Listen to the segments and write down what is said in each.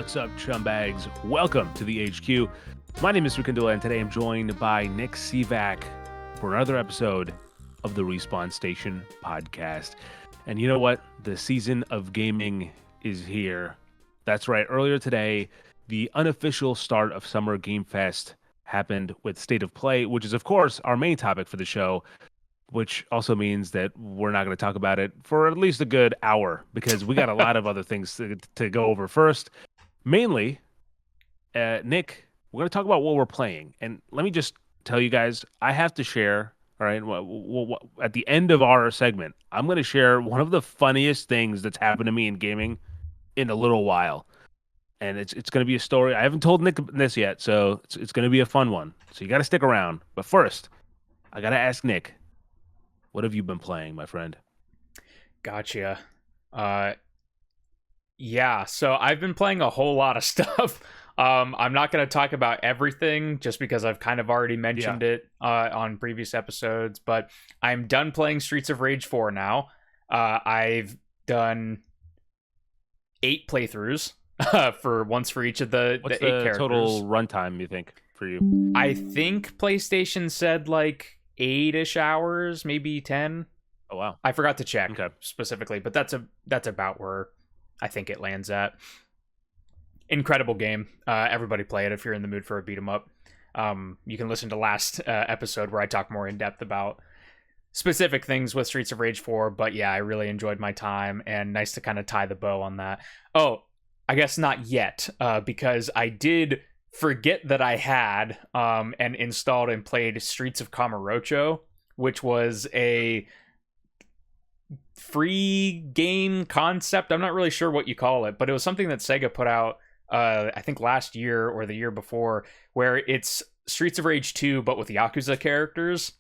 What's up, Chumbags? Welcome to the HQ. My name is Kandula, and today I'm joined by Nick Sivak for another episode of the Respawn Station podcast. And you know what? The season of gaming is here. That's right. Earlier today, the unofficial start of Summer Game Fest happened with State of Play, which is, of course, our main topic for the show, which also means that we're not going to talk about it for at least a good hour because we got a lot of other things to go over first. Mainly, Nick, we're going to talk about what we're playing. And let me just tell you guys, I have to share, all right, at the end of our segment, I'm going to share one of the funniest things that's happened to me in gaming in a little while. And it's going to be a story. I haven't told Nick this yet, so it's going to be a fun one. So you got to stick around. But first, I got to ask Nick, what have you been playing, my friend? Gotcha. Yeah, so I've been playing a whole lot of stuff. I'm not going to talk about everything just because I've kind of already mentioned it on previous episodes, but I'm done playing Streets of Rage 4 now. I've done 8 playthroughs for each of the 8 characters. Total runtime, you think, for you? I think PlayStation said like 8-ish hours, maybe 10. Oh wow, I forgot to check specifically, but that's about where I think it lands at. Incredible game. Everybody play it if you're in the mood for a beat 'em up. You can listen to last episode where I talk more in depth about specific things with Streets of Rage 4, but yeah, I really enjoyed my time, and nice to kind of tie the bow on that. Oh, I guess not yet, because I did forget that I had and installed and played Streets of Kamurocho, which was a free game concept. I'm not really sure what you call it, but it was something that Sega put out I think last year or the year before, where it's Streets of Rage 2 but with Yakuza characters,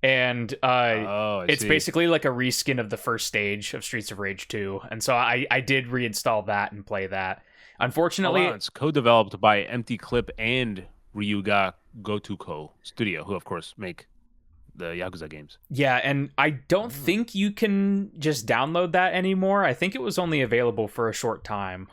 and it's basically like a reskin of the first stage of Streets of Rage 2, and so I did reinstall that and play that. Unfortunately, it's co-developed by Empty Clip and Ryuga Gotoku Studio, who of course make the Yakuza games. Yeah, and I don't think you can just download that anymore. I think it was only available for a short time.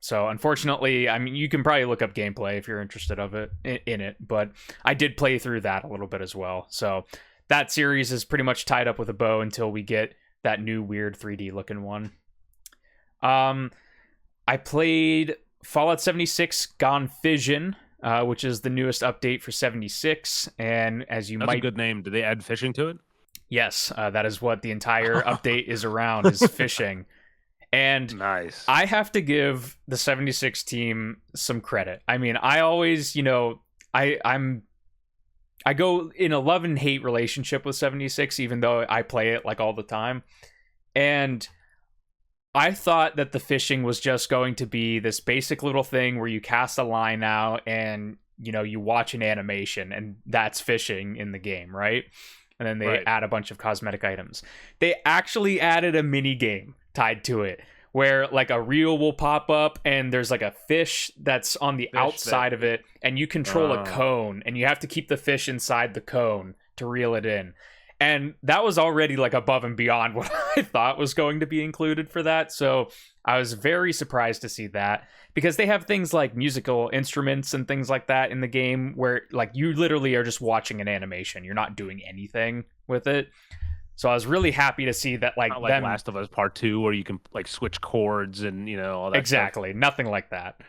So unfortunately, I mean, you can probably look up gameplay if you're interested in it, but I did play through that a little bit as well. So that series is pretty much tied up with a bow until we get that new weird 3D looking one. I played Fallout 76 Gone Fission, which is the newest update for 76. And as you That's a good name. Did they add fishing to it? Yes, that is what the entire update is around, is fishing. And nice. I have to give the 76 team some credit. I mean, I always, I go in a love and hate relationship with 76, even though I play it like all the time. And I thought that the fishing was just going to be this basic little thing where you cast a line out and, you watch an animation, and that's fishing in the game, right? And then they add a bunch of cosmetic items. They actually added a mini game tied to it where like a reel will pop up and there's like a fish that's on the outside of it, and you control a cone, and you have to keep the fish inside the cone to reel it in. And that was already like above and beyond what I thought was going to be included for that. So I was very surprised to see that, because they have things like musical instruments and things like that in the game where like you literally are just watching an animation. You're not doing anything with it. So I was really happy to see that, like, not like Last of Us Part 2 where you can like switch chords and all that exactly stuff. Nothing like that.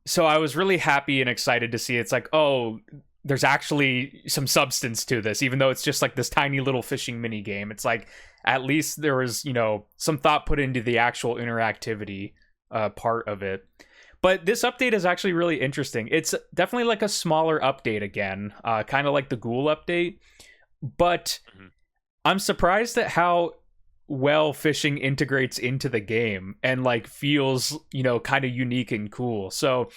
So I was really happy and excited to see it's like, oh, there's actually some substance to this, even though it's just like this tiny little fishing mini game. It's like, at least there was, some thought put into the actual interactivity part of it. But this update is actually really interesting. It's definitely like a smaller update again, kind of like the Ghoul update. But I'm surprised at how well fishing integrates into the game and like feels, kind of unique and cool. So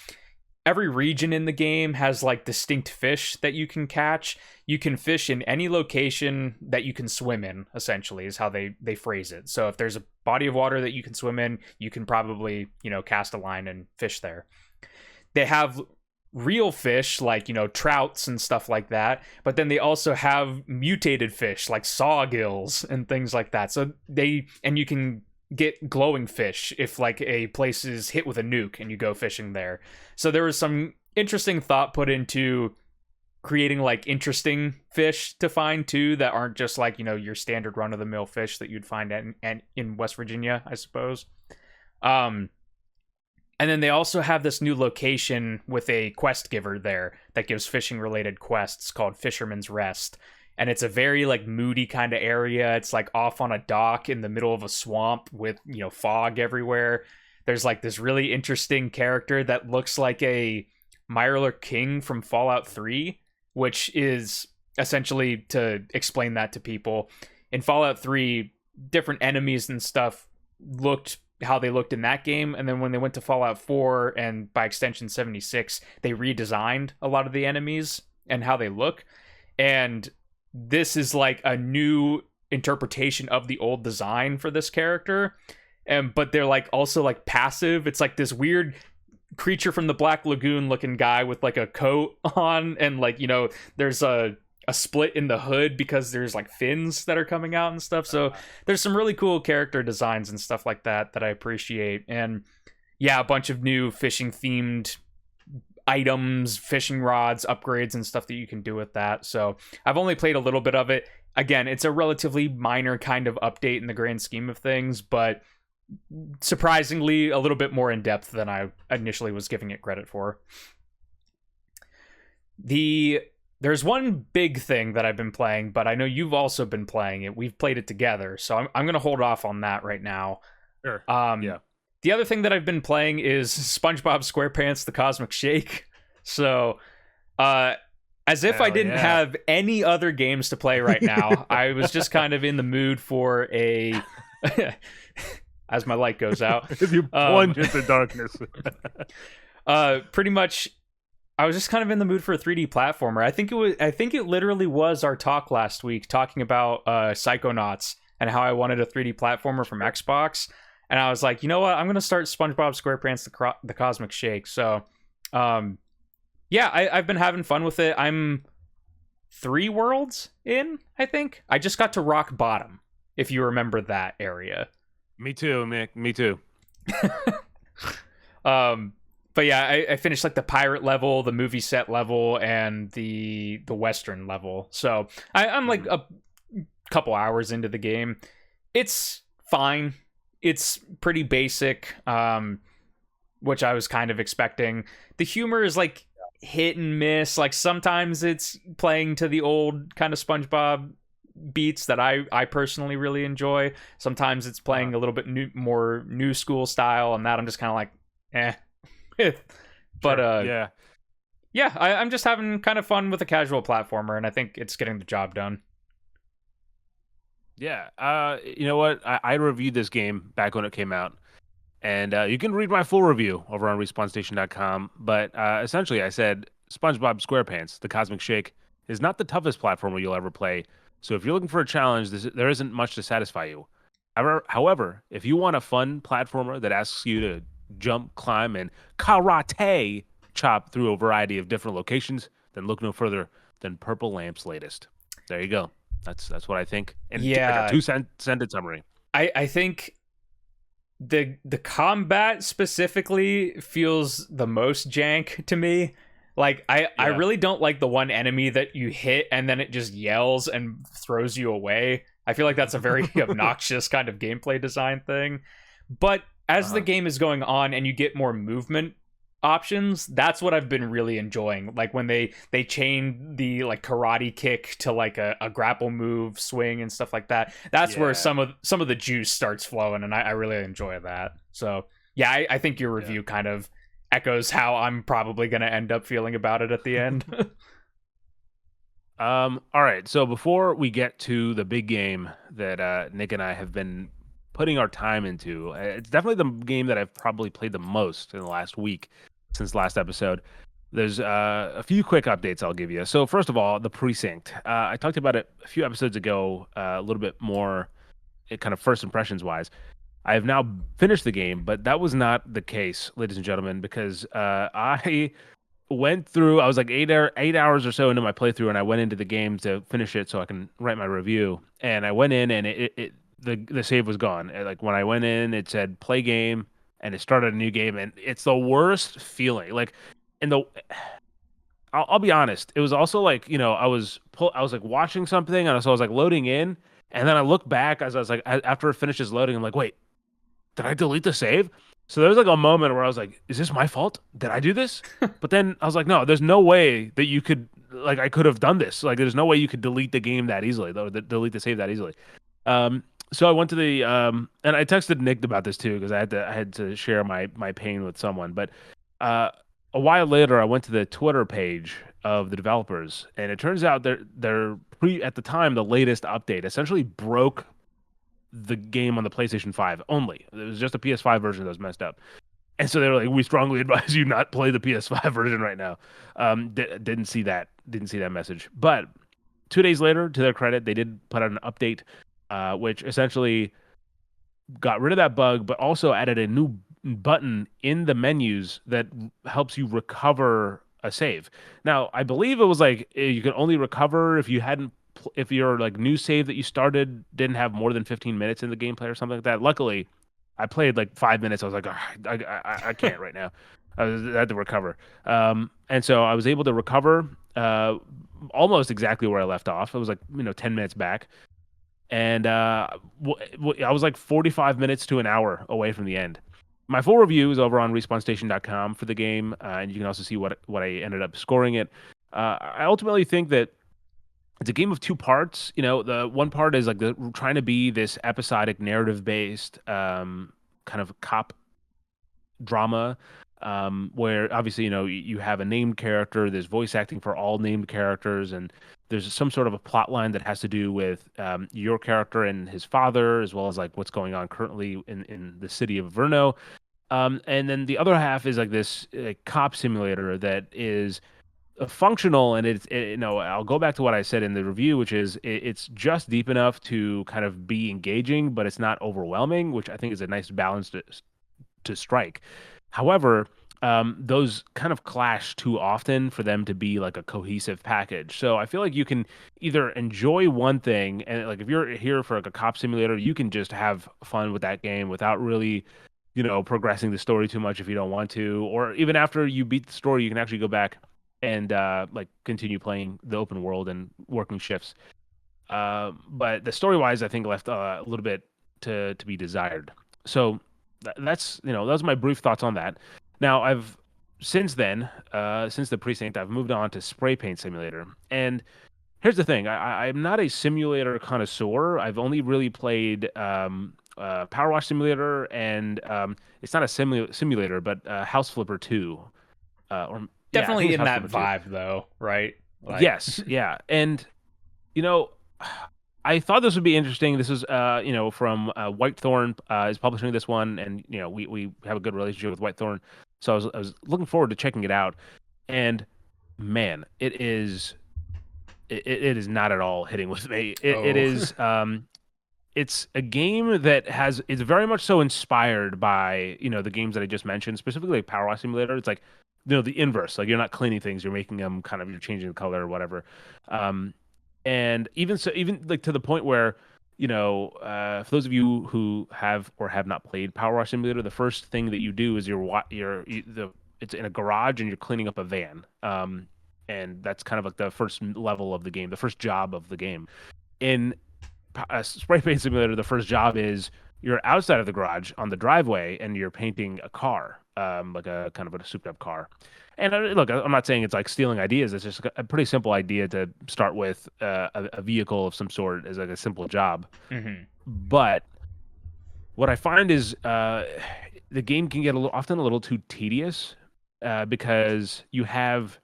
every region in the game has like distinct fish that you can catch. You can fish in any location that you can swim in, essentially, is how they phrase it. So if there's a body of water that you can swim in, you can probably, cast a line and fish there. They have real fish like, trouts and stuff like that. But then they also have mutated fish like sawgills and things like that. So you can get glowing fish if like a place is hit with a nuke and you go fishing there. So there was some interesting thought put into creating like interesting fish to find too that aren't just like, your standard run of the mill fish that you'd find in West Virginia, I suppose. And then they also have this new location with a quest giver there that gives fishing related quests called Fisherman's Rest. And it's a very like moody kind of area. It's like off on a dock in the middle of a swamp with, fog everywhere. There's like this really interesting character that looks like a Mirelurk King from Fallout 3, which is essentially, to explain that to people, in Fallout 3, different enemies and stuff looked how they looked in that game, and then when they went to Fallout 4 and by extension 76, they redesigned a lot of the enemies and how they look. And this is like a new interpretation of the old design for this character. But they're like also like passive. It's like this weird creature from the Black Lagoon looking guy with like a coat on, and like, there's a split in the hood because there's like fins that are coming out and stuff. So there's some really cool character designs and stuff like that I appreciate. And yeah, a bunch of new fishing themed items, fishing rods, upgrades and stuff that you can do with that. So I've only played a little bit of it. Again, it's a relatively minor kind of update in the grand scheme of things, but surprisingly a little bit more in depth than I initially was giving it credit for. There's one big thing that I've been playing, but I know you've also been playing it. We've played it together, so I'm going to hold off on that right now. Sure. Yeah. The other thing that I've been playing is SpongeBob SquarePants: The Cosmic Shake. So, as if I didn't have any other games to play right now, I was just kind of in the mood for a... as my light goes out. If you plunge into darkness. Pretty much, I was just kind of in the mood for a 3D platformer. I think it literally was our talk last week talking about Psychonauts and how I wanted a 3D platformer from Xbox. And I was like, you know what? I'm going to start SpongeBob SquarePants: The Cosmic Shake. So, yeah, I've been having fun with it. I'm 3 worlds in, I think. I just got to rock bottom, if you remember that area. Me too, Mick. Me too. But yeah, I finished like the pirate level, the movie set level, and the western level. So I'm like a couple hours into the game. It's fine. It's pretty basic, which I was kind of expecting. The humor is like hit and miss. Like sometimes it's playing to the old kind of SpongeBob beats that I personally really enjoy. Sometimes it's playing a little bit more new school style, and that I'm just kind of like, But yeah, I'm just having kind of fun with a casual platformer, and I think it's getting the job done. Yeah, you know what? I reviewed this game back when it came out, and you can read my full review over on RespawnStation.com. But essentially, I said SpongeBob SquarePants: The Cosmic Shake is not the toughest platformer you'll ever play. So if you're looking for a challenge, there isn't much to satisfy you. However, if you want a fun platformer that asks you to jump, climb, and karate chop through a variety of different locations, then look no further than Purple Lamp's latest. There you go. That's what I think. And yeah, like a 2-sentence summary. I think the combat specifically feels the most jank to me. Like, I really don't like the one enemy that you hit and then it just yells and throws you away. I feel like that's a very obnoxious kind of gameplay design thing. But as the game is going on and you get more movement options, that's what I've been really enjoying. Like when they chain the like karate kick to like a grapple move, swing and stuff like that. That's where some of the juice starts flowing, and I really enjoy that. So yeah, I think your review kind of echoes how I'm probably going to end up feeling about it at the end. All right. So before we get to the big game that Nick and I have been putting our time into, it's definitely the game that I've probably played the most in the last week since last episode. There's a few quick updates I'll give you. So first of all, the Precinct. I talked about it a few episodes ago, a little bit more kind of first impressions wise. I have now finished the game, but that was not the case, ladies and gentlemen, because I went through, I was like 8 hours or so into my playthrough, and I went into the game to finish it so I can write my review. And I went in, and the save was gone. Like when I went in, it said play game, and it started a new game, and it's the worst feeling. Like, in the I'll be honest, it was also like I was like watching something, and so I was like loading in, and then I look back as I was like after it finishes loading, I'm like, wait, did I delete the save? So there was like a moment where I was like, is this my fault? Did I do this? But then I was like, no, there's no way that you could like I could have done this. Like there's no way you could delete the game that easily, though, delete the save that easily. So I went to the and I texted Nick about this too because I had to share my pain with someone. But uh a while later I went to the Twitter page of the developers, and it turns out they're pre at the time the latest update essentially broke the game on the PlayStation 5 only. It was just a PS5 version that was messed up. And so they were like, "We strongly advise you not play the PS5 version right now." Didn't see that message. But 2 days later, to their credit, they did put out an update, which essentially got rid of that bug, but also added a new button in the menus that helps you recover a save. Now, I believe it was like you could only recover if you hadn't if your like new save that you started didn't have more than 15 minutes in the gameplay or something like that. Luckily, I played like 5 minutes. I was like, I can't right now. I had to recover. And so I was able to recover almost exactly where I left off. It was like 10 minutes back, and I was like 45 minutes to an hour away from the end. My full review is over on respawnstation.com for the game, and you can also see what I ended up scoring it. I ultimately think that it's a game of two parts. The one part is like trying to be this episodic narrative based kind of cop drama, where obviously you have a named character, there's voice acting for all named characters, and there's some sort of a plot line that has to do with your character and his father, as well as like what's going on currently in the city of Verno. And then the other half is like this cop simulator that is functional, and I'll go back to what I said in the review, which is it's just deep enough to kind of be engaging, but it's not overwhelming, which I think is a nice balance to strike. However, those kind of clash too often for them to be like a cohesive package. So I feel like you can either enjoy one thing, and like if you're here for like a cop simulator, you can just have fun with that game without really, progressing the story too much if you don't want to, or even after you beat the story, you can actually go back and like continue playing the open world and working shifts. But the story wise, I think left a little bit to be desired. So that's those are my brief thoughts on that. Now I've since then, since the precinct, I've moved on to spray paint simulator. And here's the thing: I'm not a simulator connoisseur. I've only really played Power Wash Simulator, and it's not a simulator, but House Flipper 2. Or yeah, I think Definitely it's in House that Flipper 2. vibe though, right? Like Yes, yeah, and you know, I thought this would be interesting. This is, from Whitethorn is publishing this one, and we have a good relationship with Whitethorn, so I was looking forward to checking it out. And man, it is not at all hitting with me. It oh. is it's a game that it's very much so inspired by the games that I just mentioned, specifically like Power Wash Simulator. It's like the inverse. Like you're not cleaning things, you're making them kind of you're changing the color or whatever. Um, and even so, even like to the point where for those of you who have or have not played Power Wash Simulator, the first thing that you do is it's in a garage and you're cleaning up a van. And that's kind of like the first level of the game, the first job of the game. In a spray paint simulator, the first job is you're outside of the garage on the driveway and you're painting a car, like a kind of a souped up car. And look, I'm not saying it's like stealing ideas. It's just a pretty simple idea to start with a vehicle of some sort as like a simple job. Hmm. But what I find is the game can get often a little too tedious because you have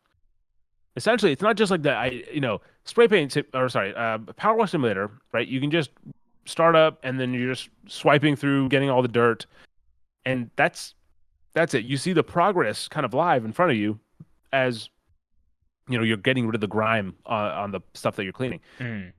essentially it's not just like spray paint or sorry Power Wash Simulator, right? You can just start up and then you're just swiping through, getting all the dirt, and that's it. You see the progress kind of live in front of you as you're getting rid of the grime on the stuff that you're cleaning. Mm.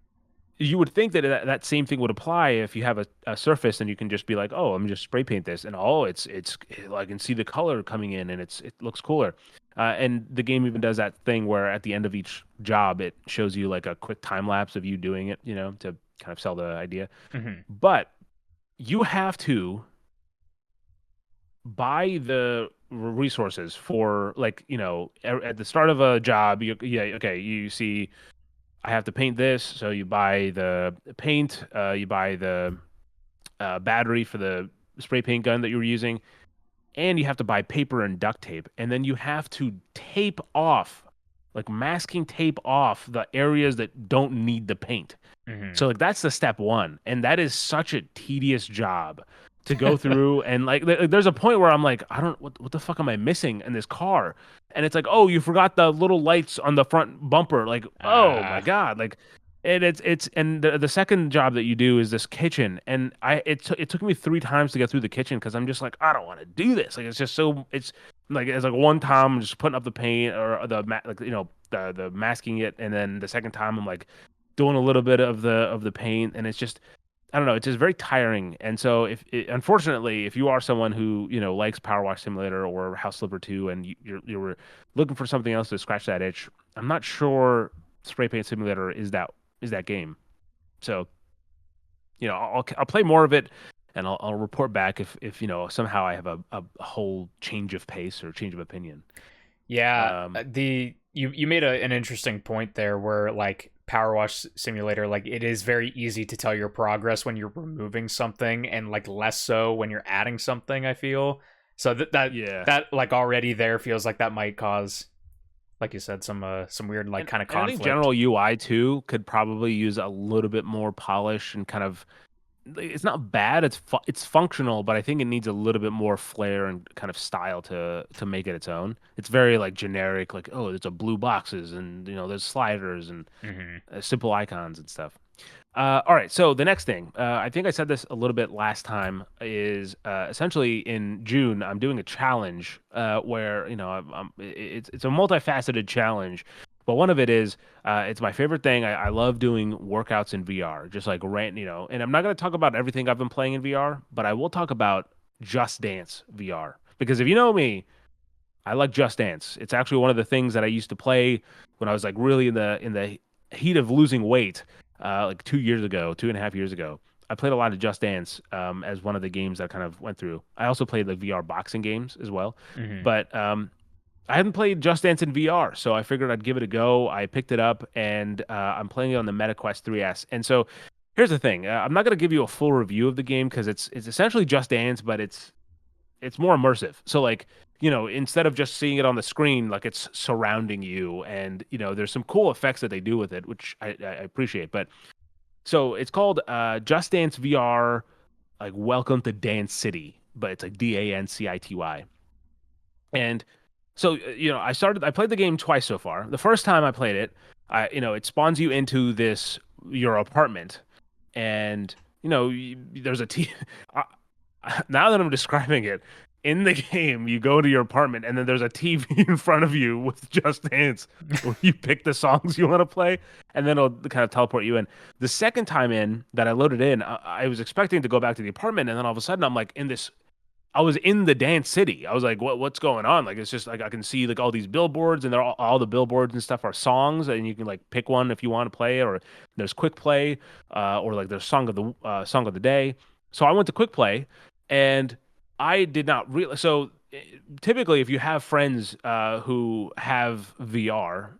You would think that that same thing would apply if you have a surface and you can just be like, oh, let me just spray paint this, and I can see the color coming in and it looks cooler. And the game even does that thing where at the end of each job it shows you like a quick time lapse of you doing it, to kind of sell the idea. Hmm. But you have to buy the resources for, like, at the start of a job. Okay, you see I have to paint this, so you buy the paint, you buy the battery for the spray paint gun that you were using, and you have to buy paper and duct tape, and then you have to tape off, like masking tape off the areas that don't need the paint. Hmm. So like that's the step one, and that is such a tedious job to go through. And like there's a point where I'm like, I don't what the fuck am I missing in this car? And it's like, oh, you forgot the little lights on the front bumper. Like, oh my uh, God. Like, and it's and the second job that you do is this kitchen, and it took me 3 times to get through the kitchen because I'm just like, I don't want to do this. Like, it's just so it's like one time I'm just putting up the paint or like, the masking it, and then the second time I'm like doing a little bit of the paint, and it's just, I don't know, it's just very tiring. And so unfortunately, if you are someone who likes Power Wash Simulator or House Flipper 2, and you're looking for something else to scratch that itch, I'm not sure Spray Paint Simulator is that game. So I'll play more of it, and I'll report back if somehow I have a whole change of pace or change of opinion. yeah, Um, the you made an interesting point there where like Power Wash Simulator, like it is very easy to tell your progress when you're removing something and like less so when you're adding something, I feel. So yeah. that like already there feels like that might cause, like you said, some weird like kind of And I think conflict. general UI too could probably use a little bit more polish and kind of, it's not bad, it's functional, but I think it needs a little bit more flair and kind of style to make it its own. It's very like generic, like, oh, there's a blue boxes, and there's sliders and Hmm. simple icons and stuff. All right, so the next thing, I think I said this a little bit last time, is essentially in June I'm doing a challenge where it's a multifaceted challenge, but one of it is it's my favorite thing. I love doing workouts in VR, just like And I'm not going to talk about everything I've been playing in VR, but I will talk about Just Dance VR, because if you know me, I like Just Dance. It's actually one of the things that I used to play when I was like really in the heat of losing weight, like 2 years ago, 2.5 years ago. I played a lot of Just Dance as one of the games that I kind of went through. I also played the VR boxing games as well, Hmm. but I haven't played Just Dance in VR, so I figured I'd give it a go. I picked it up, and I'm playing it on the MetaQuest 3S. And so here's the thing: I'm not going to give you a full review of the game because it's essentially Just Dance, but it's more immersive. So like, instead of just seeing it on the screen, like it's surrounding you, and there's some cool effects that they do with it, which I appreciate. But so it's called Just Dance VR, like Welcome to Dance City, but it's like DANCITY. And so I played the game twice so far. The first time I played it, it spawns you into your apartment, and there's a T. Now that I'm describing it, in the game, you go to your apartment, and then there's a TV in front of you with Just Dance, where you pick the songs you want to play, and then it'll kind of teleport you in. The second time in that I loaded in, I was expecting to go back to the apartment, and then all of a sudden, I'm like in this. I was in the dance city. I was like, what's going on? Like, it's just like I can see like all these billboards, and they're all the billboards and stuff are songs, and you can like pick one if you want to play, or there's quick play, or like there's song of the day. So I went to quick play, and I did not really. So typically, if you have friends who have VR,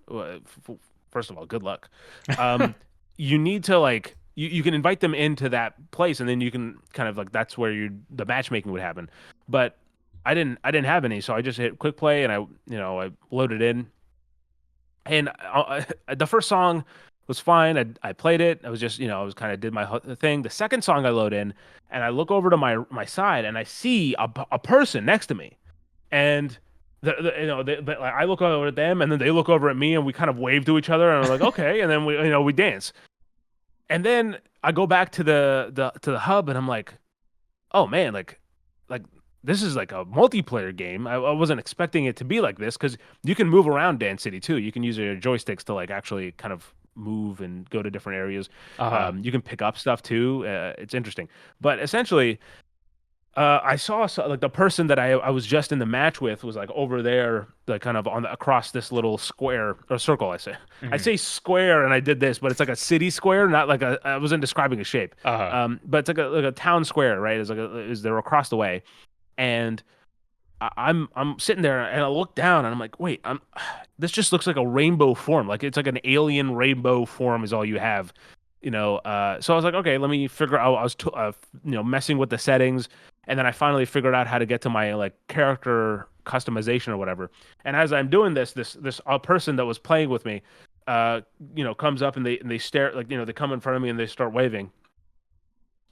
first of all, good luck. Um, you need to like you can invite them into that place, and then you can kind of like that's where the matchmaking would happen. But I didn't have any, so I just hit quick play, and I loaded in, and the first song was fine. I played it. I was just I was kind of did my thing. The second song I load in, and I look over to my side, and I see a person next to me, and but like I look over at them, and then they look over at me, and we kind of wave to each other, and I'm like, okay, and then we dance. And then I go back to the hub, and I'm like, oh man, like this is like a multiplayer game. I wasn't expecting it to be like this, because you can move around Dance City too. You can use your joysticks to like actually kind of move and go to different areas. Uh-huh. You can pick up stuff too. It's interesting, but essentially I saw like the person that I was just in the match with was like over there, like kind of across this little square or circle. I Hmm. say square, and I did this, but it's like a city square, not like a. I wasn't describing a shape. Uh-huh. But it's like a town square, right? It's like is they're across the way, and I'm sitting there and I look down and I'm like, wait, this just looks like a rainbow form. Like it's like an alien rainbow form is all you have, So I was like, okay, let me figure out. I was, messing with the settings, and then I finally figured out how to get to my like character customization or whatever. And as I'm doing this person that was playing with me, comes up and they stare like they come in front of me and they start waving.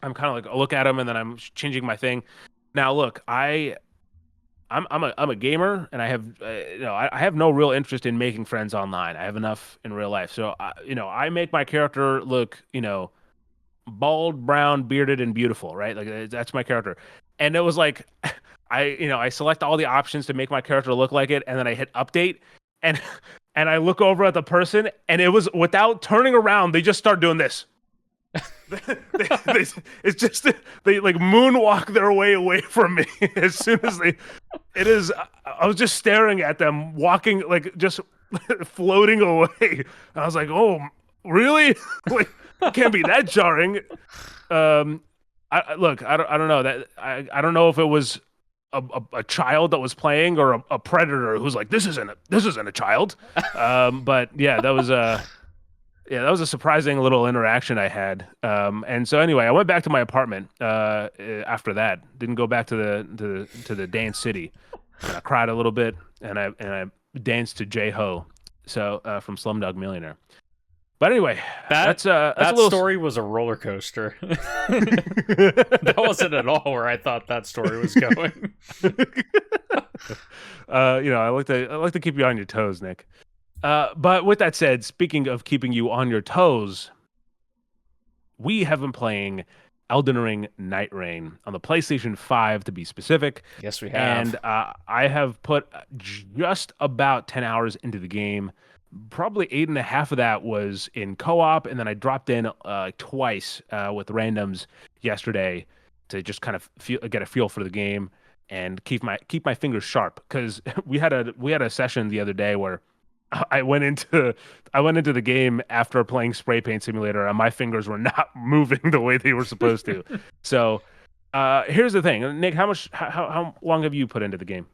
I'm kind of like, I look at them and then I'm changing my thing. Now look, I'm a gamer and I have I have no real interest in making friends online. I have enough in real life. So I make my character look, bald, brown, bearded and beautiful, right? Like that's my character. And it was like I select all the options to make my character look like it and then I hit update and and I look over at the person and it was without turning around, they just start doing this. It's just they like moonwalk their way away from me as soon as they it is I was just staring at them walking like just floating away and I was like, oh really? Like it can't be that jarring. Look, I don't know that I don't know if it was a child that was playing or a predator who's like this isn't a child. But yeah, that was a surprising little interaction I had. And so anyway, I went back to my apartment after that. Didn't go back to the dance city. And I cried a little bit, and I danced to J Ho, so from Slumdog Millionaire. But anyway, That that's a that little. story was a roller coaster. That wasn't at all where I thought that story was going. I like to keep you on your toes, Nick. But with that said, speaking of keeping you on your toes, we have been playing Elden Ring Night Rain on the PlayStation 5 to be specific. Yes, we have. And I have put just about 10 hours into the game. Probably 8.5 of that was in co-op, and then I dropped in twice with randoms yesterday to just kind of get a feel for the game and keep my fingers sharp. Because we had a session the other day where I went into the game after playing Spray Paint Simulator, and my fingers were not moving the way they were supposed to. So here's the thing, Nick. How long have you put into the game?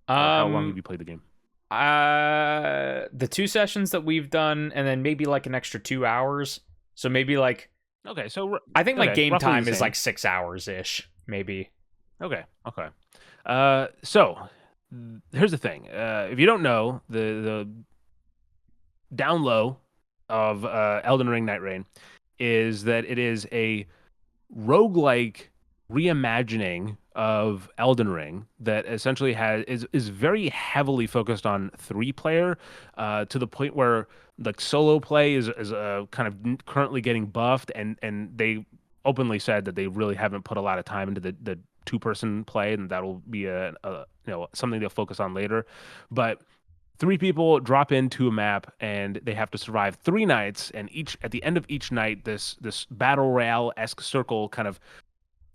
Or how long have you played the game? The 2 sessions that we've done, and then maybe like an extra 2 hours. So maybe like Okay, so I think my game roughly time the is same. like 6 hours ish, maybe. Okay. So here's the thing. If you don't know, the down low of Elden Ring Night Rain is that it is a roguelike reimagining of Elden Ring that essentially is very heavily focused on 3 player to the point where like solo play is kind of currently getting buffed and they openly said that they really haven't put a lot of time into the 2-person play and that'll be something they'll focus on later. But 3 people drop into a map and they have to survive 3 nights, and each at the end of each night this battle royale-esque circle kind of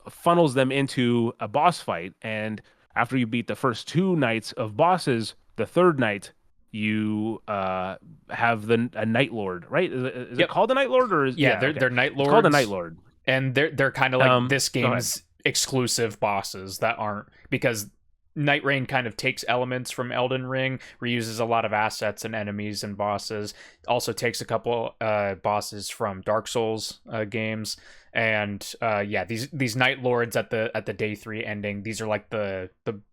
funnels them into a boss fight. And after you beat the first 2 nights of bosses, the third night you have a Night Lord, right? Is it Yep. called a Night Lord or is Yeah, yeah, they're okay. they're Night It's called a Night Lords, Lord. and they're kind of like this Go ahead. game's exclusive bosses that aren't, because Night Rain kind of takes elements from Elden Ring, reuses a lot of assets and enemies and bosses. Also takes a couple bosses from Dark Souls games, and yeah, these Night Lords at the day 3 ending. These are like the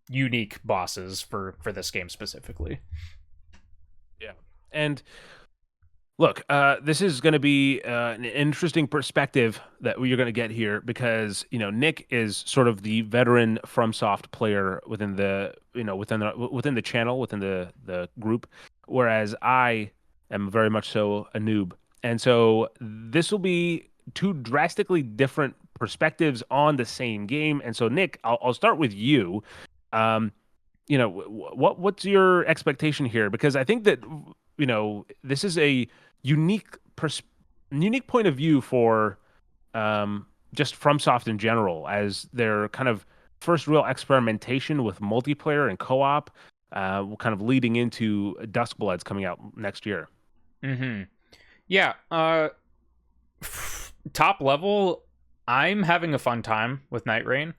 unique bosses for this game specifically. Yeah. And look, this is going to be an interesting perspective that you're going to get here because Nick is sort of the veteran FromSoft player within the channel, within the group, whereas I am very much so a noob, and so this will be 2 drastically different perspectives on the same game. And so Nick, I'll start with you. Um, what's your expectation here? Because I think that this is a unique unique point of view for just FromSoft in general, as they're kind of first real experimentation with multiplayer and co-op, kind of leading into Duskbloods coming out next year. Mm-hmm. Yeah. Top level, I'm having a fun time with Night Rain.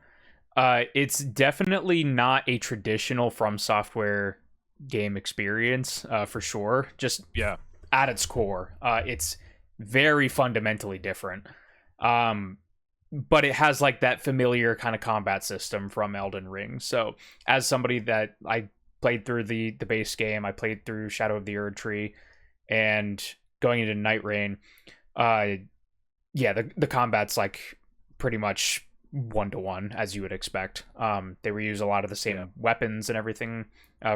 It's definitely not a traditional From Software game experience, for sure. Just Yeah. at its core, it's very fundamentally different. But it has like that familiar kind of combat system from Elden Ring. So as somebody that I played through the base game, I played through Shadow of the Erd Tree, and going into Night Rain, yeah, the combat's like pretty much 1-to-1 as you would expect. They reuse a lot of the same weapons and everything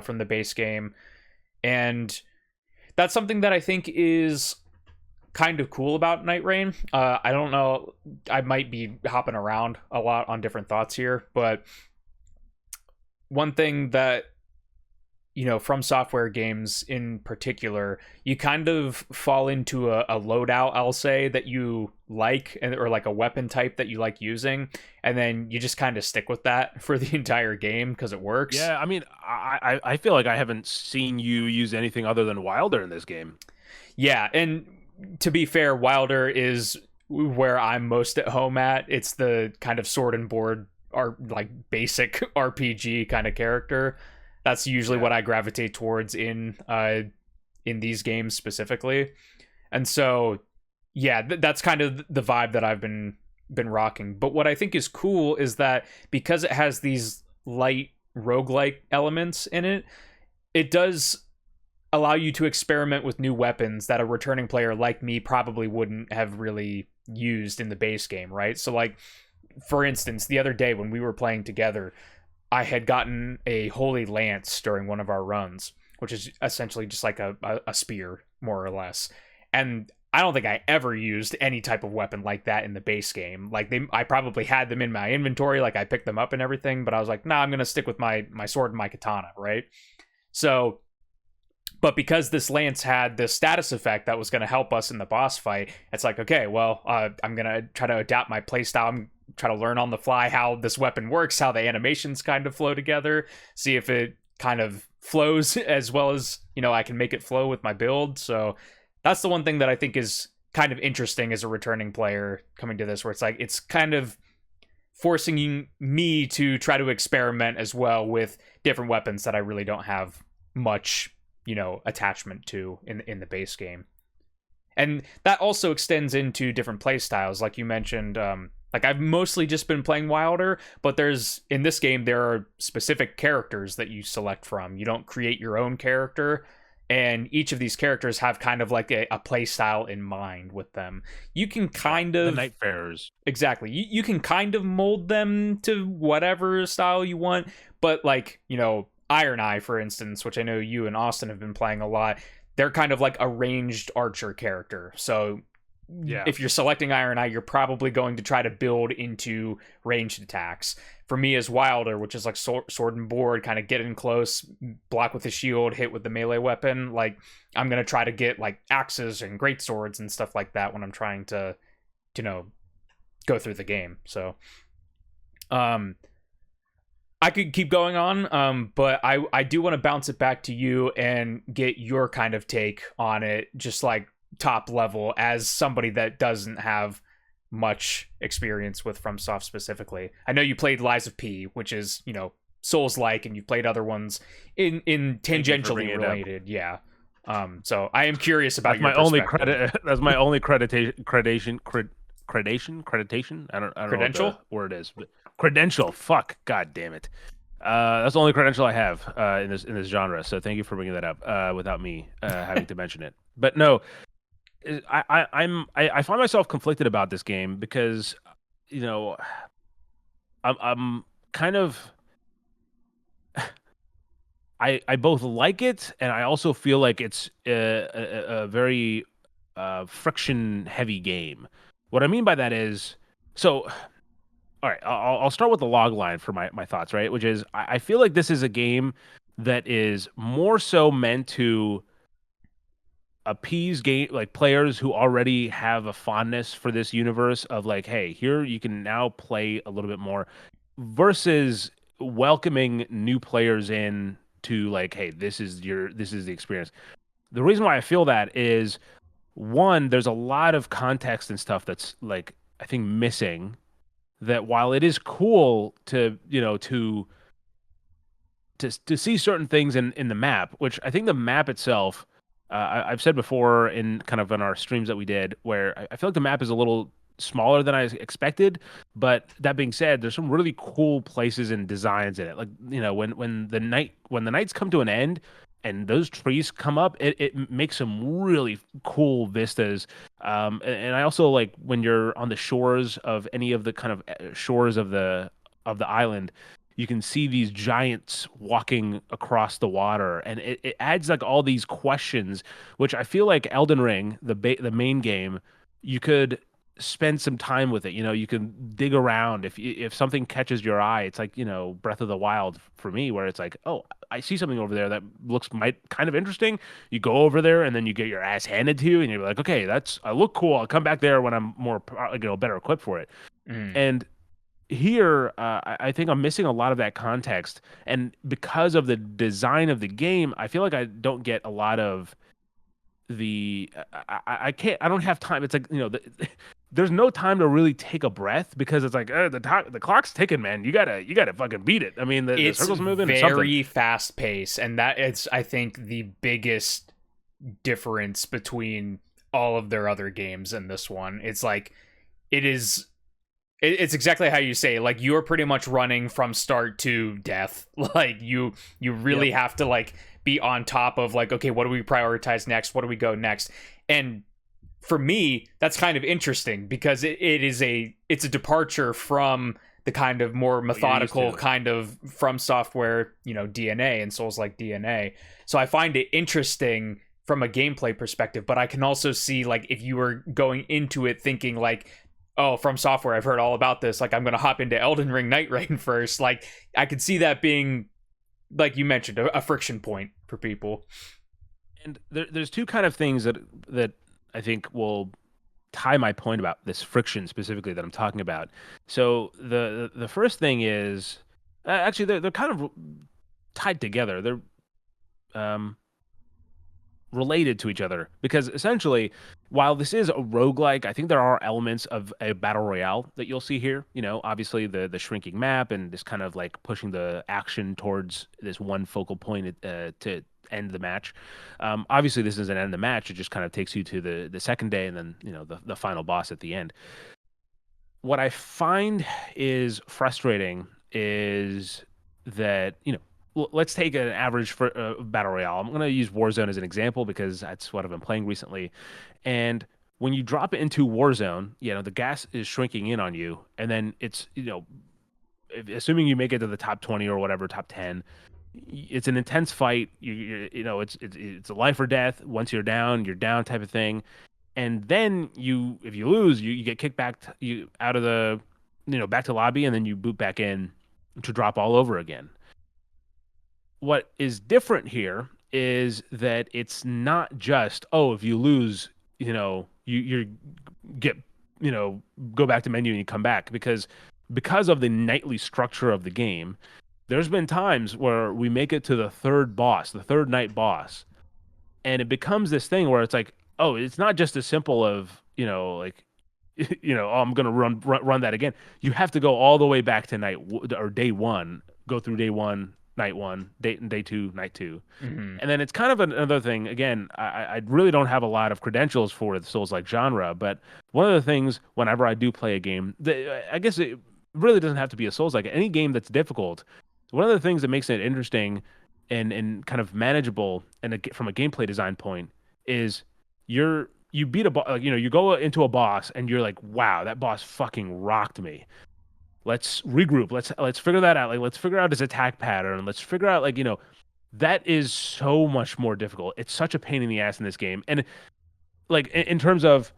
from the base game, and that's something that I think is kind of cool about Night Rain. I don't know, I might be hopping around a lot on different thoughts here, but one thing that, you know, From Software games in particular, you kind of fall into a loadout, I'll say, that you like, or like a weapon type that you like using, and then you just kind of stick with that for the entire game because it works. Yeah, I mean, I feel like I haven't seen you use anything other than Wilder in this game. Yeah, and to be fair, Wilder is where I'm most at home at. It's the kind of sword and board, like basic RPG kind of character. That's usually what I gravitate towards in these games specifically. And so yeah, that's kind of the vibe that I've been rocking. But what I think is cool is that because it has these light roguelike elements in it, it does allow you to experiment with new weapons that a returning player like me probably wouldn't have really used in the base game, right? So like, for instance, the other day when we were playing together, I had gotten a Holy Lance during one of our runs, which is essentially just like a spear, more or less. And I don't think I ever used any type of weapon like that in the base game. Like I probably had them in my inventory, like I picked them up and everything, but I was like, nah, I'm gonna stick with my sword and my katana, right? So, but because this lance had this status effect that was going to help us in the boss fight, it's like, okay, well, I'm going to try to adapt my playstyle. I'm try to learn on the fly how this weapon works, how the animations kind of flow together, see if it kind of flows as well as, you know, I can make it flow with my build. So that's the one thing that I think is kind of interesting as a returning player coming to this, where it's like, it's kind of forcing me to try to experiment as well with different weapons that I really don't have much, you know, attachment to in the base game. And that also extends into different play styles, like you mentioned. Like I've mostly just been playing Wilder, but in this game there are specific characters that you select from. You don't create your own character, and each of these characters have kind of like a play style in mind with them. You can kind of the Nightfarers. Exactly. You can kind of mold them to whatever style you want, but like, you know, Iron Eye, for instance, which I know you and Austin have been playing a lot, they're kind of like a ranged archer character. So if you're selecting Iron Eye, you're probably going to try to build into ranged attacks. For me as Wilder, which is like sword and board, kind of get in close, block with the shield, hit with the melee weapon, like I'm going to try to get like axes and great swords and stuff like that when I'm trying to, you know, go through the game. So I could keep going on, but I do want to bounce it back to you and get your kind of take on it, just like top level, as somebody that doesn't have much experience with FromSoft specifically. I know you played Lies of P, which is, you know, Souls-like, and you've played other ones in tangentially related. Yeah. So I am curious about your perspective. That's my only accreditation. I don't know Credential? what the word is, but credential. Fuck. God damn it. That's the only credential I have in this genre. So thank you for bringing that up without me having to mention it. But no, I find myself conflicted about this game because, you know, I'm kind of I both like it, and I also feel like it's a very friction heavy game. What I mean by that is, so all right, I'll start with the log line for my thoughts, right? Which is, I feel like this is a game that is more so meant to appease like players who already have a fondness for this universe of like, hey, here you can now play a little bit more. versus welcoming new players in to like, hey, this is the experience. The reason why I feel that is one, there's a lot of context and stuff that's like I think missing. That while it is cool to to see certain things in the map, which I think the map itself, I've said before in kind of in our streams that we did, where I feel like the map is a little smaller than I expected. But that being said, there's some really cool places and designs in it. Like when the nights come to an end and those trees come up, it makes some really cool vistas. And I also like when you're on the shores of any of the kind of shores of the island, you can see these giants walking across the water, and it adds like all these questions, which I feel like Elden Ring, the main game, you could spend some time with it. You can dig around if something catches your eye. It's like Breath of the Wild for me, where it's like, oh, I see something over there that might kind of interesting. You go over there, and then you get your ass handed to you, and you're like, okay, I look cool. I'll come back there when I'm more better equipped for it. Mm. And here, I think I'm missing a lot of that context, and because of the design of the game, I feel like I don't get a lot of I can't, I don't have time. It's like there's no time to really take a breath because it's like the clock's ticking, man. You gotta fucking beat it. I mean, the It's circle's moving or something. very fast paced, and that it's I think the biggest difference between all of their other games and this one. It's like it is it's exactly how you say, like, you're pretty much running from start to death. Like you really Yep. have to like be on top of like, okay, what do we prioritize next, what do we go next? And for me, that's kind of interesting because it's a departure from the kind of more What you're used methodical to. kind of from software, DNA and Souls like DNA. So I find it interesting from a gameplay perspective, but I can also see like if you were going into it thinking like, oh, from software, I've heard all about this, like I'm gonna hop into Elden Ring Night Rain first. Like I could see that being, like you mentioned, a friction point for people. And there's two kind of things that I think will tie my point about this friction specifically that I'm talking about. So the first thing is actually they're kind of tied together. They're um, related to each other because essentially, while this is a roguelike, I think there are elements of a battle royale that you'll see here. Obviously the shrinking map and this kind of like pushing the action towards this one focal point to end the match. Obviously, this isn't end the match. It just kind of takes you to the second day and then the final boss at the end. What I find is frustrating is that let's take an average for battle royale. I'm going to use Warzone as an example because that's what I've been playing recently. And when you drop it into Warzone, the gas is shrinking in on you, and then it's assuming you make it to the top 20 or whatever, top 10, it's an intense fight. It's a life or death. Once you're down type of thing. And then if you lose, you get kicked back you out of the back to lobby, and then you boot back in to drop all over again. What is different here is that it's not just, oh, if you lose, you get go back to menu and you come back, because of the nightly structure of the game. There's been times where we make it to the third night boss, and it becomes this thing where it's like, oh, it's not just as simple of like oh, I'm gonna run that again. You have to go all the way back to or day one, go through day one, night one, day two, night two. Mm-hmm. And then it's kind of another thing. Again, I really don't have a lot of credentials for the Souls-like genre, but one of the things whenever I do play a game, I guess it really doesn't have to be a Souls-like. Any game that's difficult, one of the things that makes it interesting and kind of manageable, and from a gameplay design point, is you beat a boss. You go into a boss and you're like, wow, that boss fucking rocked me. Let's regroup. Let's figure that out. Like, let's figure out his attack pattern. Let's figure out that is so much more difficult. It's such a pain in the ass in this game. And like in terms of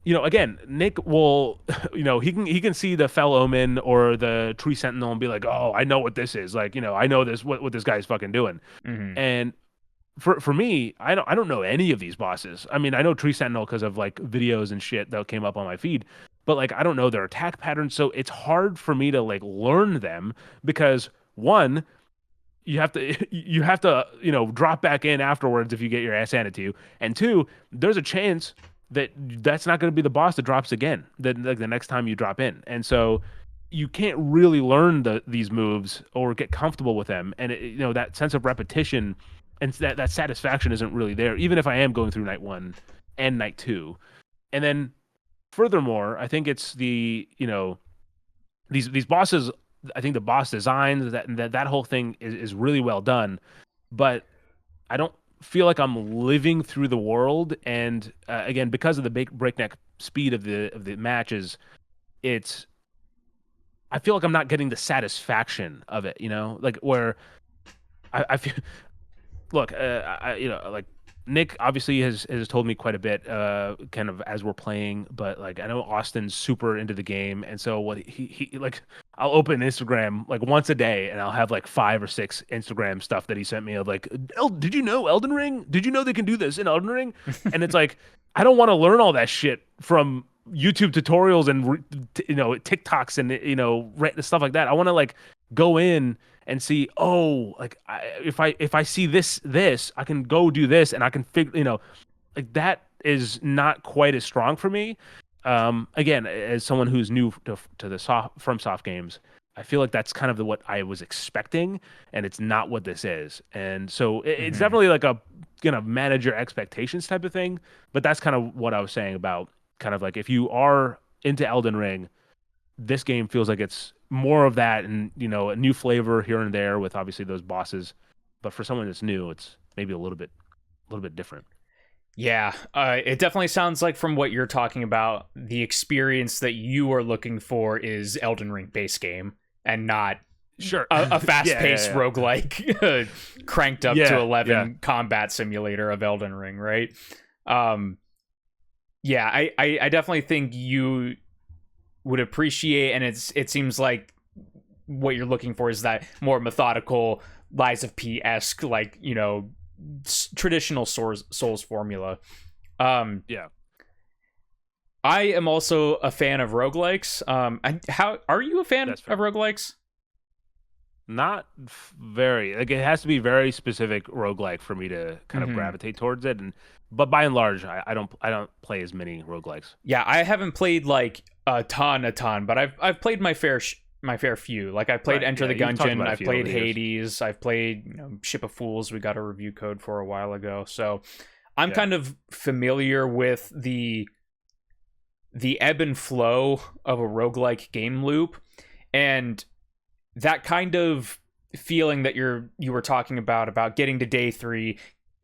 again, Nick will he can see the Fell Omen or the Tree Sentinel and be like, oh, I know what this is. Like, I know what this guy's fucking doing. Mm-hmm. And for me, I don't know any of these bosses. I mean, I know Tree Sentinel because of like videos and shit that came up on my feed, but like I don't know their attack patterns, so it's hard for me to like learn them because one, you have to drop back in afterwards if you get your ass handed to you, and two, there's a chance that that's not going to be the boss that drops again like the next time you drop in, and so you can't really learn these moves or get comfortable with them, and that sense of repetition and that satisfaction isn't really there, even if I am going through night one and night two, and then furthermore, I think it's these bosses. I think the boss designs that whole thing is really well done, but I don't feel like I'm living through the world. And again, because of the breakneck speed of the matches, I feel like I'm not getting the satisfaction of it. Like where I feel. Look, like Nick obviously has told me quite a bit, kind of as we're playing, but like I know Austin's super into the game, and so what he like, I'll open Instagram like once a day, and I'll have like 5 or 6 Instagram stuff that he sent me of like, did you know Elden Ring? Did you know they can do this in Elden Ring? And it's like I don't want to learn all that shit from YouTube tutorials and TikToks and stuff like that. I want to like go in and see, like if I see this, I can go do this, and I can figure, like that is not quite as strong for me. Again, as someone who's new to the soft games, I feel like that's kind of what I was expecting, and it's not what this is. And so it's definitely like a manage your expectations type of thing. But that's kind of what I was saying about kind of like if you are into Elden Ring, this game feels like it's more of that, and a new flavor here and there with obviously those bosses. But for someone that's new, it's maybe a little bit different. Yeah, it definitely sounds like from what you're talking about, the experience that you are looking for is Elden Ring base game and not a fast-paced roguelike cranked up to 11 combat simulator of Elden Ring, right? Yeah, I definitely think you would appreciate, and it seems like what you're looking for is that more methodical Lies of P-esque, like, traditional Souls formula. Yeah. I am also a fan of roguelikes. How are you a fan of roguelikes? Not very. Like it has to be very specific roguelike for me to kind of gravitate towards it, but by and large, I don't play as many roguelikes. Yeah, I haven't played like a ton, but I've played my fair few. Like I played Enter the Gungeon, I've played Hades, I've played Ship of Fools. We got a review code for a while ago, so I'm kind of familiar with the ebb and flow of a roguelike game loop, and that kind of feeling that you were talking about getting to day 3,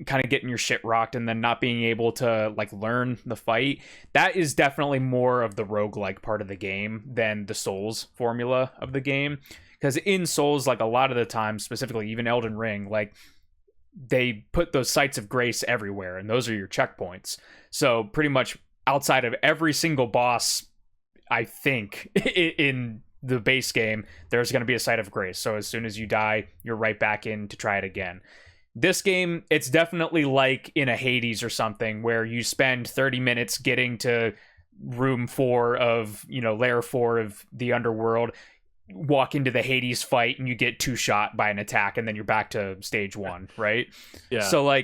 kind of getting your shit rocked and then not being able to like learn the fight, that is definitely more of the roguelike part of the game than the Souls formula of the game. Because in Souls, like a lot of the time, specifically even Elden Ring, like they put those sites of grace everywhere, and those are your checkpoints. So pretty much outside of every single boss, I think in the base game, there's going to be a site of grace. So as soon as you die, you're right back in to try it again. This game, it's definitely like in a Hades or something where you spend 30 minutes getting to room 4 of, layer 4 of the underworld, walk into the Hades fight, and you get 2-shot by an attack, and then you're back to stage 1, right? Yeah. So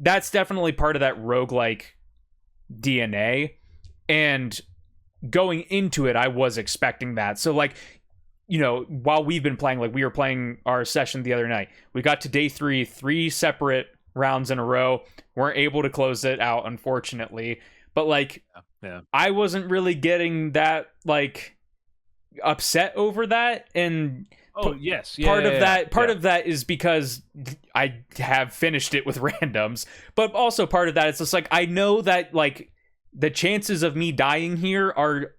that's definitely part of that roguelike DNA. And going into it, I was expecting that. So like, while we've been playing, like we were playing our session the other night, we got to day 3 separate rounds in a row, weren't able to close it out, unfortunately. But like, I wasn't really getting that like upset over that. And part of that is because I have finished it with randoms, but also part of that it's just like I know that like the chances of me dying here are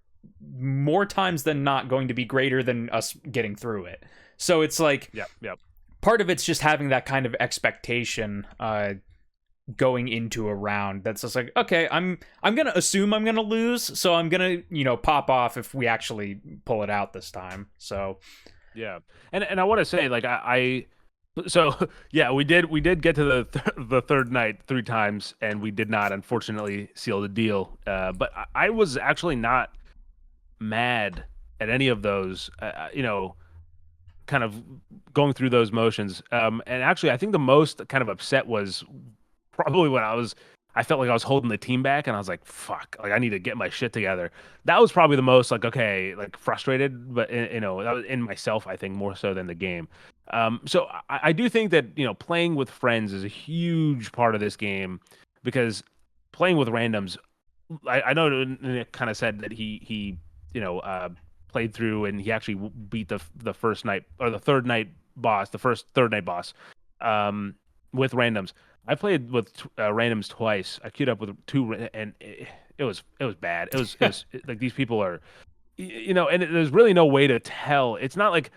more times than not going to be greater than us getting through it. So it's like, part of it's just having that kind of expectation going into a round that's just like, okay, I'm gonna assume I'm gonna lose, so I'm gonna pop off if we actually pull it out this time. So and I want to say like we did get to the third night 3 times, and we did not unfortunately seal the deal. But I was actually not mad at any of those, kind of going through those motions. And actually, I think the most kind of upset was probably when I felt like I was holding the team back, and I was like, "Fuck!" Like I need to get my shit together. That was probably the most like, okay, like frustrated, but that was in myself. I think more so than the game. So I do think that playing with friends is a huge part of this game because playing with randoms. I know Nick kind of said that he you know played through and he actually beat the first night or the third night boss, the first third night boss, with randoms. I played with randoms twice. I queued up with and it was bad. It was like these people are, and there's really no way to tell. It's not like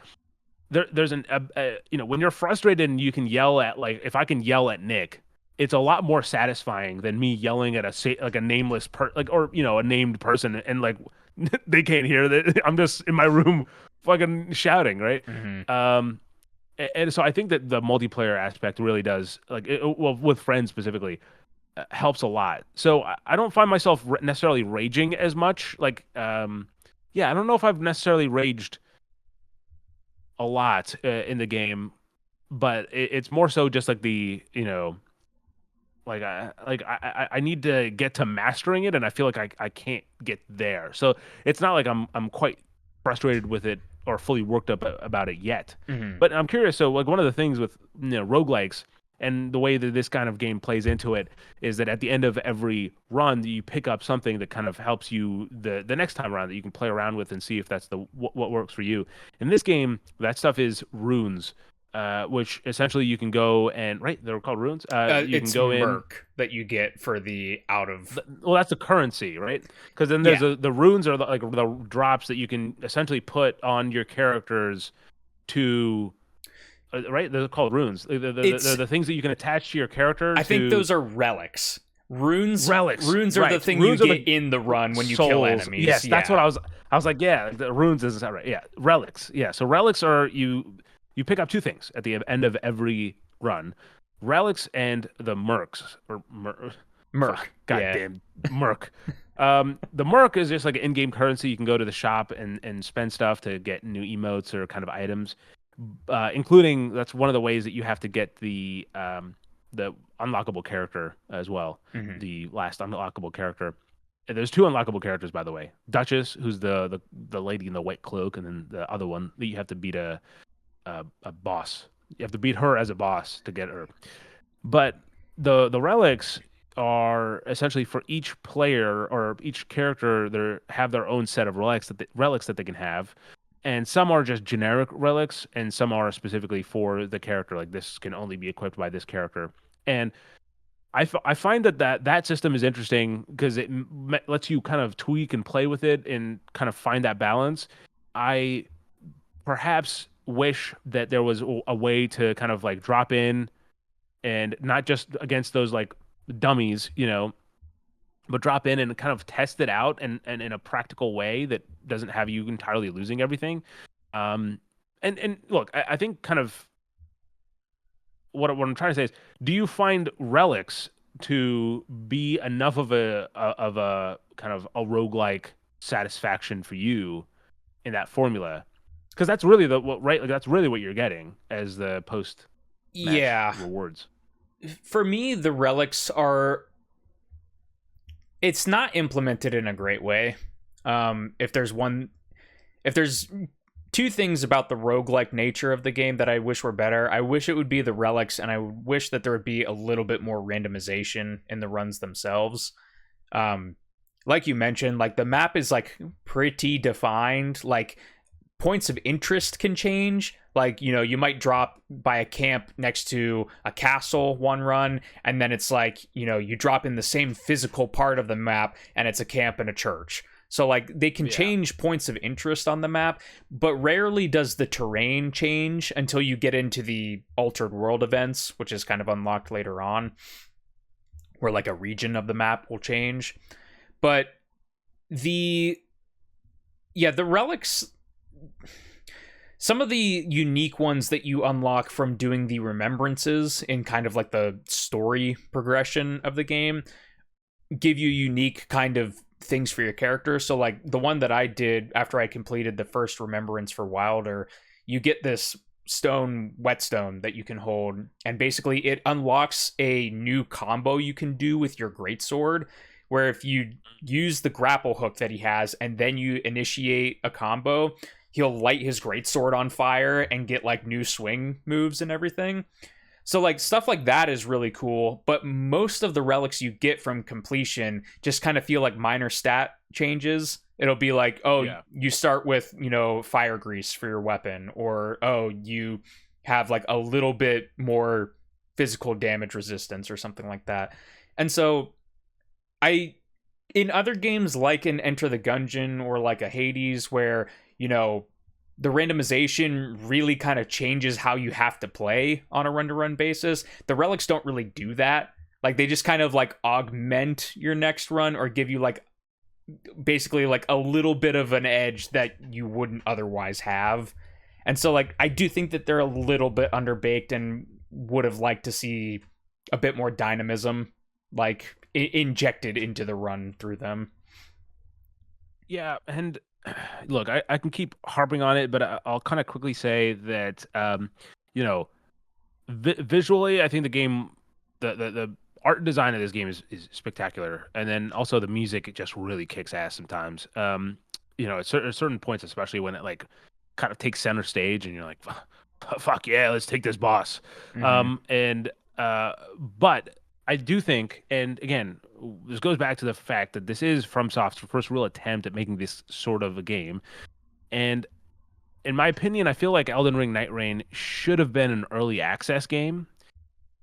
there's when you're frustrated and you can yell at, like, if I can yell at Nick, it's a lot more satisfying than me yelling at a nameless a named person and like they can't hear that I'm just in my room fucking shouting, right? Mm-hmm. And so I think that the multiplayer aspect really does, like, well, with friends specifically, helps a lot. So I don't find myself necessarily raging as much. Like, yeah, I don't know if I've necessarily raged a lot in the game, but it's more so just like I need to get to mastering it, and I feel like I can't get there. So it's not like I'm quite frustrated with it or fully worked up about it yet. Mm-hmm. But I'm curious. So like one of the things with roguelikes and the way that this kind of game plays into it is that at the end of every run, you pick up something that kind of helps you the next time around that you can play around with and see if that's what works for you. In this game, that stuff is runes. Which essentially you can go and, right, they're called runes. You It's can go Merc that you get for the out of. well, that's the currency, right? Because then there's Yeah. the runes are like the drops that you can essentially put on your characters to, right? They're called runes. They're the things that you can attach to your character. I think those are relics. Relics. Runes are Right. the thing Runes you are get in the run when you souls. kill enemies. Yes, that's Yeah. what I was like, yeah, the runes is that right? Yeah, relics. Yeah, so relics are you pick up two things at the end of every run: relics and the mercs or Merc. fuck, Yeah. goddamn merc. The merc is just like an in-game currency. You can go to the shop and spend stuff to get new emotes or kind of items, including, that's one of the ways that you have to get the unlockable character as well. Mm-hmm. The last unlockable character. And there's two unlockable characters, by the way. Duchess, who's the lady in the white cloak, and then the other one that you have to beat a boss. You have to beat her as a boss to get her. But the relics are essentially for each player or each character. They have their own set of relics that they can have, and some are just generic relics, and some are specifically for the character. Like, this can only be equipped by this character. And I find that system is interesting because it lets you kind of tweak and play with it and kind of find that balance. I perhaps wish that there was a way to kind of like drop in and not just against those like dummies, but drop in and kind of test it out and in a practical way that doesn't have you entirely losing everything. And look, I think kind of what I'm trying to say is, do you find relics to be enough of a kind of a roguelike satisfaction for you in that formula? Because that's really right? Like, that's really what you're getting as the post match rewards. For me, the relics are. It's not implemented in a great way. If there's two things about the roguelike nature of the game that I wish were better, I wish it would be the relics, and I wish that there would be a little bit more randomization in the runs themselves. Like you mentioned, like, the map is like pretty defined. Like, points of interest can change. Like, you might drop by a camp next to a castle one run, and then it's like, you drop in the same physical part of the map and it's a camp and a church. So, like, they can change points of interest on the map, but rarely does the terrain change until you get into the altered world events, which is kind of unlocked later on, where like a region of the map will change. But the relics, some of the unique ones that you unlock from doing the remembrances in kind of like the story progression of the game give you unique kind of things for your character. So like the one that I did after I completed the first Remembrance for Wilder, you get this whetstone that you can hold, and basically it unlocks a new combo you can do with your greatsword, where if you use the grapple hook that he has and then you initiate a combo, he'll light his greatsword on fire and get like new swing moves and everything. So like stuff like that is really cool, but most of the relics you get from completion just kind of feel like minor stat changes. It'll be like, oh, Yeah. you start with, fire grease for your weapon, or oh, you have like a little bit more physical damage resistance or something like that. And so in other games like in Enter the Gungeon or like a Hades, where, the randomization really kind of changes how you have to play on a run-to-run basis, the relics don't really do that. Like they just kind of like augment your next run or give you like basically like a little bit of an edge that you wouldn't otherwise have. And so like I do think that they're a little bit underbaked and would have liked to see a bit more dynamism like injected into the run through them. Yeah, and look, I can keep harping on it, but I'll kind of quickly say that visually, I think the game, the art design of this game is spectacular, and then also the music, it just really kicks ass sometimes. At certain points, especially when it like kind of takes center stage, and you're like, fuck yeah, let's take this boss. But I do think, and again, this goes back to the fact that this is FromSoft's first real attempt at making this sort of a game. And in my opinion, I feel like Elden Ring Night Rain should have been an early access game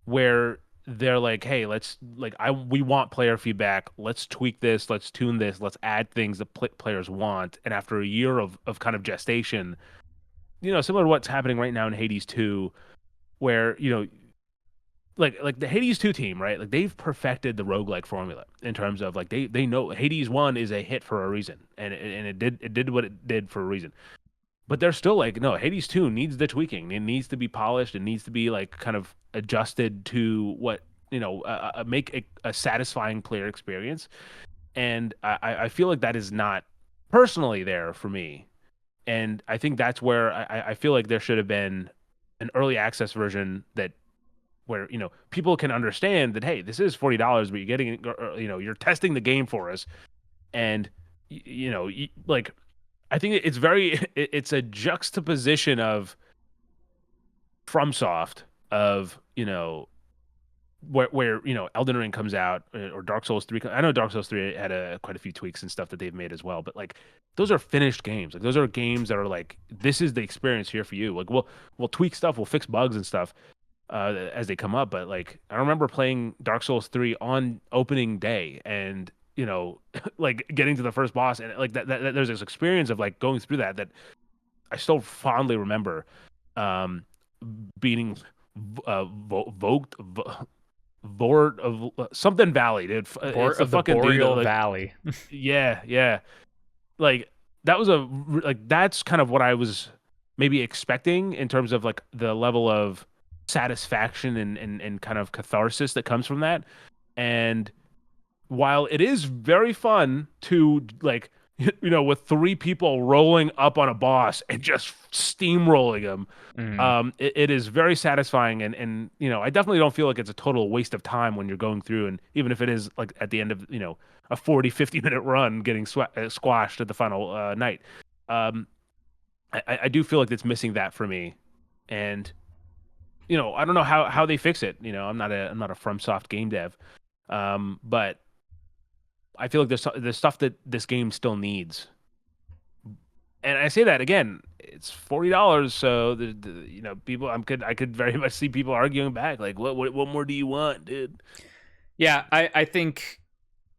where they're like, hey, we want player feedback. Let's tweak this. Let's tune this. Let's add things that players want. And after a year of kind of gestation, similar to what's happening right now in Hades 2, where, like the Hades 2 team, right? Like they've perfected the roguelike formula in terms of like they know Hades 1 is a hit for a reason, and it did what it did for a reason. But they're still like, no, Hades 2 needs the tweaking. It needs to be polished. It needs to be like kind of adjusted to what, make a satisfying player experience. And I feel like that is not personally there for me. And I think that's where I feel like there should have been an early access version where people can understand that, hey, this is $40, but you're getting you're testing the game for us, and like I think it's a juxtaposition of FromSoft of where Elden Ring comes out, or Dark Souls 3. I know Dark Souls 3 had quite a few tweaks and stuff that they've made as well, but like those are finished games. Like those are games that are like, this is the experience here for you. Like we'll tweak stuff, we'll fix bugs and stuff as they come up. But like I remember playing Dark Souls 3 on opening day, and like getting to the first boss, and like that there's this experience of like going through that I still fondly remember beating Vort of something Valley, dude. It's the fucking Boreal dude, like, Valley. yeah. Like that's kind of what I was maybe expecting in terms of like the level of satisfaction and kind of catharsis that comes from that. And while it is very fun to like, with 3 people rolling up on a boss and just steamrolling them, it is very satisfying. And I definitely don't feel like it's a total waste of time when you're going through, and even if it is like at the end of a 40-50 minute run getting squashed at the final night, I do feel like it's missing that for me. And I don't know how they fix it. I'm not a FromSoft game dev, but I feel like there's stuff that this game still needs. And I say that again, it's $40, so people. I could very much see people arguing back, like, what more do you want, dude? Yeah, I think,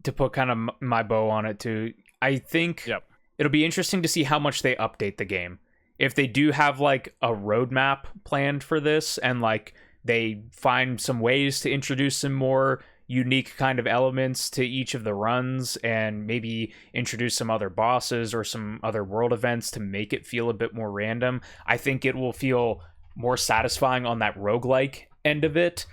to put kind of my bow on it too, I think it'll be interesting to see how much they update the game. If they do have like a roadmap planned for this, and like they find some ways to introduce some more unique kind of elements to each of the runs, and maybe introduce some other bosses or some other world events to make it feel a bit more random, I think it will feel more satisfying on that roguelike end of it.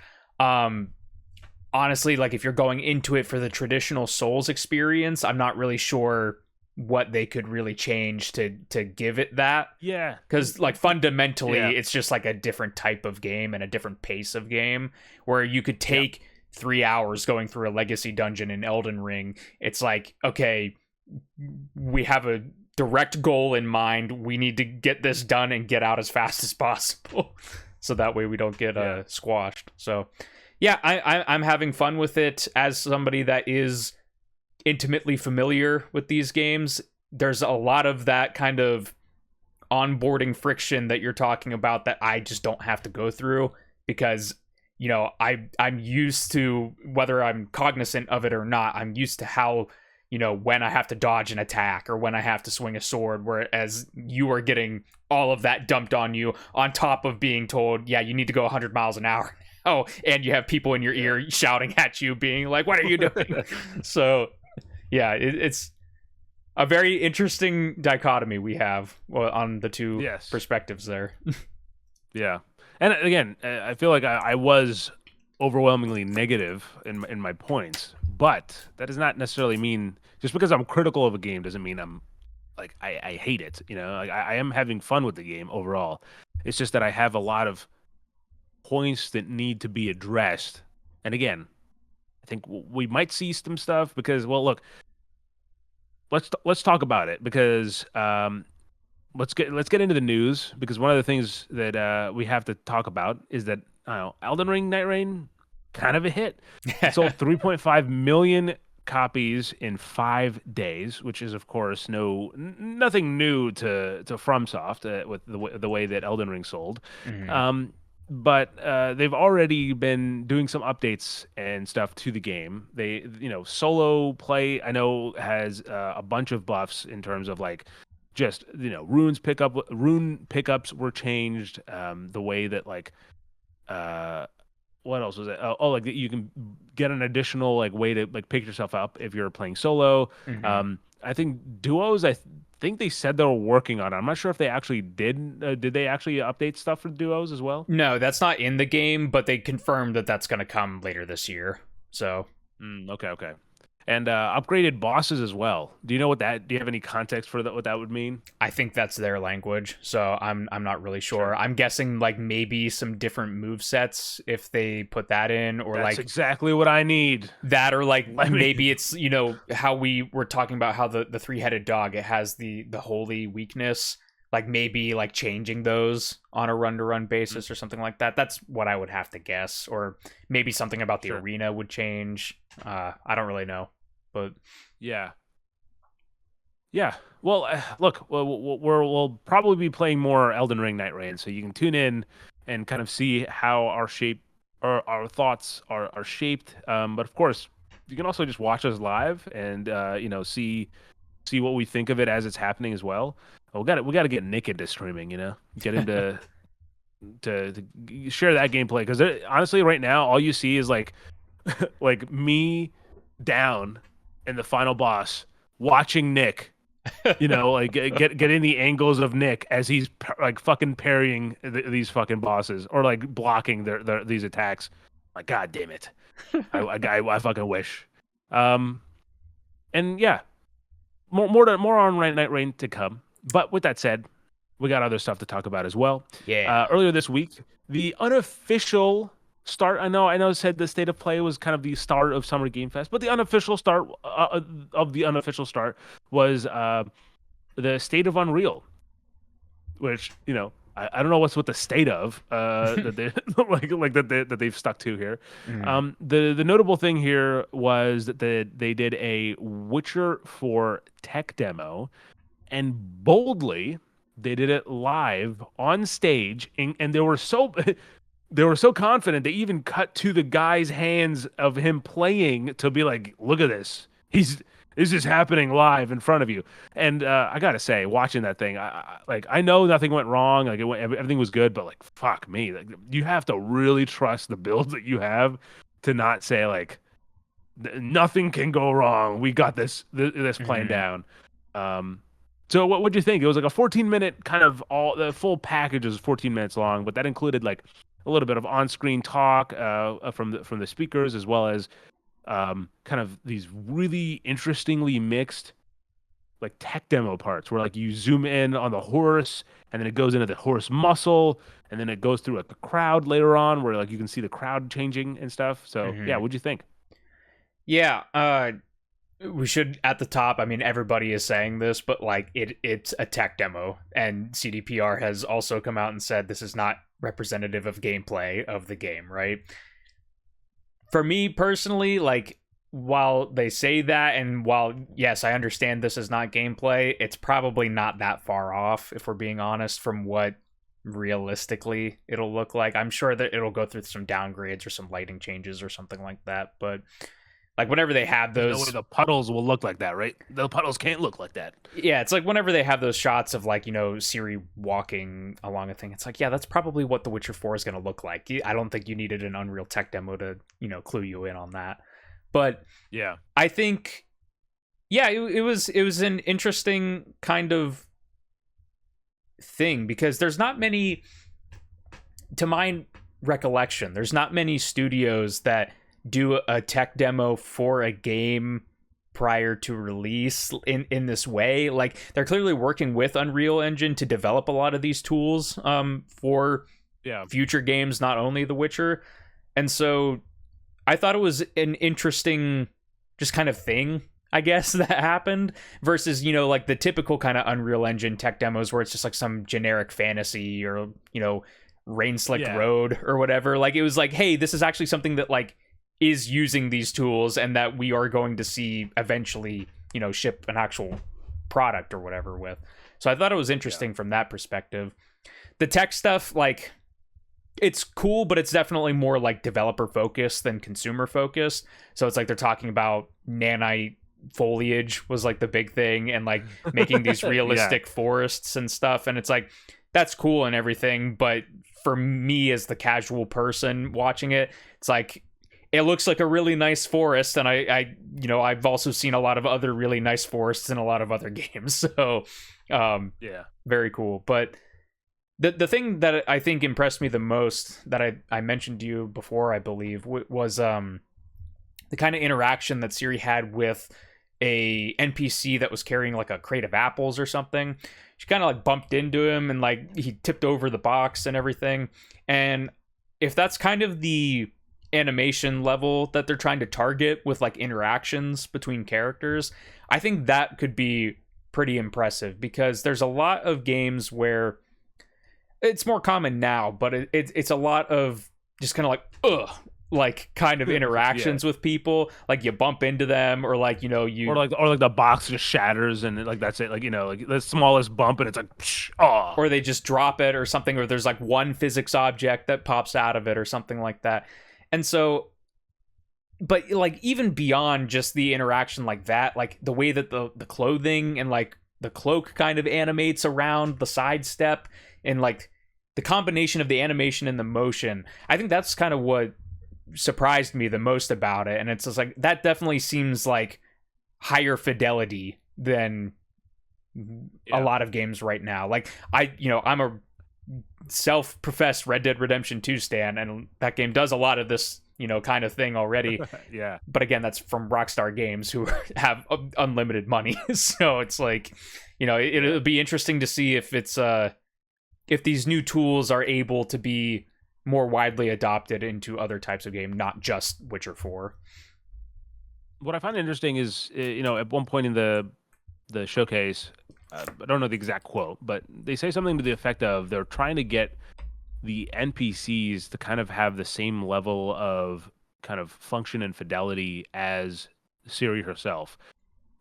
honestly, like if you're going into it for the traditional Souls experience, I'm not really sure what they could really change to give it that. Yeah, Because like fundamentally, yeah, it's just like a different type of game and a different pace of game where you could yeah, take 3 hours going through a legacy dungeon in Elden Ring. It's like, okay, we have a direct goal in mind. We need to get this done and get out as fast as possible. So that way we don't get yeah. squashed. So yeah, I'm having fun with it as somebody that is intimately familiar with these games. There's a lot of that kind of onboarding friction that you're talking about that I just don't have to go through because I'm used to, whether I'm cognizant of it or not, I'm used to how when I have to dodge an attack or when I have to swing a sword, whereas you are getting all of that dumped on you on top of being told, yeah, you need to go 100 miles an hour. Oh, and you have people in your ear shouting at you being like, what are you doing? So yeah, it's a very interesting dichotomy we have on the two Yes. perspectives there. Yeah. And again, I feel like I was overwhelmingly negative in my points, but that does not necessarily mean just because I'm critical of a game doesn't mean I'm like I hate it. Like I am having fun with the game overall. It's just that I have a lot of points that need to be addressed. And again, I think we might see some stuff because, well, look, let's talk about it because let's get into the news because one of the things that we have to talk about is that I don't know, Elden Ring Night Rain, kind of a hit. It sold 3.5 million copies in 5 days, which is of course nothing new to FromSoft with the way that Elden Ring sold. Mhm. But they've already been doing some updates and stuff to the game. They, solo play I know has a bunch of buffs in terms of like just rune pickups were changed. The way that like what else was it? Like you can get an additional like way to like pick yourself up if you're playing solo. Mhm. I think duos. Think they said they were working on it. I'm not sure if they actually did. Did they actually update stuff for duos as well? No, that's not in the game, but they confirmed that that's going to come later this year. So Okay, okay. And upgraded bosses as well. Do you know what that? Do you have any context for that? What that would mean? I think that's their language. So I'm not really sure. Sure. I'm guessing like maybe some different move sets if they put that in, or That's like exactly what I need. that, or like Let me. maybe it's how we were talking about how the three-headed dog, it has the holy weakness, like maybe like changing those on a run-to-run basis or something like that. That's what I would have to guess, or maybe something about the Sure. arena would change. I don't really know, but Yeah. Yeah. Well, look, we'll probably be playing more Elden Ring Night Rain, so you can tune in and kind of see how our thoughts are shaped. But of course, you can also just watch us live and see what we think of it as it's happening as well. We got to get Nick into streaming, get him to share that gameplay because honestly, right now, all you see is like like me down in the final boss watching Nick like getting the angles of Nick as he's like fucking parrying these fucking bosses or like blocking these attacks. Like, god damn it, I fucking wish. Um, and yeah, more on Night Rain to come. But with that said, we got other stuff to talk about as well. yeah. Earlier this week, the unofficial start. I know it said the state of play was kind of the start of Summer Game Fest, but the unofficial start of the unofficial start was the state of Unreal, which I don't know what's with the state of that they that they've stuck to here. Mhm. The notable thing here was that they did a Witcher 4 tech demo, and boldly they did it live on stage, and they were so they were so confident they even cut to the guy's hands of him playing to be like, look at this, this is happening live in front of you. And I gotta say, watching that thing, I know nothing went wrong, like everything was good, but like fuck me, like you have to really trust the builds that you have to not say like nothing can go wrong. We got this plan Mhm. down. So what do you think? It was like a 14-minute kind of all the full package is 14 minutes long, but that included like a little bit of on-screen talk from the speakers, as well as kind of these really interestingly mixed like tech demo parts where like you zoom in on the horse and then it goes into the horse muscle and then it goes through like the crowd later on where like you can see the crowd changing and stuff. So yeah, Hmm. what'd you think? Yeah, we should at the top. I mean, everybody is saying this, but like it's a tech demo, and CDPR has also come out and said this is not representative of gameplay of the game, right? For me personally, like while they say that, and while yes, I understand this is not gameplay, it's probably not that far off, if we're being honest, from what realistically it'll look like. I'm sure that it'll go through some downgrades or some lighting changes or something like that, but like whenever they have There's no way those, the puddles will look like that, right? The puddles can't look like that. yeah, it's like whenever they have those shots of like, Siri walking along a thing, it's like, yeah, that's probably what The Witcher 4 is going to look like. I don't think you needed an Unreal Tech demo to, clue you in on that. But Yeah. I think, yeah, it was an interesting kind of thing because there's not many, to my recollection, there's not many studios that do a tech demo for a game prior to release in this way. Like they're clearly working with Unreal Engine to develop a lot of these tools for Yeah. future games, not only The Witcher. And so I thought it was an interesting just kind of thing, I guess, that happened versus, like the typical kind of Unreal Engine tech demos where it's just like some generic fantasy or, rain slicked Yeah. road or whatever. Like it was like, hey, this is actually something that like is using these tools and that we are going to see eventually, ship an actual product or whatever with. So I thought it was interesting from that perspective. The tech stuff, like, it's cool, but it's definitely more like developer focused than consumer focused. So it's like they're talking about nanite foliage was like the big thing and like making these realistic forests and stuff. And it's like, that's cool and everything. But for me as the casual person watching it, it's like, it looks like a really nice forest, and I've also seen a lot of other really nice forests in a lot of other games. So, Yeah. very cool. But the thing that I think impressed me the most that I mentioned to you before, I believe, was the kind of interaction that Siri had with a NPC that was carrying like a crate of apples or something. She kind of like bumped into him, and like he tipped over the box and everything. And if that's kind of the animation level that they're trying to target with like interactions between characters, I think that could be pretty impressive because there's a lot of games where it's more common now, but it's a lot of just kind of like kind of interactions with people, like you bump into them or like you or like the box just shatters and like that's it, like like the smallest bump and it's like psh, oh. or they just drop it or something, or there's like one physics object that pops out of it or something like that. And so, but like even beyond just the interaction like that, like the way that the clothing and like the cloak kind of animates around the sidestep and like the combination of the animation and the motion, I think that's kind of what surprised me the most about it. And it's just like that definitely seems like higher fidelity than a lot of games right now. Like I'm a self-professed Red Dead Redemption 2 stan, and that game does a lot of this kind of thing already. Yeah. But again, that's from Rockstar Games, who have unlimited money. So it's like it'll be interesting to see if it's if these new tools are able to be more widely adopted into other types of game, not just Witcher 4. What I find interesting is, at one point in the showcase, I don't know the exact quote, but they say something to the effect of they're trying to get the NPCs to kind of have the same level of kind of function and fidelity as Siri herself.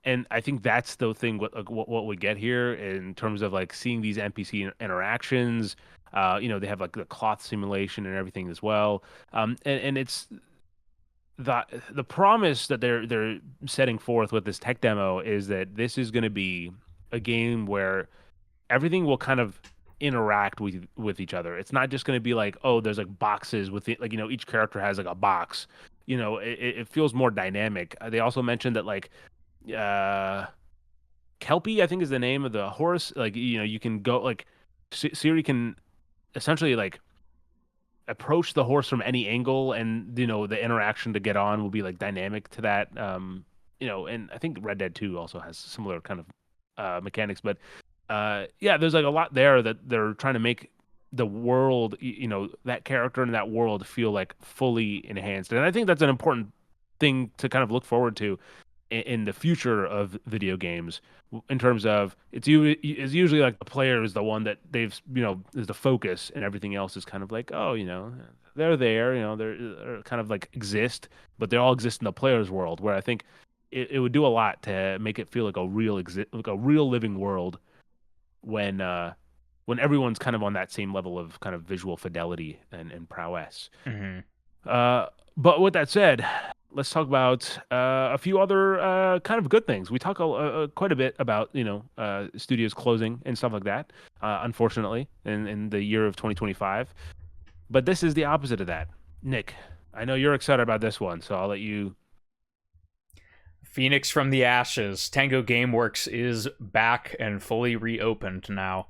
And I think that's the thing. What we get here in terms of like seeing these NPC interactions. They have like the cloth simulation and everything as well. And it's the promise that they're setting forth with this tech demo is that this is going to be a game where everything will kind of interact with each other. It's not just going to be like, oh, there's like boxes with it, like each character has like a box. It feels more dynamic. They also mentioned that like Kelpie, I think is the name of the horse. Like you can go like Siri can essentially like approach the horse from any angle, and the interaction to get on will be like dynamic to that. And I think Red Dead 2 also has similar kind of mechanics, but yeah, there's like a lot there that they're trying to make the world, that character and that world feel like fully enhanced. And I think that's an important thing to kind of look forward to in the future of video games, in terms of it's usually like the player is the one that they've is the focus, and everything else is kind of like, oh, they're there, they're kind of like exist, but they all exist in the player's world, where I think it would do a lot to make it feel like like a real living world when everyone's kind of on that same level of kind of visual fidelity and prowess. Mm-hmm. But with that said, let's talk about a few other kind of good things. We talk quite a bit about studios closing and stuff like that. Unfortunately, in the year of 2025, but this is the opposite of that. Nick, I know you're excited about this one, so I'll let you. Phoenix from the Ashes. Tango Gameworks is back and fully reopened now.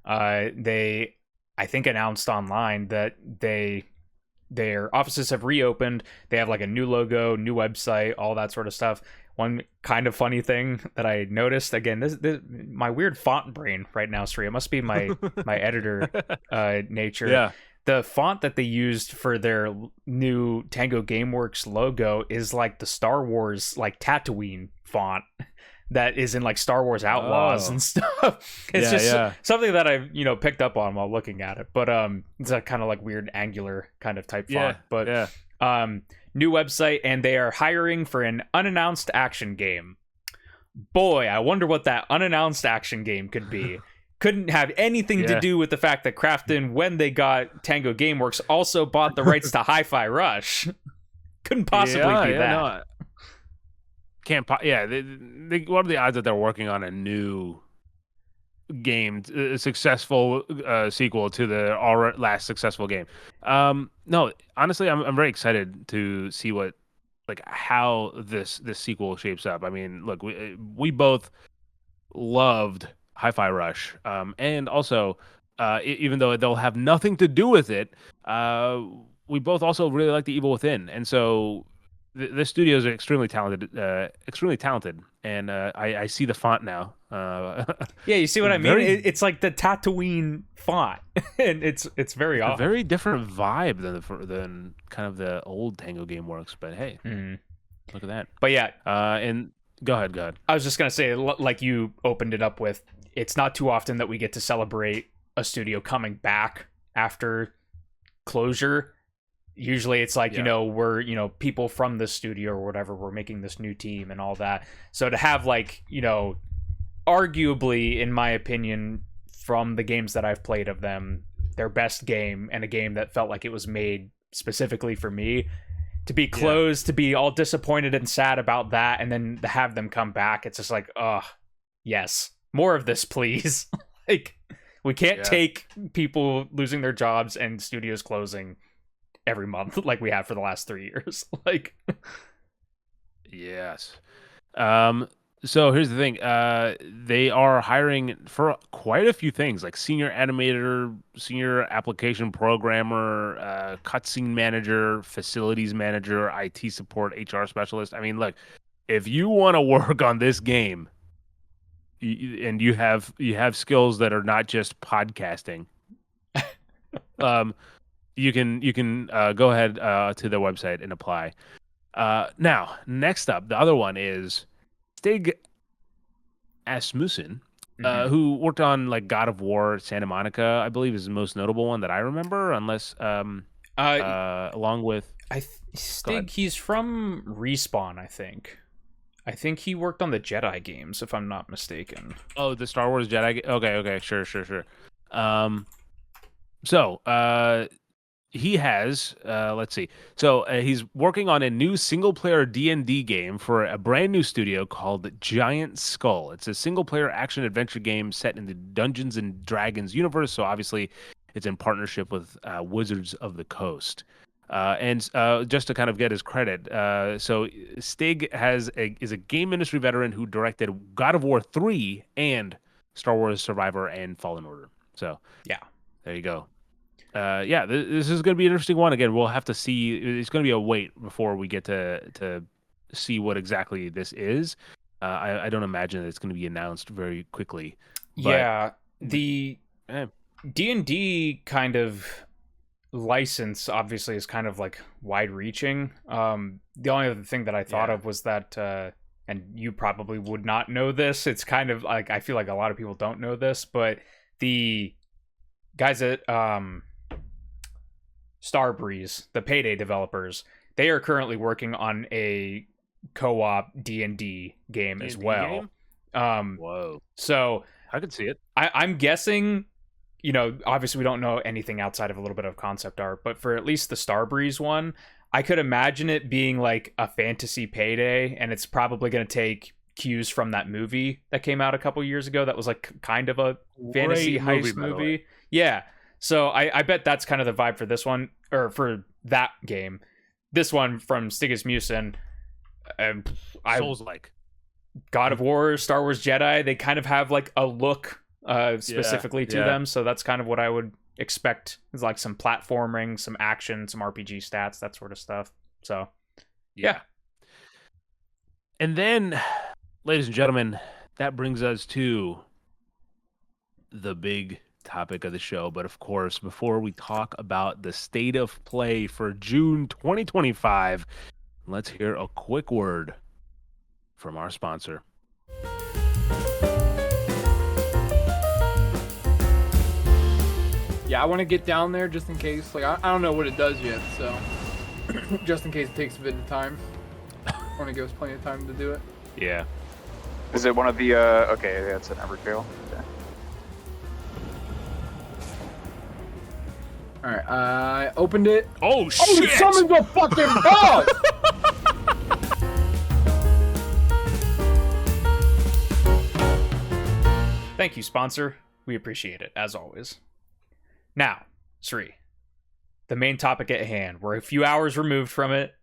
They, I think, announced online that their offices have reopened. They have like a new logo, new website, all that sort of stuff. One kind of funny thing that I noticed, again, this my weird font brain right now, Sri. It must be my editor nature. Yeah. The font that they used for their new Tango Gameworks logo is like the Star Wars, like Tatooine font that is in like Star Wars Outlaws and stuff. It's just something that I've picked up on while looking at it. But it's a kind of like weird angular kind of type font. But new website, and they are hiring for an unannounced action game. Boy, I wonder what that unannounced action game could be. Couldn't have anything to do with the fact that Krafton, when they got Tango Gameworks, also bought the rights to Hi-Fi Rush. Couldn't possibly be that. No. Can't. What are the odds that they're working on a new game, a successful sequel to the last successful game? No, honestly, I'm very excited to see how this sequel shapes up. I mean, look, we both loved Hi-Fi Rush, and also even though they'll have nothing to do with it, we both also really like The Evil Within, and so the studios are extremely talented, and I see the font now. Yeah, you see what I mean? It's like the Tatooine font, and it's very a awesome. Very different vibe than kind of the old Tango Gameworks, but hey, look at that. But yeah, and go ahead. I was just gonna say, like you opened it up with, it's not too often that we get to celebrate a studio coming back after closure. Usually it's like, we're, people from this studio or whatever, we're making this new team and all that. So to have arguably, in my opinion, from the games that I've played of them, their best game, and a game that felt like it was made specifically for me, to be closed, to be all disappointed and sad about that, and then to have them come back, it's just like, yes, more of this, please. We can't take people losing their jobs and studios closing every month like we have for the last 3 years. Yes. So here's the thing. They are hiring for quite a few things, like senior animator, senior application programmer, cutscene manager, facilities manager, IT support, HR specialist. I mean, look, if you want to work on this game, and you have skills that are not just podcasting, you can go ahead to their website and apply. Now, next up, the other one is Stig Asmussen, who worked on like God of War, Santa Monica, I believe is the most notable one that I remember, unless along with Stig, he's from Respawn, I think. I think he worked on the Jedi games, if I'm not mistaken. Oh, the Star Wars Jedi. Okay, sure. So, he has, let's see. So he's working on a new single-player D&D game for a brand new studio called Giant Skull. It's a single-player action-adventure game set in the Dungeons and Dragons universe. So obviously, it's in partnership with Wizards of the Coast. And just to kind of get his credit, so Stig is a game industry veteran who directed God of War 3 and Star Wars Survivor and Fallen Order. So yeah, there you go. yeah, this is going to be an interesting one. Again, we'll have to see. It's going to be a wait before we get to see what exactly this is. I don't imagine that it's going to be announced very quickly, but Yeah, the eh, D&D kind of license obviously is kind of like wide reaching. The only other thing that I thought yeah, of was that and you probably would not know this. It's kind of like I feel like a lot of people don't know this, but the guys at Starbreeze, the Payday developers, they are currently working on a co-op D&D game as D&D well. game. Um Whoa, so I could see it. I'm guessing, obviously we don't know anything outside of a little bit of concept art, but for at least the Starbreeze one, I could imagine it being like a fantasy Payday, and it's probably going to take cues from that movie that came out a couple years ago that was like kind of a fantasy Great movie, heist by the way. movie. Yeah. So I bet that's kind of the vibe for this one, or for that game. This one from Stigis Musin, I Souls like. God of War, Star Wars Jedi, they kind of have like a look specifically to Yeah. them. So that's kind of what I would expect, is like some platforming, some action, some RPG stats, that sort of stuff. So yeah. And then, ladies and gentlemen, that brings us to the big topic of the show. But of course, before we talk about the state of play for June 2025, let's hear a quick word from our sponsor. Yeah, I want to get down there just in case. Like, I don't know what it does yet, so just in case it takes a bit of time. I want to give us plenty of time to do it. Yeah. Is it one of the, okay, that's an Evertrail. Okay. Alright, I opened it. Oh, Oh, shit! it summons a fucking boss! Thank you, sponsor. We appreciate it, as always. Now, Sri, the main topic at hand. We're a few hours removed from it.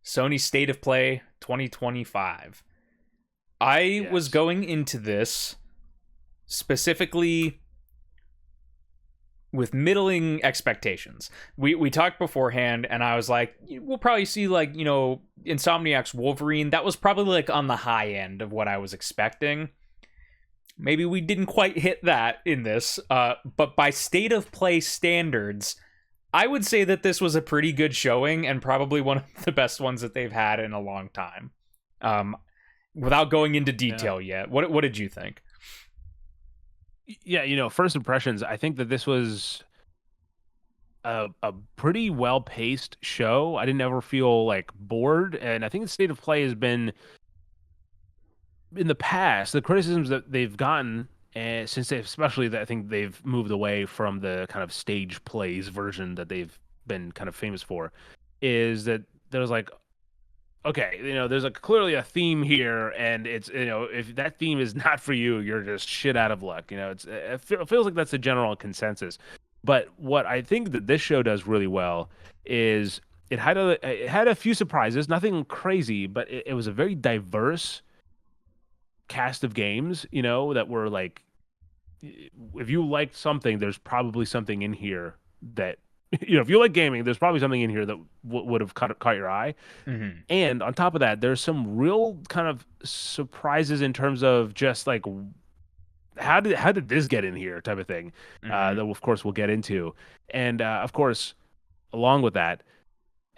Sony State of Play 2025. I was going into this specifically with middling expectations. We talked beforehand, and I was like, we'll probably see, like, Insomniac's Wolverine. That was probably like on the high end of what I was expecting. Maybe we didn't quite hit that in this, but by State of Play standards, I would say that this was a pretty good showing, and probably one of the best ones that they've had in a long time. Without going into detail yet, what did you think? Yeah, first impressions, I think that this was a pretty well-paced show. I didn't ever feel like bored, and I think the State of Play has been, in the past, the criticisms that they've gotten, and since I think they've moved away from the kind of stage plays version that they've been kind of famous for, is that there's like, okay, there's clearly a theme here, and it's, if that theme is not for you, you're just shit out of luck. It feels like that's the general consensus. But what I think that this show does really well is it had a few surprises, nothing crazy, but it was a very diverse cast of games, that were like, if you liked something, there's probably something in here that, if you like gaming, there's probably something in here that would have caught your eye. Mm-hmm. And on top of that, there's some real kind of surprises in terms of just like, how did this get in here type of thing, that of course we'll get into. And of course, along with that,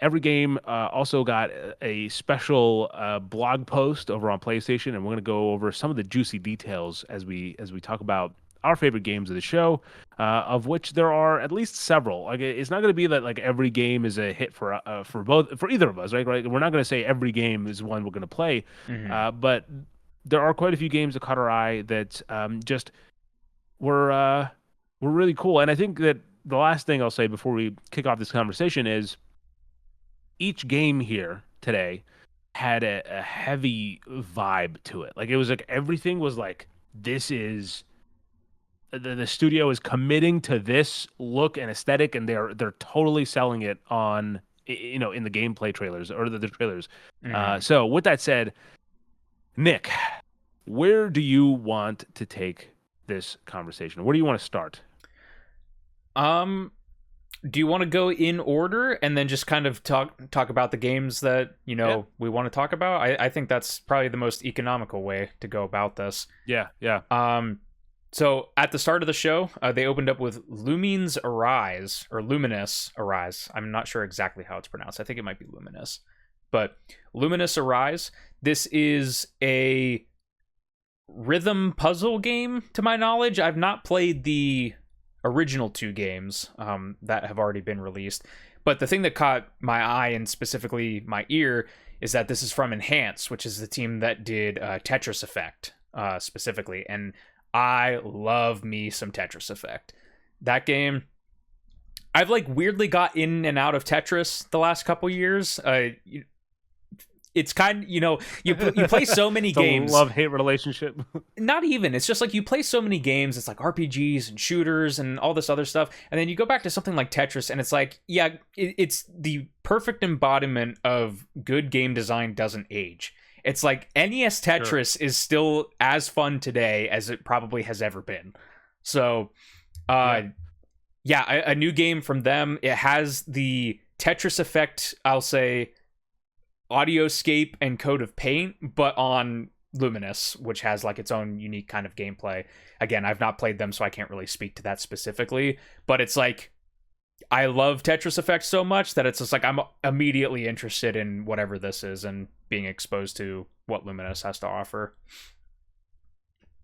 every game also got a special blog post over on PlayStation, and we're going to go over some of the juicy details as we talk about our favorite games of the show, of which there are at least several. Like, it's not going to be that like every game is a hit for either of us, right? We're not going to say every game is one we're going to play, but there are quite a few games that caught our eye that just were really cool. And I think that the last thing I'll say before we kick off this conversation is, each game here today had a heavy vibe to it. Like, it was like everything was like, this is the studio is committing to this look and aesthetic, and they're totally selling it on, in the gameplay trailers or the trailers. So with that said, Nick, where do you want to take this conversation? Where do you want to start? do you want to go in order and then just kind of talk about the games that we want to talk about? I think that's probably the most economical way to go about this. Yeah. So at the start of the show, they opened up with Luminous Arise, or Luminous Arise. I'm not sure exactly how it's pronounced. I think it might be Luminous, but Luminous Arise. This is a rhythm puzzle game, to my knowledge. I've not played the original 2 games that have already been released, but the thing that caught my eye and specifically my ear is that this is from Enhance, which is the team that did Tetris Effect specifically, and I love me some Tetris Effect. That game, I've like weirdly got in and out of Tetris the last couple years. It's kind of, you play so many games. A love-hate relationship. Not even. It's just like you play so many games. It's like RPGs and shooters and all this other stuff. And then you go back to something like Tetris and it's like, yeah, it's the perfect embodiment of good game design doesn't age. It's like NES Tetris is still as fun today as it probably has ever been. So, a new game from them. It has the Tetris Effect, I'll say, Audioscape and Code of Paint, but on Luminous, which has like its own unique kind of gameplay. Again, I've not played them, so I can't really speak to that specifically, but it's like, I love Tetris Effect so much that it's just like I'm immediately interested in whatever this is and being exposed to what Luminous has to offer.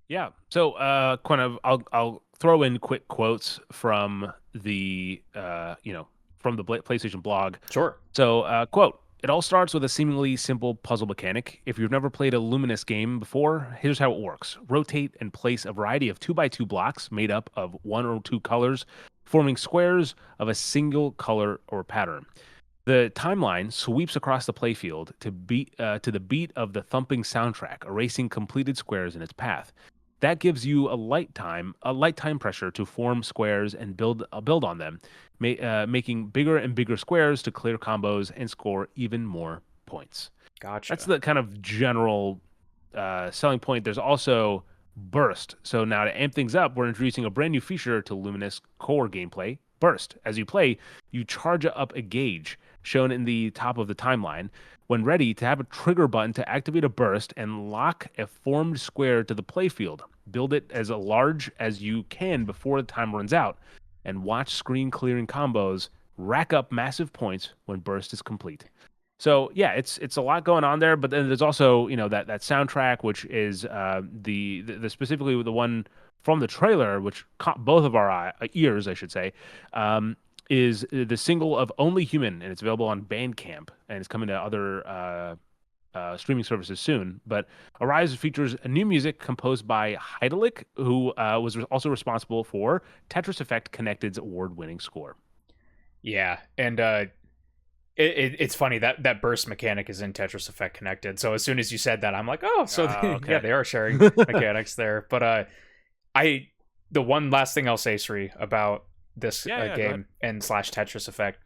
Yeah. So, I'll throw in quick quotes from the from the PlayStation blog. Sure. So, quote: "It all starts with a seemingly simple puzzle mechanic. If you've never played a Luminous game before, here's how it works. Rotate and place a variety of 2x2 blocks made up of 1 or 2 colors, forming squares of a single color or pattern. The timeline sweeps across the playfield to the beat of the thumping soundtrack, erasing completed squares in its path. That gives you a light time pressure to form squares and build on them, making bigger and bigger squares to clear combos and score even more points." Gotcha. That's the kind of general selling point. There's also Burst. So now to amp things up, we're introducing a brand new feature to Luminous core gameplay, Burst. As you play, you charge up a gauge shown in the top of the timeline. When ready, to have a trigger button to activate a burst and lock a formed square to the playfield. Build it as large as you can before the time runs out, and watch screen clearing combos rack up massive points when burst is complete. So yeah, it's a lot going on there, but then there's also that soundtrack, which is the specifically the one from the trailer, which caught both of our ears, I should say, is the single of Only Human, and it's available on Bandcamp, and it's coming to other streaming services soon. But Arise features new music composed by Heidelich, who was also responsible for Tetris Effect Connected's award-winning score. Yeah, and it's funny that burst mechanic is in Tetris Effect Connected. So as soon as you said that, I'm like, oh, so okay. Yeah, they are sharing mechanics there. But the one last thing I'll say, Sri, about this game and / Tetris Effect,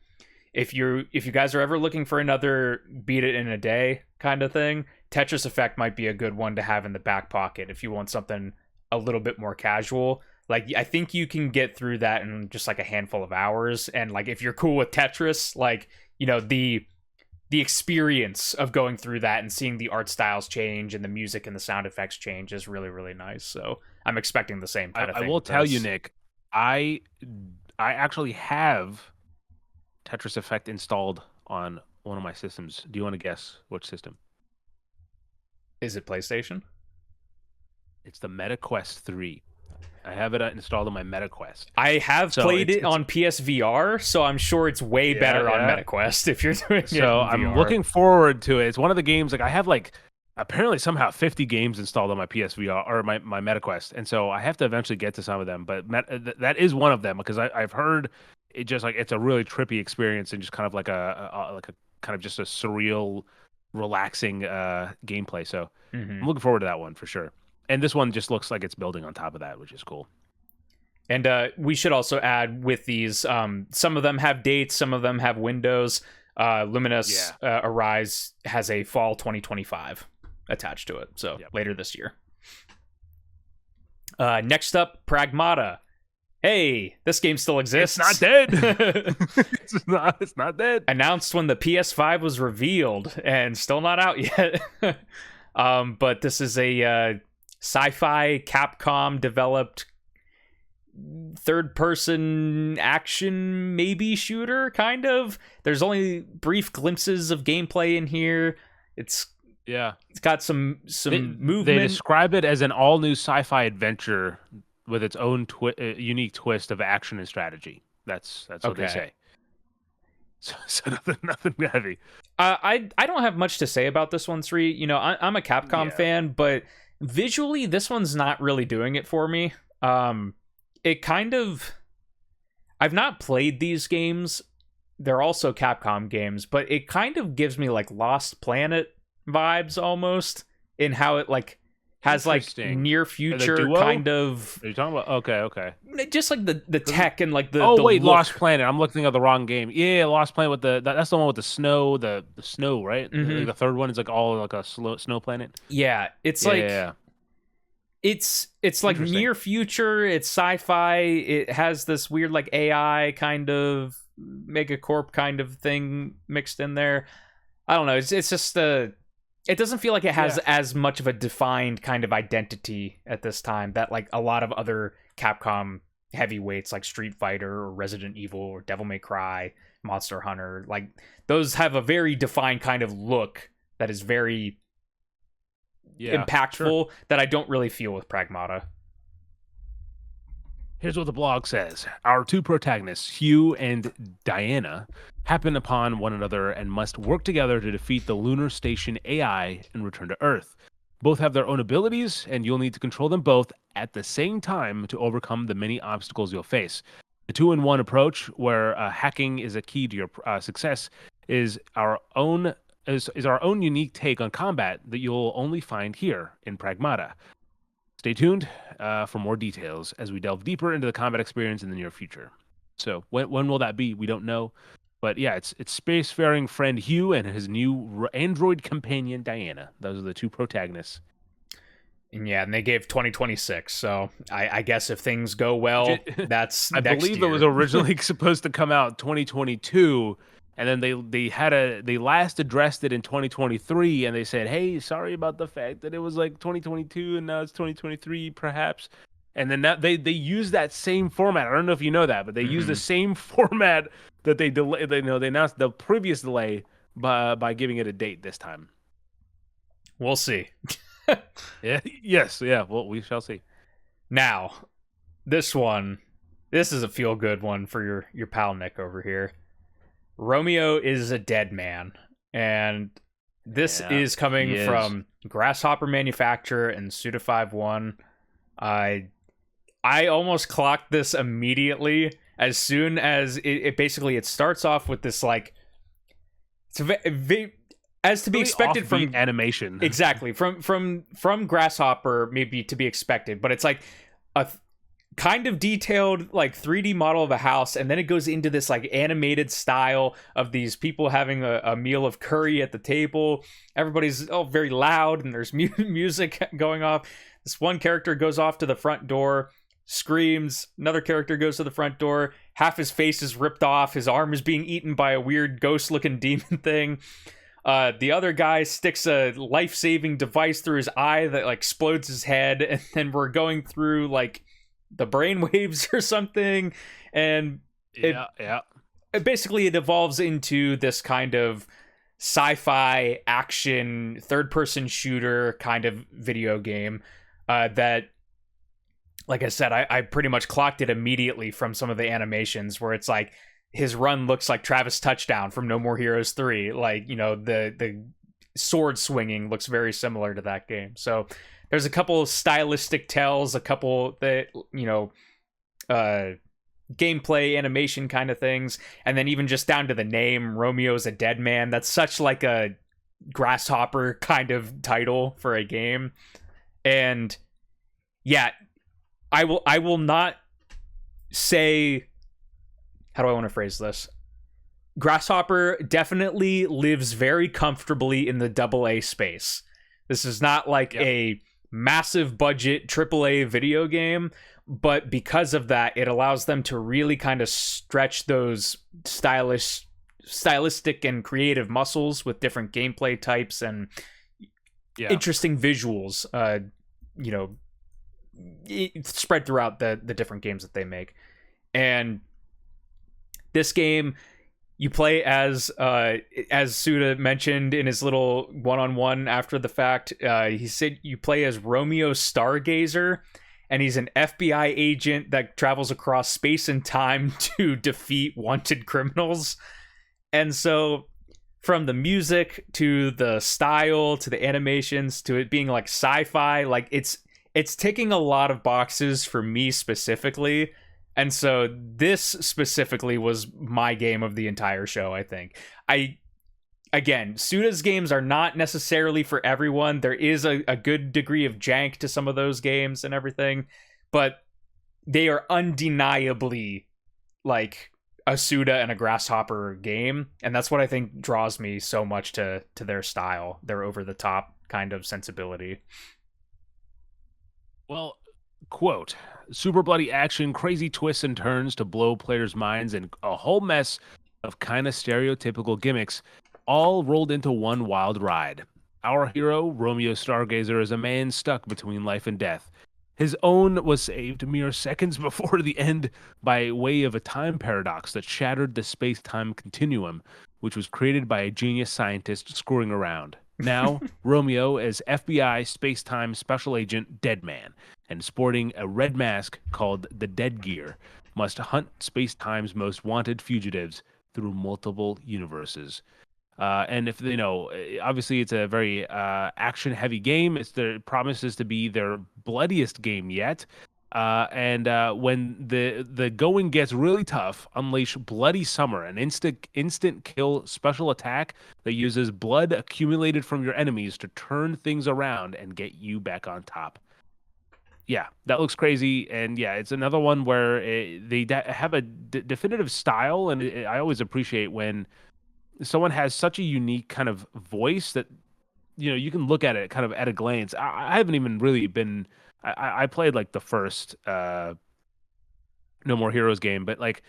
if you guys are ever looking for another beat it in a day kind of thing, Tetris Effect might be a good one to have in the back pocket if you want something a little bit more casual. Like, I think you can get through that in just like a handful of hours, and like if you're cool with Tetris, like, the experience of going through that and seeing the art styles change and the music and the sound effects change is really, really nice. So I'm expecting the same kind of thing. I will tell you, Nick, I actually have Tetris Effect installed on one of my systems. Do you want to guess which system? Is it PlayStation? It's the MetaQuest 3. I have it installed on my MetaQuest. I have played it on PSVR, so I'm sure it's way better on MetaQuest if you're doing it. So I'm looking forward to it. It's one of the games, like I have apparently somehow 50 games installed on my PSVR or my MetaQuest, and so I have to eventually get to some of them. But that is one of them, because I've heard it just like it's a really trippy experience and just kind of like a kind of just a surreal, relaxing gameplay. So I'm looking forward to that one for sure. And this one just looks like it's building on top of that, which is cool. And we should also add with these, some of them have dates, some of them have windows. Luminous Arise has a fall 2025 attached to it, so later this year. Next up, Pragmata. hey, this game still exists. It's not dead. It's not dead. Announced when the PS5 was revealed and still not out yet. But this is a sci-fi Capcom developed third-person action maybe shooter, kind of. There's only brief glimpses of gameplay in here. It's got some movement. They describe it as an all-new sci-fi adventure with its own unique twist of action and strategy. That's what they say. So nothing heavy. I don't have much to say about this one, Sri. You know, I'm a Capcom fan, but visually, this one's not really doing it for me. It kind of... I've not played these games. They're also Capcom games, but it kind of gives me like Lost Planet vibes almost in how it like has like near future kind of... Are you talking about? Okay. Just like the tech and like the wait, look. Lost Planet. I'm looking at the wrong game. Yeah, Lost Planet with that's the one with the snow, the snow, right? Mm-hmm. Like the third one is like all like a snow planet. Yeah, it's like it's like near future. It's sci-fi. It has this weird like AI kind of megacorp kind of thing mixed in there. I don't know. It's just it doesn't feel like it has as much of a defined kind of identity at this time that like a lot of other Capcom heavyweights like Street Fighter or Resident Evil or Devil May Cry, Monster Hunter, like those have a very defined kind of look that is very impactful that I don't really feel with Pragmata. Here's what the blog says. Our two protagonists, Hugh and Diana, happen upon one another and must work together to defeat the lunar station AI and return to Earth. Both have their own abilities, and you'll need to control them both at the same time to overcome the many obstacles you'll face. The 2-in-1 approach, where hacking is a key to your success, is our own unique take on combat that you'll only find here in Pragmata. Stay tuned for more details as we delve deeper into the combat experience in the near future. So when will that be? We don't know. But yeah, it's spacefaring friend Hugh and his new android companion Diana. Those are the two protagonists. And and they gave 2026. So I guess if things go well, that's I believe it was originally supposed to come out 2022. And then they last addressed it in 2023, and they said, "Hey, sorry about the fact that it was like 2022 and now it's 2023, perhaps." And then they use that same format. I don't know if you know that, but they use the same format that they announced the previous delay by giving it a date this time. We'll see. Well, we shall see. Now, this is a feel good one for your pal Nick over here. Romeo is a Dead Man, and this is coming from Grasshopper Manufacturer and Suda51. I almost clocked this immediately as soon as it basically it starts off with this like as to be expected from animation. Exactly. From Grasshopper, maybe to be expected, but it's like a kind of detailed like 3D model of a house, and then it goes into this like animated style of these people having a meal of curry at the table. Everybody's very loud, and there's music going off. This one character goes off to the front door, screams. Another character goes to the front door. Half his face is ripped off. His arm is being eaten by a weird ghost-looking demon thing. The other guy sticks a life-saving device through his eye that like explodes his head, and then we're going through like the brainwaves or something, and it basically it evolves into this kind of sci-fi action third-person shooter kind of video game that, like I said, I pretty much clocked it immediately from some of the animations where it's like his run looks like Travis Touchdown from No More Heroes 3. Like, you know, the sword swinging looks very similar to that game. So there's a couple of stylistic tells, a couple that, you know, gameplay, animation kind of things, and then even just down to the name, Romeo's a Dead Man. That's such like a Grasshopper kind of title for a game. And yeah, I will not say, how do I want to phrase this? Grasshopper definitely lives very comfortably in the AA space. This is not like a massive budget AAA video game, but because of that, it allows them to really kind of stretch those stylistic and creative muscles with different gameplay types and interesting visuals, spread throughout the different games that they make. And this game, you play as Suda mentioned in his little one-on-one after the fact, he said you play as Romeo Stargazer, and he's an FBI agent that travels across space and time to defeat wanted criminals. And so from the music to the style to the animations to it being like sci-fi, like it's ticking a lot of boxes for me specifically. And so this specifically was my game of the entire show, I think. Again, Suda's games are not necessarily for everyone. There is a good degree of jank to some of those games and everything, but they are undeniably like a Suda and a Grasshopper game, and that's what I think draws me so much to their style, their over-the-top kind of sensibility. Well, quote, super bloody action, crazy twists and turns to blow players' minds, and a whole mess of kind of stereotypical gimmicks, all rolled into one wild ride. Our hero, Romeo Stargazer, is a man stuck between life and death. His own was saved mere seconds before the end by way of a time paradox that shattered the space-time continuum, which was created by a genius scientist screwing around. Now, Romeo is FBI space-time special agent Deadman, and sporting a red mask called the Dead Gear, must hunt space-time's most wanted fugitives through multiple universes. And if obviously it's a very action-heavy game. It promises to be their bloodiest game yet. And when the going gets really tough, unleash Bloody Summer, an instant kill special attack that uses blood accumulated from your enemies to turn things around and get you back on top. Yeah, that looks crazy, and yeah, it's another one where they have a definitive style, and I always appreciate when someone has such a unique kind of voice that you can look at it kind of at a glance. I haven't even really been. I played like the first No More Heroes game, but like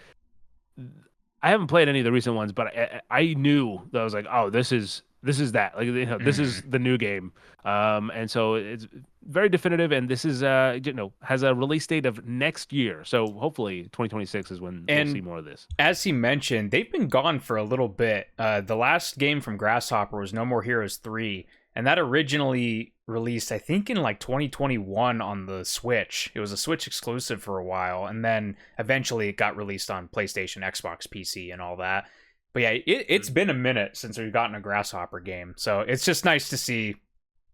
I haven't played any of the recent ones. But I knew that I was like, oh, this is that. Like this is the new game. And so it's very definitive, and this is has a release date of next year. So hopefully 2026 is when we'll see more of this. As he mentioned, they've been gone for a little bit. The last game from Grasshopper was No More Heroes 3, and that originally released, I think, in like 2021 on the Switch. It was a Switch exclusive for a while, and then eventually it got released on PlayStation, Xbox, PC, and all that. But yeah, it's been a minute since we've gotten a Grasshopper game, so it's just nice to see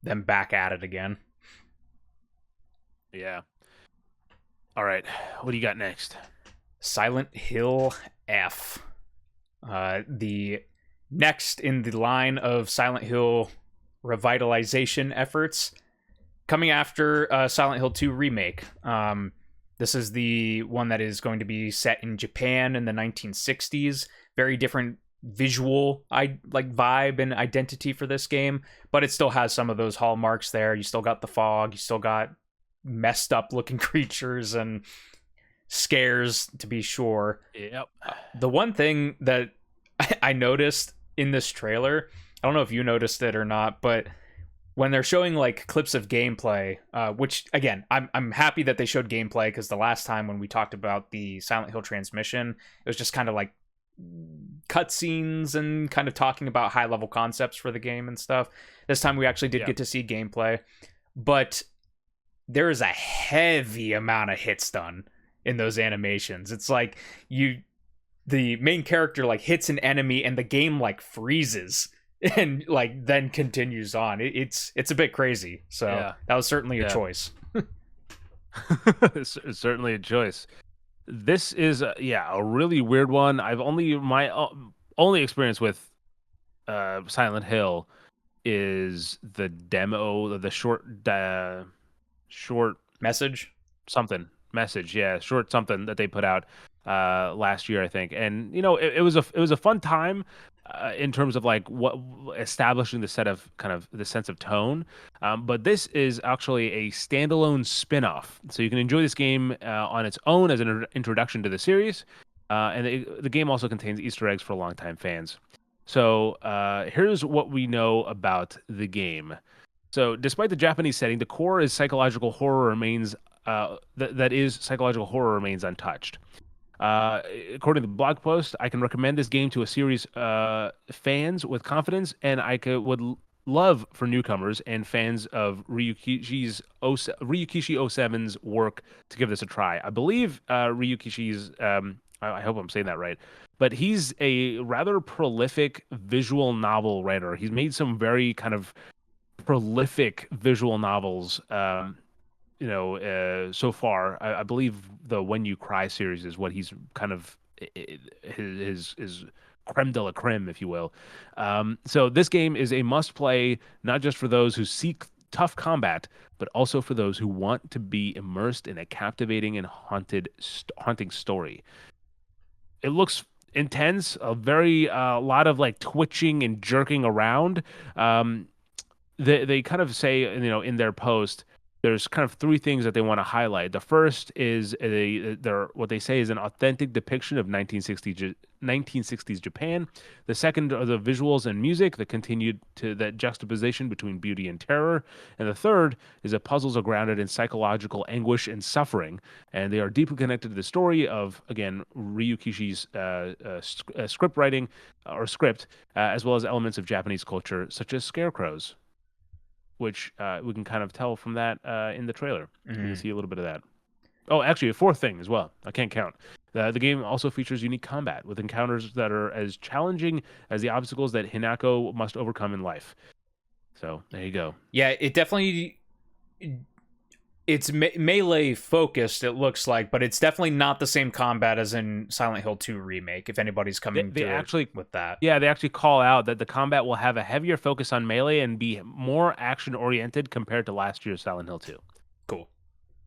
them back at it again. Yeah. All right, what do you got next? Silent Hill F. The next in the line of Silent Hill revitalization efforts, coming after Silent Hill 2 Remake. This is the one that is going to be set in Japan in the 1960s. Very different visual vibe and identity for this game, but it still has some of those hallmarks there. You still got the fog, you still got messed up looking creatures and scares, to be sure. Yep. The one thing that I noticed in this trailer, I don't know if you noticed it or not, but when they're showing like clips of gameplay, which again, I'm happy that they showed gameplay, because the last time when we talked about the Silent Hill transmission, it was just kind of like cutscenes and kind of talking about high level concepts for the game and stuff. This time we actually did get to see gameplay, but there is a heavy amount of hits done in those animations. It's like the main character like hits an enemy and the game like freezes and like then continues on. It's a bit crazy. So that was certainly a choice. It's certainly a choice. This is a really weird one. I've my only experience with Silent Hill is the demo, the short message short something that they put out last year, I think. And it was a fun time, in terms of like what establishing the set of kind of the sense of tone. But this is actually a standalone spin-off, so you can enjoy this game on its own as an introduction to the series. And the game also contains Easter eggs for longtime fans. So here's what we know about the game. So despite the Japanese setting, the core is psychological horror remains that is psychological horror remains untouched. According to the blog post, I can recommend this game to a series fans with confidence, and would love for newcomers and fans of Ryukishi 07's work to give this a try. I believe Ryukishi's, I hope I'm saying that right, but he's a rather prolific visual novel writer. He's made some very kind of prolific visual novels. So far, I believe the When You Cry series is what he's kind of his creme de la creme, if you will. So this game is a must play, not just for those who seek tough combat, but also for those who want to be immersed in a captivating and haunting story. It looks intense, a lot of like twitching and jerking around. They kind of say, in their post, there's kind of three things that they want to highlight. The first is what they say is an authentic depiction of 1960s Japan. The second are the visuals and music that continued to that juxtaposition between beauty and terror. And the third is that puzzles are grounded in psychological anguish and suffering, and they are deeply connected to the story of, again, Ryukishi's script writing as well as elements of Japanese culture, such as scarecrows, which we can kind of tell from that in the trailer. You can see a little bit of that. Oh, actually, a fourth thing as well. I can't count. The game also features unique combat with encounters that are as challenging as the obstacles that Hinako must overcome in life. So there you go. Yeah, it definitely... It's melee focused, it looks like, but it's definitely not the same combat as in Silent Hill 2 Remake, if anybody's coming with that. Yeah, they actually call out that the combat will have a heavier focus on melee and be more action-oriented compared to last year's Silent Hill 2. Cool.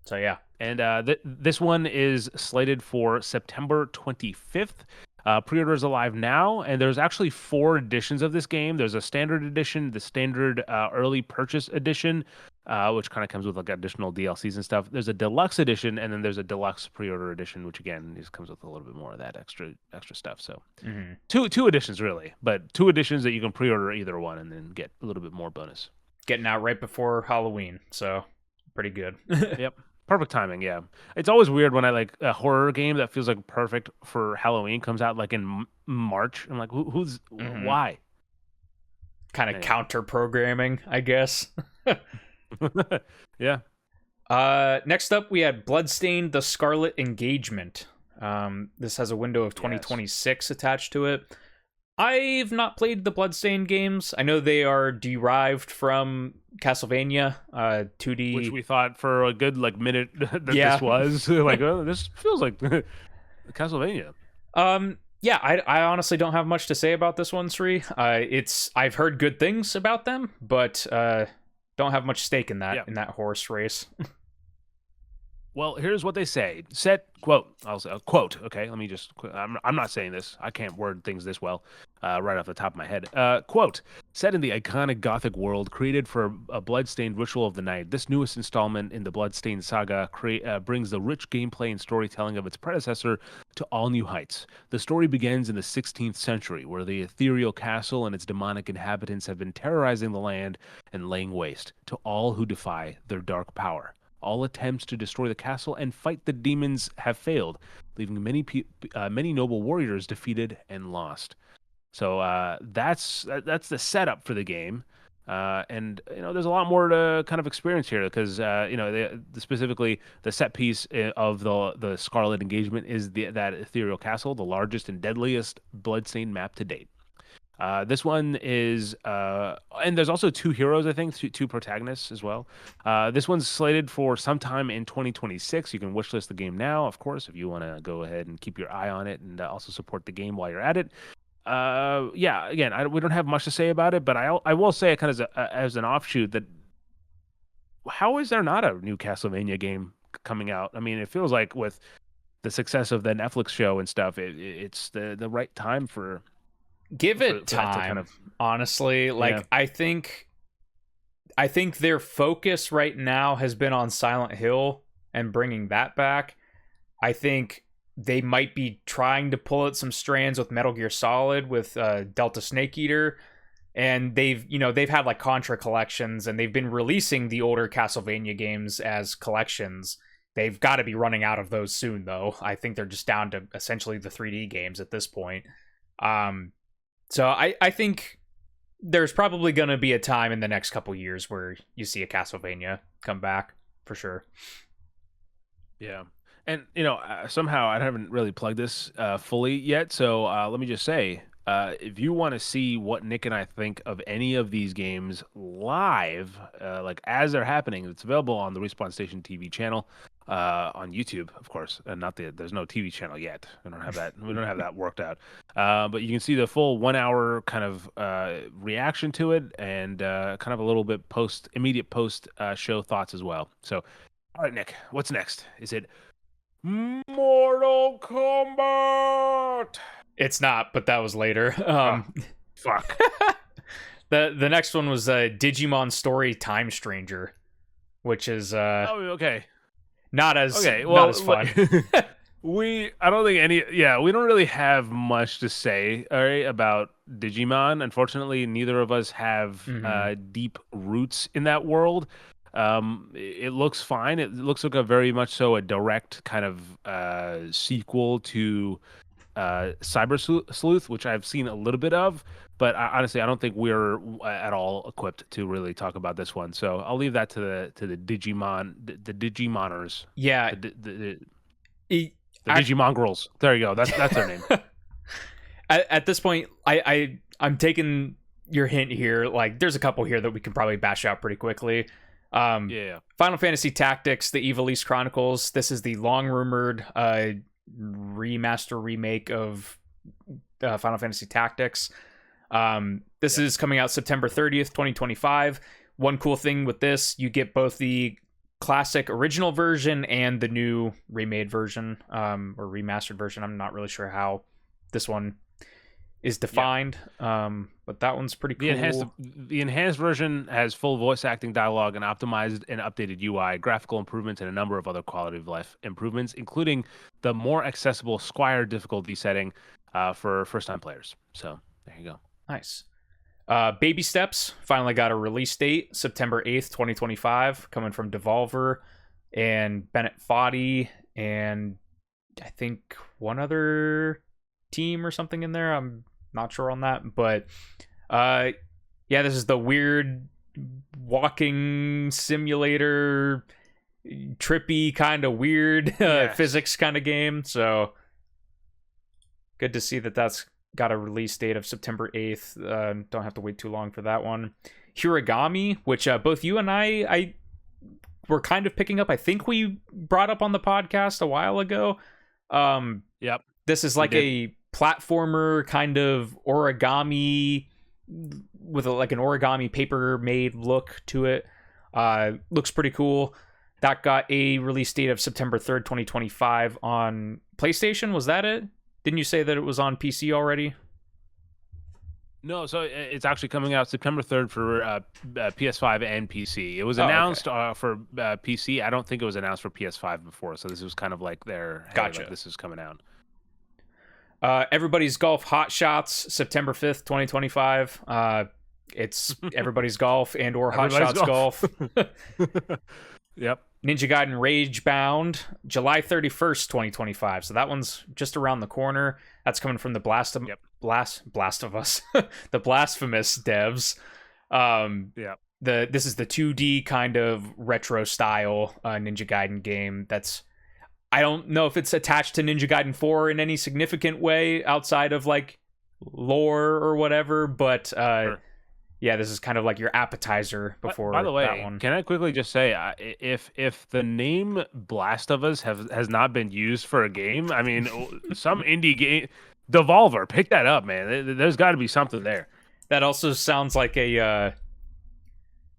So, yeah. And this one is slated for September 25th. Pre-orders alive now, and there's actually 4 editions of this game. There's a standard edition, the standard early purchase edition, which kind of comes with like additional DLCs and stuff. There's a deluxe edition, and then there's a deluxe pre-order edition, which again just comes with a little bit more of that extra stuff. So two editions really, but 2 editions that you can pre-order either one and then get a little bit more bonus. Getting out right before Halloween, so pretty good. Yep. Perfect timing, yeah. It's always weird when I like a horror game that feels like perfect for Halloween comes out like in March. I'm like, why? Kind of counter programming, I guess. Yeah. Next up, we had Bloodstained: The Scarlet Engagement. This has a window of 2026 attached to it. I've not played the Bloodstained games. I know they are derived from Castlevania 2D, which we thought for a good like minute that this was like, oh, this feels like Castlevania. Yeah, I honestly don't have much to say about this one, Sri. I've heard good things about them, but don't have much stake in that horse race. Well, here's what they say. Set quote. I'll say quote. Okay, let me just. I'm not saying this. I can't word things this well, right off the top of my head. Quote. Set in the iconic Gothic world created for a bloodstained ritual of the night, this newest installment in the Bloodstained saga brings the rich gameplay and storytelling of its predecessor to all new heights. The story begins in the 16th century, where the ethereal castle and its demonic inhabitants have been terrorizing the land and laying waste to all who defy their dark power. All attempts to destroy the castle and fight the demons have failed, leaving many noble warriors defeated and lost. So that's the setup for the game, and there's a lot more to kind of experience here because specifically the set piece of the Scarlet Engagement is that ethereal castle, the largest and deadliest bloodstained map to date. This one is, and there's also 2 heroes, I think, 2 protagonists as well. This one's slated for sometime in 2026. You can wishlist the game now, of course, if you want to go ahead and keep your eye on it and also support the game while you're at it. Again, we don't have much to say about it, but I will say, kind of as an offshoot, that how is there not a new Castlevania game coming out? I mean, it feels like with the success of the Netflix show and stuff, it's the right time for Give for it that to time. kind of- Honestly, like Yeah. I think their focus right now has been on Silent Hill and bringing that back. I think they might be trying to pull at some strands with Metal Gear Solid with Delta Snake Eater, and they've had like Contra collections, and they've been releasing the older Castlevania games as collections. They've got to be running out of those soon, though. I think they're just down to essentially the 3D games at this point. So I think there's probably going to be a time in the next couple years where you see a Castlevania come back for sure. Yeah. And, somehow I haven't really plugged this fully yet. So let me just say, if you want to see what Nick and I think of any of these games live, like as they're happening, it's available on the Respawn Station TV channel on YouTube, of course, and there's no TV channel yet. We don't have that. We don't have that worked out. But you can see the full 1 hour kind of reaction to it, and kind of a little bit immediate post show thoughts as well. So, all right, Nick, what's next? Is it Mortal Kombat? It's not, but that was later. Fuck. The next one was Digimon Story Time Stranger, which is okay. not as fun. We don't really have much to say, all right, about Digimon. Unfortunately, neither of us have deep roots in that world. It looks fine. It looks like a very much so a direct kind of sequel to Cyber Sleuth, which I've seen a little bit of, but honestly, I don't think we're at all equipped to really talk about this one. So I'll leave that to the Digimon, the Digimoners. Yeah, the Digimon girls. There you go. That's their name. At this point, I'm taking your hint here. Like, there's a couple here that we can probably bash out pretty quickly. Yeah. Final Fantasy Tactics: The Ivalice Chronicles. This is the long rumored remake of Final Fantasy Tactics. This is coming out September 30th, 2025. One cool thing with this, you get both the classic original version and the new remade version, or remastered version. I'm not really sure how this one is defined, but that one's pretty cool. The enhanced version has full voice acting, dialogue, and optimized and updated UI, graphical improvements, and a number of other quality of life improvements, including the more accessible Squire difficulty setting for first-time players. So there you go. Nice. Baby Steps finally got a release date, September 8th, 2025, coming from Devolver and Bennett Foddy, and I think one other team or something in there. I'm not sure on that, but this is the weird walking simulator, trippy kind of weird physics kind of game. So good to see that that's got a release date of September 8th. Don't have to wait too long for that one. Hiragami, which both you and I were kind of picking up. I think we brought up on the podcast a while ago. Yep. This is like a platformer kind of origami with an origami paper made look to it. Looks pretty cool. That got a release date of September 3rd, 2025 on PlayStation. Was that it? Didn't you say that it was on PC already? No, so it's actually coming out September 3rd for PS5 and PC. It was announced for PC. I don't think it was announced for PS5 before, so this was kind of like their gotcha. This is coming out. Everybody's Golf Hot Shots, September 5th, 2025. It's Everybody's Golf and or Hot Shots Golf. Yep. Ninja Gaiden Rage Bound, July 31st, 2025. So that one's just around the corner. That's coming from the Blast of Us, the Blasphemous devs. This is the 2D kind of retro style Ninja Gaiden game. I don't know if it's attached to Ninja Gaiden 4 in any significant way outside of like lore or whatever, but sure. Yeah, this is kind of like your appetizer before. By the way, that one. Can I quickly just say, if the name Blast of Us has not been used for a game, I mean, some indie game, Devolver, pick that up, man. There's got to be something there. That also sounds like a,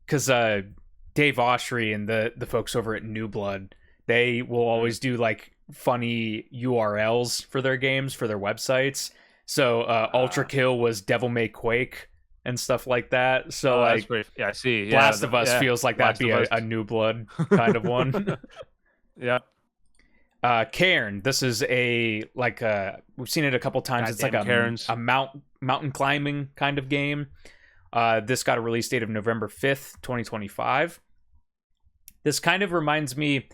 because Dave Oshry and the folks over at New Blood, they will always do like funny URLs for their games, for their websites. So Ultra Kill was Devil May Quake and stuff like that. So like, I see. Blast of Us feels like that'd be a New Blood kind of one. Yeah. Cairn, this is we've seen it a couple times. It's like a mountain climbing kind of game. This got a release date of November 5th, 2025. This kind of reminds me,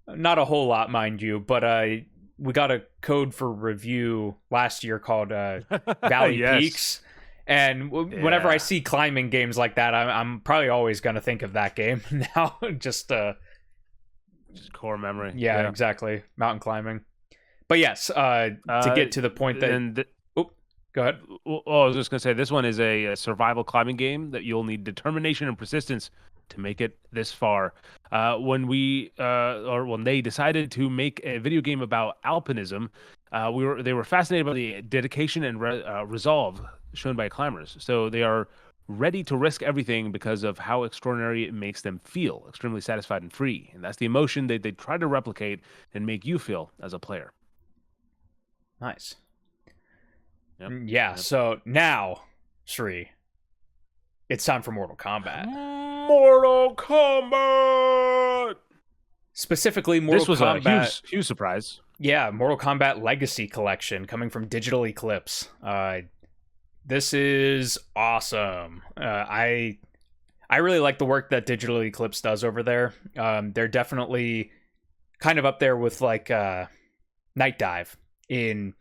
not a whole lot, mind you, but we got a code for review last year called Valley Peaks. And whenever I see climbing games like that, I'm probably always going to think of that game now. Just core memory. Yeah, exactly. Mountain climbing. But yes, to get to the point that... Go ahead. Oh, I was just going to say, this one is a survival climbing game that you'll need determination and persistence to make it this far. When they decided to make a video game about alpinism, they were fascinated by the dedication and resolve shown by climbers. So they are ready to risk everything because of how extraordinary it makes them feel, extremely satisfied and free. And that's the emotion they try to replicate and make you feel as a player. Nice. Yep. So now, Sri, it's time for Mortal Kombat. Mortal Kombat! Specifically, Mortal Kombat. This was a huge surprise. Yeah, Mortal Kombat Legacy Collection coming from Digital Eclipse. This is awesome. I really like the work that Digital Eclipse does over there. They're definitely kind of up there with like Night Dive in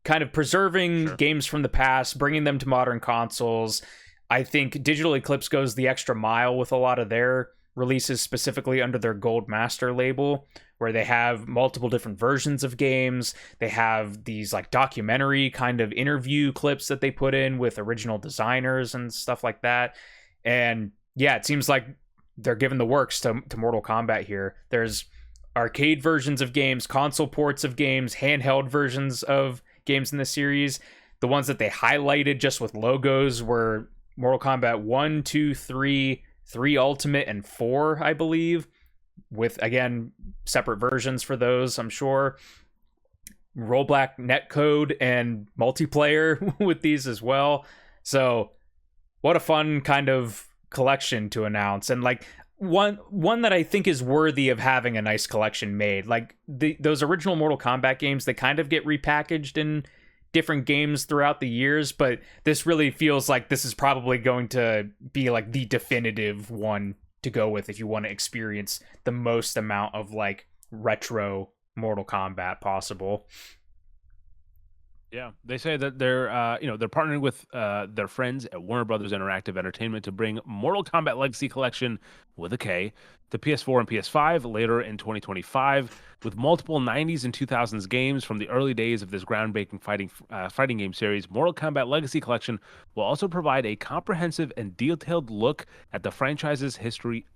kind of preserving games from the past, bringing them to modern consoles. I think Digital Eclipse goes the extra mile with a lot of their releases, specifically under their Gold Master label, where they have multiple different versions of games. They have these like documentary kind of interview clips that they put in with original designers and stuff like that. And yeah, it seems like they're giving the works to Mortal Kombat here. There's arcade versions of games, console ports of games, handheld versions of games in the series. The ones that they highlighted just with logos were Mortal Kombat 1, 2, 3, 3 Ultimate, and 4, I believe, with, again, separate versions for those, I'm sure. Rollback netcode and multiplayer with these as well. So, what a fun kind of collection to announce. And, like, one that I think is worthy of having a nice collection made. Like, those original Mortal Kombat games, they kind of get repackaged in different games throughout the years, but this really feels like this is probably going to be like the definitive one to go with if you want to experience the most amount of like retro Mortal Kombat possible. Yeah, they say that they're partnering with their friends at Warner Brothers Interactive Entertainment to bring Mortal Kombat Legacy Collection with a K to PS4 and PS5 later in 2025, with multiple 90s and 2000s games from the early days of this groundbreaking fighting game series. Mortal Kombat Legacy Collection will also provide a comprehensive and detailed look at the franchise's history.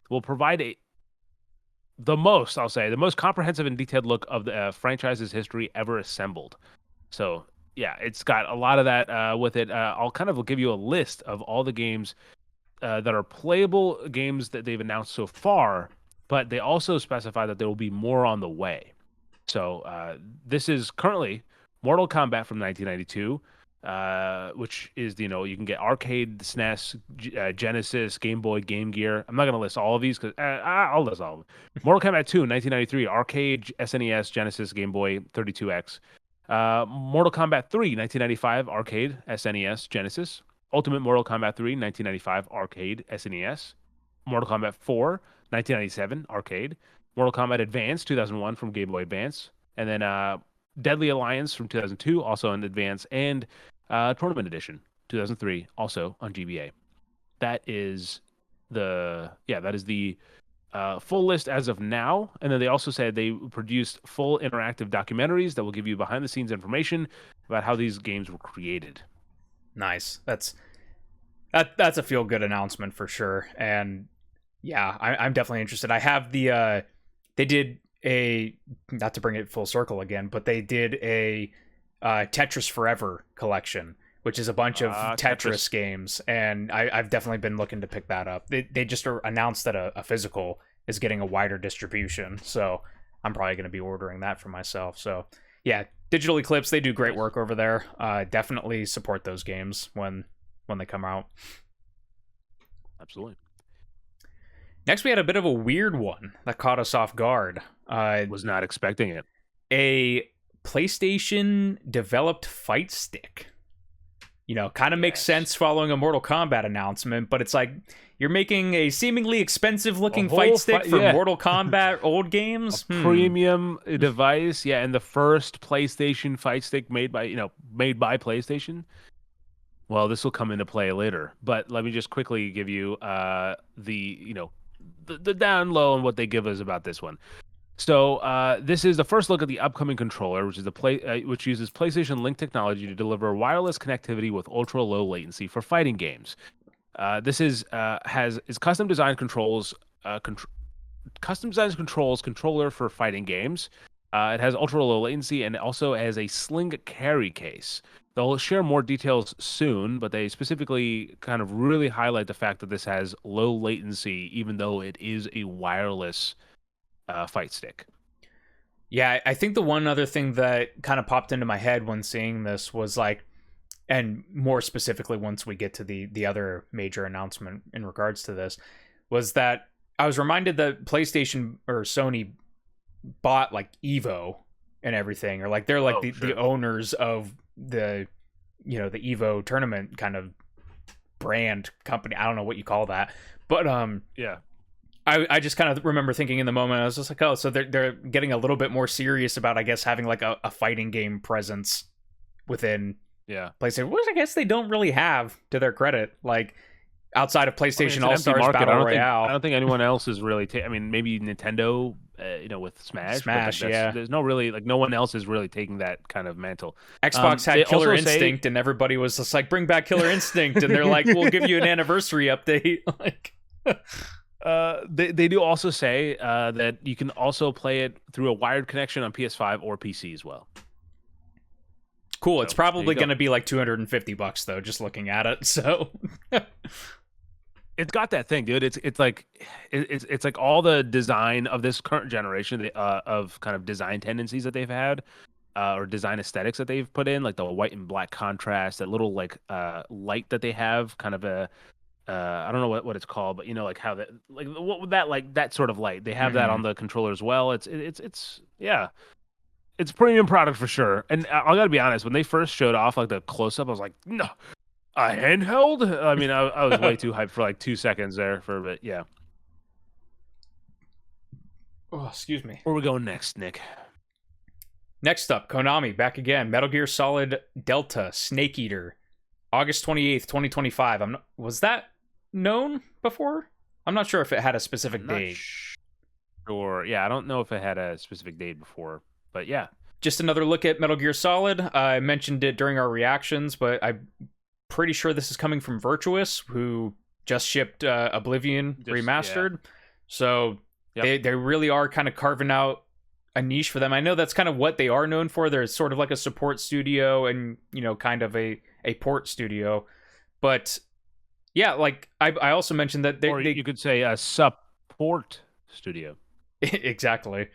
Will provide the most comprehensive and detailed look of the franchise's history ever assembled. So, yeah, it's got a lot of that with it. I'll kind of give you a list of all the games that are playable games that they've announced so far, but they also specify that there will be more on the way. So, this is currently Mortal Kombat from 1992, which is, you can get arcade, SNES, Genesis, Game Boy, Game Gear. I'm not going to list all of these because I'll list all of them. Mortal Kombat 2, 1993, arcade, SNES, Genesis, Game Boy, 32X. Mortal Kombat 3, 1995, arcade, SNES, Genesis. Ultimate Mortal Kombat 3, 1995, arcade, SNES. Mortal Kombat 4, 1997, arcade. Mortal Kombat Advance, 2001, from Game Boy Advance. And then Deadly Alliance from 2002, also on Advance. And Tournament Edition, 2003, also on GBA. That is the full list as of now. And then they also said they produced full interactive documentaries that will give you behind the scenes information about how these games were created. Nice. That's a feel good announcement for sure. And yeah, I'm definitely interested. I have they did a, not to bring it full circle again, but they did a Tetris Forever collection, which is a bunch of Tetris games, and I've definitely been looking to pick that up. They just announced that a physical is getting a wider distribution, so I'm probably going to be ordering that for myself. So yeah, Digital Eclipse, they do great work over there. Definitely support those games when they come out. Absolutely. Next, we had a bit of a weird one that caught us off guard. Was not expecting it. A PlayStation developed fight stick. Kind of makes sense following a Mortal Kombat announcement, but it's like you're making a seemingly expensive looking fight stick for Mortal Kombat old games. Premium device, yeah, and the first PlayStation fight stick made by PlayStation. Well, this will come into play later, but let me just quickly give you the down low on what they give us about this one. So this is the first look at the upcoming controller, which uses PlayStation Link technology to deliver wireless connectivity with ultra low latency for fighting games. This is custom designed controller for fighting games. It has ultra low latency and also has a sling carry case. They'll share more details soon, but they specifically kind of really highlight the fact that this has low latency, even though it is a wireless fight stick. Yeah, I think the one other thing that kind of popped into my head when seeing this was like, and more specifically once we get to the other major announcement in regards to this, was that I was reminded that PlayStation or Sony bought like Evo and everything, or like they're like the owners of the the Evo tournament kind of brand company. I don't know what you call that, but yeah. I just kind of remember thinking in the moment, I was just like, oh, so they're getting a little bit more serious about, I guess, having like a fighting game presence within PlayStation, which I guess they don't really have, to their credit, like outside of PlayStation All-Stars Battle Royale. I don't think anyone else is really maybe Nintendo, with Smash. There's no really, like, no one else is really taking that kind of mantle. Xbox had Killer Instinct, and everybody was just like, bring back Killer Instinct, and they're like, we'll give you an anniversary update. Like... They do also say that you can also play it through a wired connection on PS5 or PC as well. Cool. So, it's probably going to be like $250 though, just looking at it. So it's got that thing, dude. It's like all the design of this current generation of kind of design tendencies that they've had, or design aesthetics that they've put in, like the white and black contrast, that little like light that they have, kind of a I don't know what it's called, but like how that, like what that, like that sort of light, they have that on the controller as well. It's a premium product for sure. And I gotta be honest, when they first showed off like the close up, I was like, no, a handheld. I mean, I was way too hyped for like 2 seconds there for a bit. Yeah. Oh, excuse me. Where we going next, Nick? Next up, Konami back again. Metal Gear Solid Delta Snake Eater, August 28th, 2025. Was that known before? I'm not sure if it had a specific date. Sure. Yeah, I don't know if it had a specific date before, but yeah. Just another look at Metal Gear Solid. I mentioned it during our reactions, but I'm pretty sure this is coming from Virtuous, who just shipped Oblivion Remastered. Yeah. So they really are kind of carving out a niche for them. I know that's kind of what they are known for. They're sort of like a support studio and, kind of a port studio. But yeah, like I also mentioned that you could say a support studio. Exactly.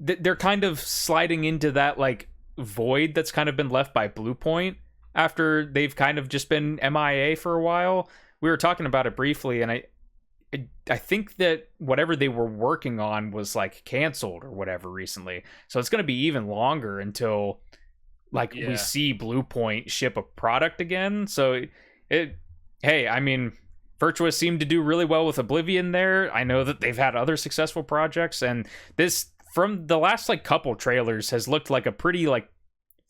They're kind of sliding into that like void that's kind of been left by Bluepoint after they've kind of just been MIA for a while. We were talking about it briefly, and I think that whatever they were working on was like canceled or whatever recently. So it's going to be even longer until we see Bluepoint ship a product again. So I mean, Virtuous seemed to do really well with Oblivion there. I know that they've had other successful projects, and this, from the last like couple trailers, has looked like a pretty like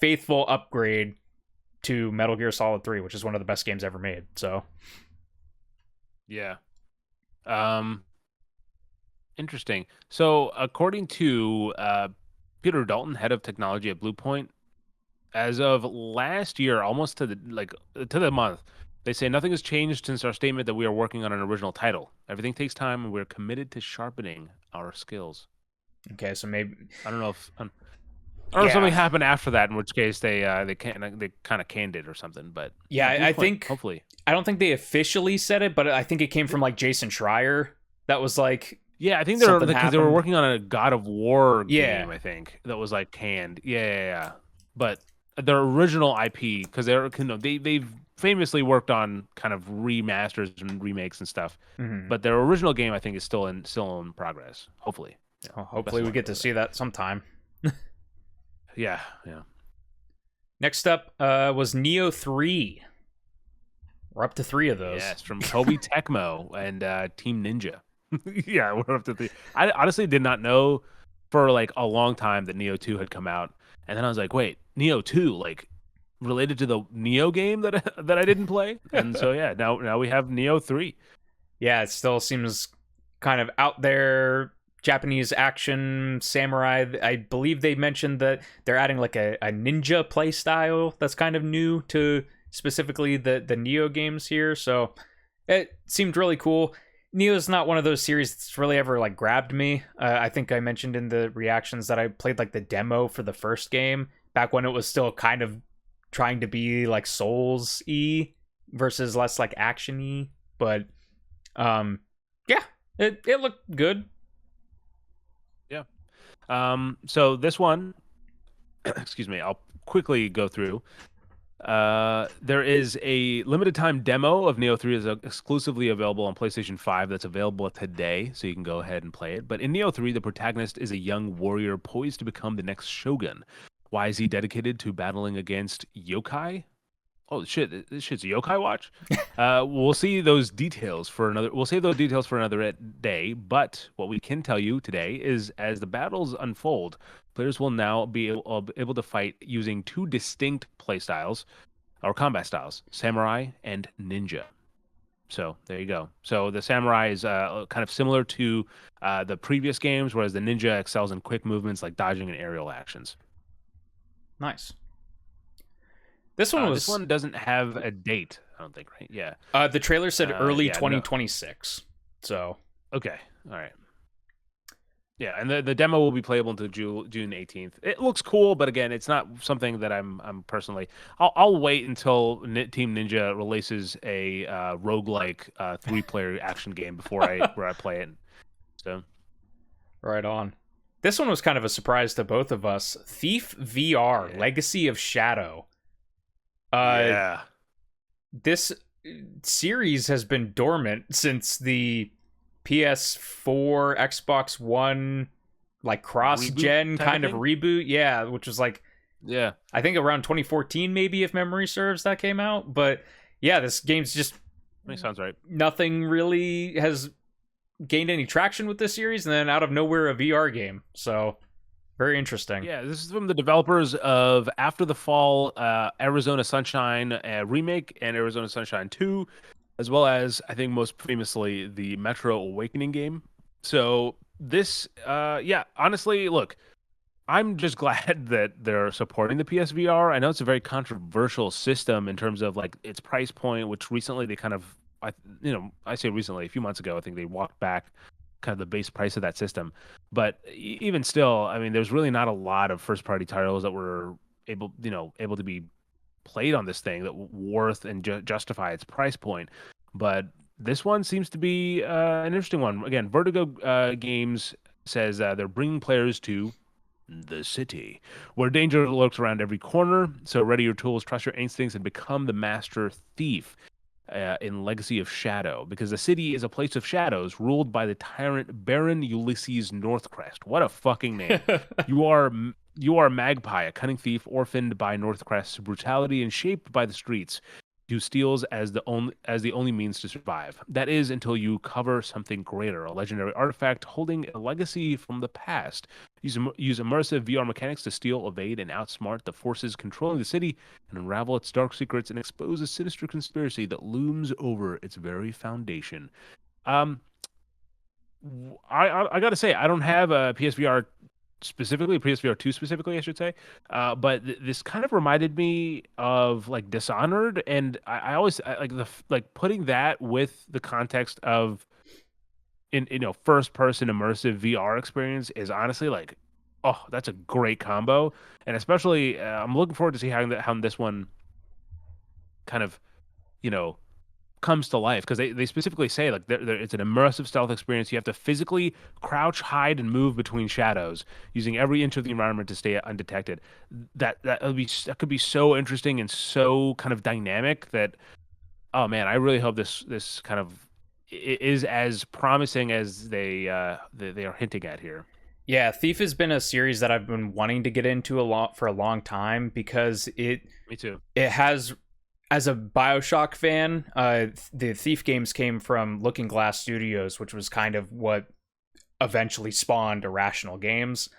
faithful upgrade to Metal Gear Solid 3, which is one of the best games ever made. So yeah. Interesting. So according to Peter Dalton, head of technology at Bluepoint, as of last year, almost to the month, they say nothing has changed since our statement that we are working on an original title. Everything takes time, and we're committed to sharpening our skills. Okay, so maybe I don't know if something happened after that, in which case they kind of canned it or something. But yeah, I think hopefully, I don't think they officially said it, but I think it came from like Jason Schreier. That was like Yeah, I think they were something because they were happened. working on a God of War Yeah. game. I think that was like canned. Yeah. But their original IP, because they've famously worked on kind of remasters and remakes and stuff. Mhm. But their original game, I think, is still in progress. Hopefully. Yeah. Well, Best hopefully of we luck get to with see that sometime. Yeah. Next up was Neo 3. We're up to 3 of those. Yes, from Kobe Tecmo and Team Ninja. Yeah, we're up to 3. I honestly did not know for like a long time that Neo 2 had come out, and then I was like, wait, Neo 2, like related to the Neo game that that I didn't play, and so yeah, now we have Neo 3. Yeah, it still seems kind of out there. Japanese action samurai. I believe they mentioned that they're adding like a ninja play style that's kind of new to specifically the Neo games here. So it seemed really cool. Neo's not one of those series that's really ever like grabbed me. I think I mentioned in the reactions that I played like the demo for the first game back when it was still kind of trying to be like Souls-y versus less like action-y. But yeah, it looked good. So this one, excuse me, I'll quickly go through. There is a limited time demo of Neo 3 is exclusively available on PlayStation 5 that's available today, so you can go ahead and play it. But in Neo 3, the protagonist is a young warrior poised to become the next shogun. Why is he dedicated to battling against yokai? Oh shit! This shit's a yokai watch. We'll see those details for another. We'll save those details for another day. But what we can tell you today is, as the battles unfold, players will now be able to fight using 2 distinct playstyles or combat styles: samurai and ninja. So there you go. So the samurai is kind of similar to the previous games, whereas the ninja excels in quick movements like dodging and aerial actions. Nice. This one doesn't have a date, I don't think, right? Yeah. The trailer said early yeah, no. 2026. So Okay. All right. Yeah, and the demo will be playable until June 18th. It looks cool, but again, it's not something that I'm personally. I'll wait until Team Ninja releases a roguelike 3-player action game before I play it. So right on. This one was kind of a surprise to both of us. Thief VR: Yeah. Legacy of Shadow. Yeah. This series has been dormant since the PS4, Xbox One, like cross-gen kind of reboot. Yeah, which was like, yeah, I think around 2014 maybe, if memory serves, that came out. But yeah, this game's just... Makes sounds right. Nothing really has gained any traction with this series, and then out of nowhere, a VR game. So... very interesting. Yeah, this is from the developers of After the Fall, Arizona Sunshine remake, and Arizona Sunshine 2, as well as, I think most famously, the Metro Awakening game. So this, honestly, look, I'm just glad that they're supporting the PSVR. I know it's a very controversial system in terms of like its price point, which recently they kind of, I say recently, a few months ago, I think they walked back kind of the base price of that system. But even still, I mean, there's really not a lot of first party titles that were able to be played on this thing that worth and justify its price point. But this one seems to be an interesting one. Again, Vertigo Games says they're bringing players to the city, where danger lurks around every corner. So ready your tools, trust your instincts, and become the master thief. In Legacy of Shadow, because the city is a place of shadows ruled by the tyrant Baron Ulysses Northcrest. What a fucking name! You are a magpie, a cunning thief, orphaned by Northcrest's brutality and shaped by the streets. You steals as the only means to survive. That is until you cover something greater, a legendary artifact holding a legacy from the past. Use immersive VR mechanics to steal, evade, and outsmart the forces controlling the city, and unravel its dark secrets and expose a sinister conspiracy that looms over its very foundation. I gotta say, I don't have a PSVR specifically, PSVR 2 specifically, I should say. But this kind of reminded me of like Dishonored, and I always like putting that with the context of first person immersive VR experience is honestly like, oh, that's a great combo. And especially I'm looking forward to see how this one kind of comes to life because they specifically say like it's an immersive stealth experience. You have to physically crouch, hide, and move between shadows using every inch of the environment to stay undetected. That could be so interesting and so kind of dynamic that, oh man, I really hope this kind of is as promising as they are hinting at here. Yeah, Thief has been a series that I've been wanting to get into for a long time because Me too. it has, as a BioShock fan, the Thief games came from Looking Glass Studios, which was kind of what eventually spawned Irrational Games.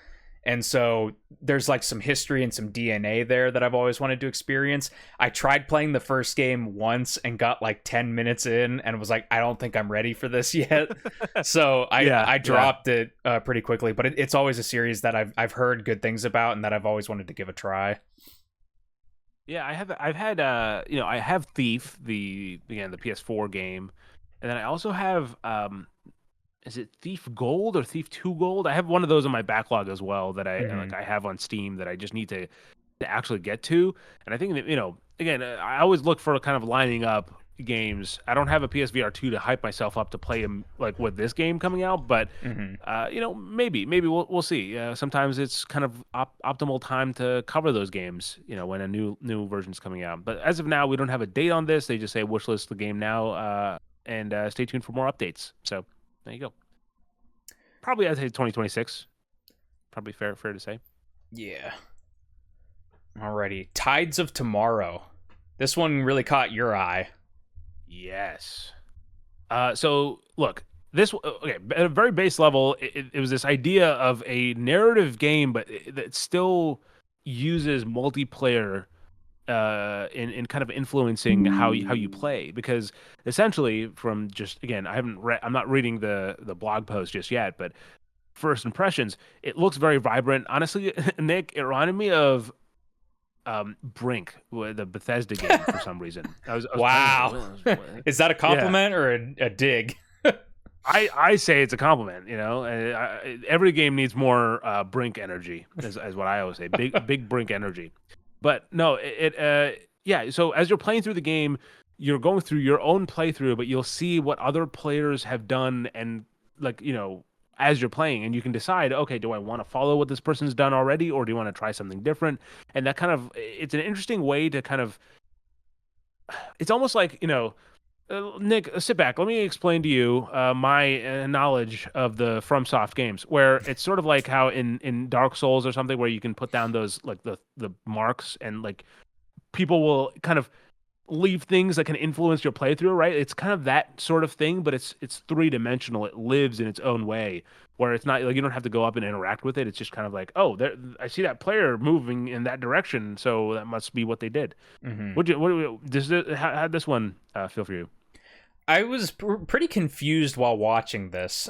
And so there's like some history and some DNA there that I've always wanted to experience. I tried playing the first game once and got like 10 minutes in and was like, I don't think I'm ready for this yet. So I dropped it pretty quickly, but it's always a series that I've heard good things about and that I've always wanted to give a try. Yeah, I have Thief, the PS4 game, and then I also have is it Thief Gold or Thief 2 Gold? I have one of those in my backlog as well that I have on Steam that I just need to actually get to. And I think that, again, I always look for kind of lining up games. I don't have a PSVR 2 to hype myself up to play them like with this game coming out, but maybe we'll see. Sometimes it's kind of optimal time to cover those games, when a new version's coming out. But as of now, we don't have a date on this. They just say wishlist the game now, and stay tuned for more updates. So there you go. Probably I'd say 2026. Probably fair to say. Yeah. Alrighty. Tides of Tomorrow. This one really caught your eye. Yes. So look, at a very base level, it was this idea of a narrative game, but that still uses multiplayer in kind of influencing how you play, because essentially, from just, again, I'm not reading the blog post just yet, but first impressions, it looks very vibrant. Honestly, Nick, it reminded me of Brink, the Bethesda game, for some reason. Wow. Is that a compliment or a dig? I say it's a compliment. Every game needs more Brink energy, as what I always say. Big Brink energy. But no, so as you're playing through the game, you're going through your own playthrough, but you'll see what other players have done, and as you're playing, and you can decide, okay, do I want to follow what this person's done already, or do you want to try something different? And that it's an interesting way to it's almost like, Nick, sit back. Let me explain to you my knowledge of the FromSoft games, where it's sort of like how in Dark Souls or something, where you can put down those like the marks, and like people will kind of leave things that can influence your playthrough, right? It's kind of that sort of thing, but it's three-dimensional. It lives in its own way, where it's not like you don't have to go up and interact with it. It's just kind of like, oh, I see that player moving in that direction, so that must be what they did. Mm-hmm. How'd this one feel for you? I was pretty confused while watching this.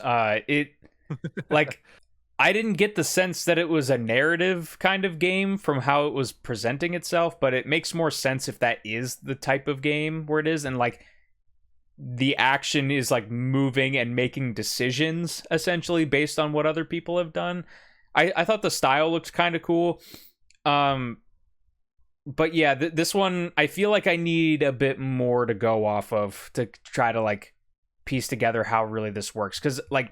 I didn't get the sense that it was a narrative kind of game from how it was presenting itself, but it makes more sense if that is the type of game where it is, and like the action is like moving and making decisions essentially based on what other people have done. I thought the style looked kind of cool. But yeah, this one, I feel like I need a bit more to go off of to try to like piece together how really this works. Because like,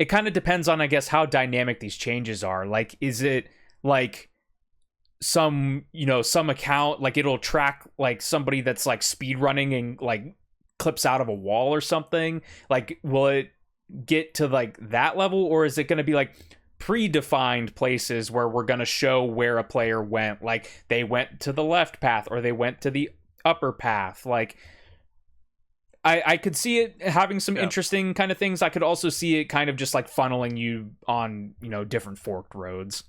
it kind of depends on, I guess, how dynamic these changes are. Like, is it like some account, like it'll track like somebody that's like speed running and like clips out of a wall or something? Like, will it get to like that level, or is it going to be like predefined places where we're going to show where a player went, like they went to the left path or they went to the upper path? Like, I could see it having some interesting kind of things. I could also see it kind of just like funneling you on, different forked roads.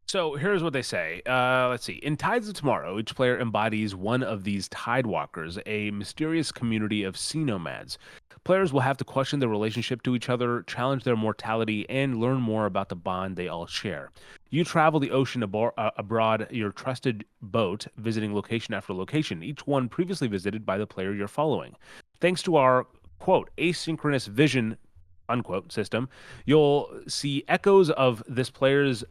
So here's what they say. Let's see. In Tides of Tomorrow, each player embodies one of these Tidewalkers, a mysterious community of sea nomads. Players will have to question their relationship to each other, challenge their mortality, and learn more about the bond they all share. You travel the ocean aboard your trusted boat, visiting location after location, each one previously visited by the player you're following. Thanks to our, quote, asynchronous vision, unquote system, you'll see echoes of this player's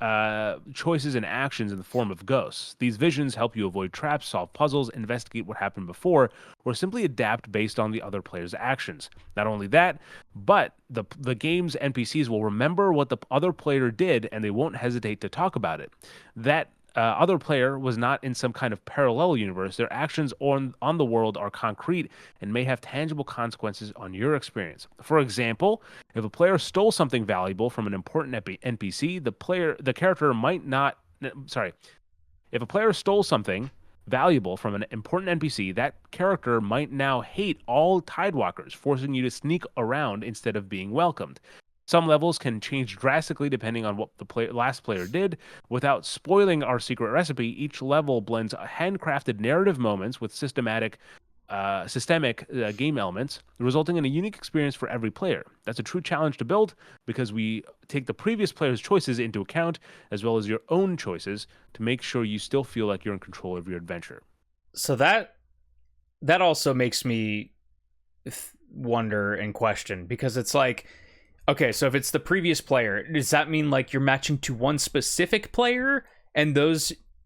choices and actions in the form of ghosts. These visions help you avoid traps, solve puzzles, investigate what happened before, or simply adapt based on the other player's actions. Not only that, but the game's NPCs will remember what the other player did, and they won't hesitate to talk about it. That other player was not in some kind of parallel universe. Their actions on the world are concrete and may have tangible consequences on your experience. For example, if a player stole something valuable from an important NPC, the character might not. Sorry, if a player stole something valuable from an important NPC, that character might now hate all Tidewalkers, forcing you to sneak around instead of being welcomed. Some levels can change drastically depending on what the last player did. Without spoiling our secret recipe, each level blends handcrafted narrative moments with systemic game elements, resulting in a unique experience for every player. That's a true challenge to build because we take the previous player's choices into account, as well as your own choices, to make sure you still feel like you're in control of your adventure. So that also makes me wonder and question, because it's like, okay, so if it's the previous player, does that mean like you're matching to one specific player and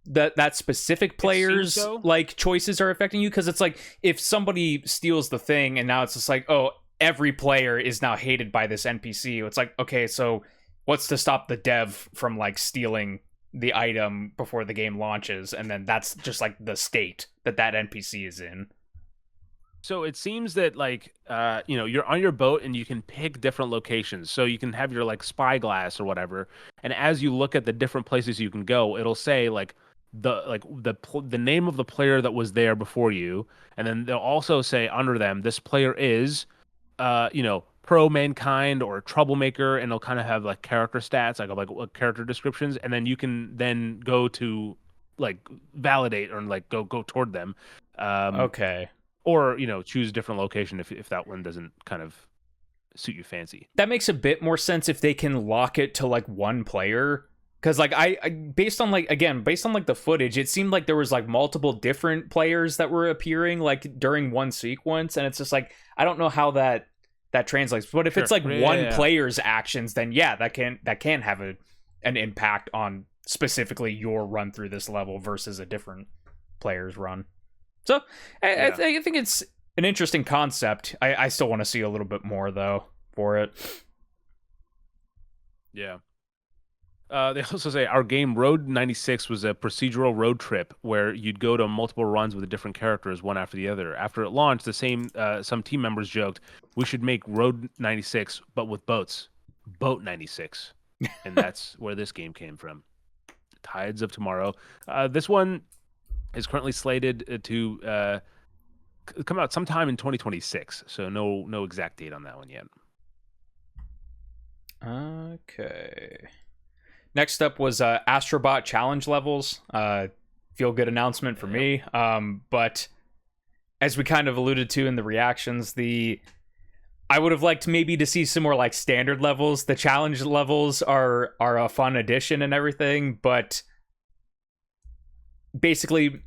that specific player's so. like choices are affecting you? Because it's like if somebody steals the thing and now it's just like, oh, every player is now hated by this NPC. It's like, okay, so what's to stop the dev from like stealing the item before the game launches? And then that's just like the state that NPC is in. So it seems that like you're on your boat and you can pick different locations. So you can have your like spyglass or whatever, and as you look at the different places you can go, it'll say like the name of the player that was there before you, and then they'll also say under them this player is pro mankind or troublemaker, and they'll kind of have like character stats, like character descriptions, and then you can then go to like validate or like go toward them. Okay. Or, choose a different location if that one doesn't kind of suit your fancy. That makes a bit more sense if they can lock it to like one player. Because like I based on like the footage, it seemed like there was like multiple different players that were appearing like during one sequence, and it's just like I don't know how that translates. But if it's like one player's actions, then that can have an impact on specifically your run through this level versus a different player's run. So I think it's an interesting concept. I still want to see a little bit more though for it. Yeah. They also say our game Road 96 was a procedural road trip where you'd go to multiple runs with the different characters one after the other. After it launched, some team members joked we should make Road 96 but with boats, Boat 96, and that's where this game came from. Tides of Tomorrow. This one is currently slated to come out sometime in 2026, so no exact date on that one yet. Okay. Next up was Astrobot challenge levels. Feel good announcement for me. But as we kind of alluded to in the reactions, I would have liked maybe to see some more like standard levels. The challenge levels are a fun addition and everything, but basically,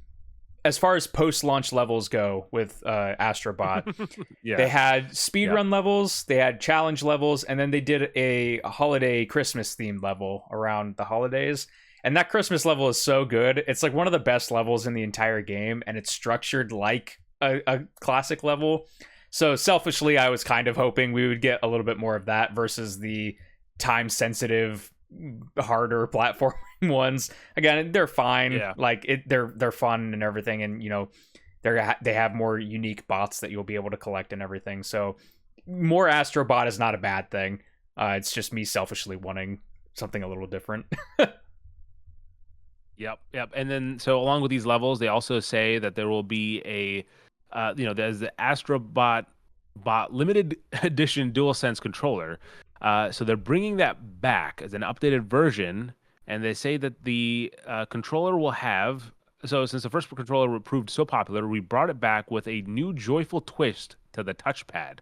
as far as post-launch levels go with Astrobot, they had speedrun levels, they had challenge levels, and then they did a holiday Christmas themed level around the holidays. And that Christmas level is so good. It's like one of the best levels in the entire game, and it's structured like a classic level. So selfishly, I was kind of hoping we would get a little bit more of that versus the time-sensitive, harder platforming ones. Again, they're fine. Yeah. Like they're fun and everything, and they have more unique bots that you'll be able to collect and everything. So more Astrobot is not a bad thing. It's just me selfishly wanting something a little different. Yep. And then, so along with these levels, they also say that there will be there's the Astrobot limited edition DualSense controller. So they're bringing that back as an updated version, and they say that the controller will have. So since the first controller proved so popular, we brought it back with a new joyful twist to the touchpad.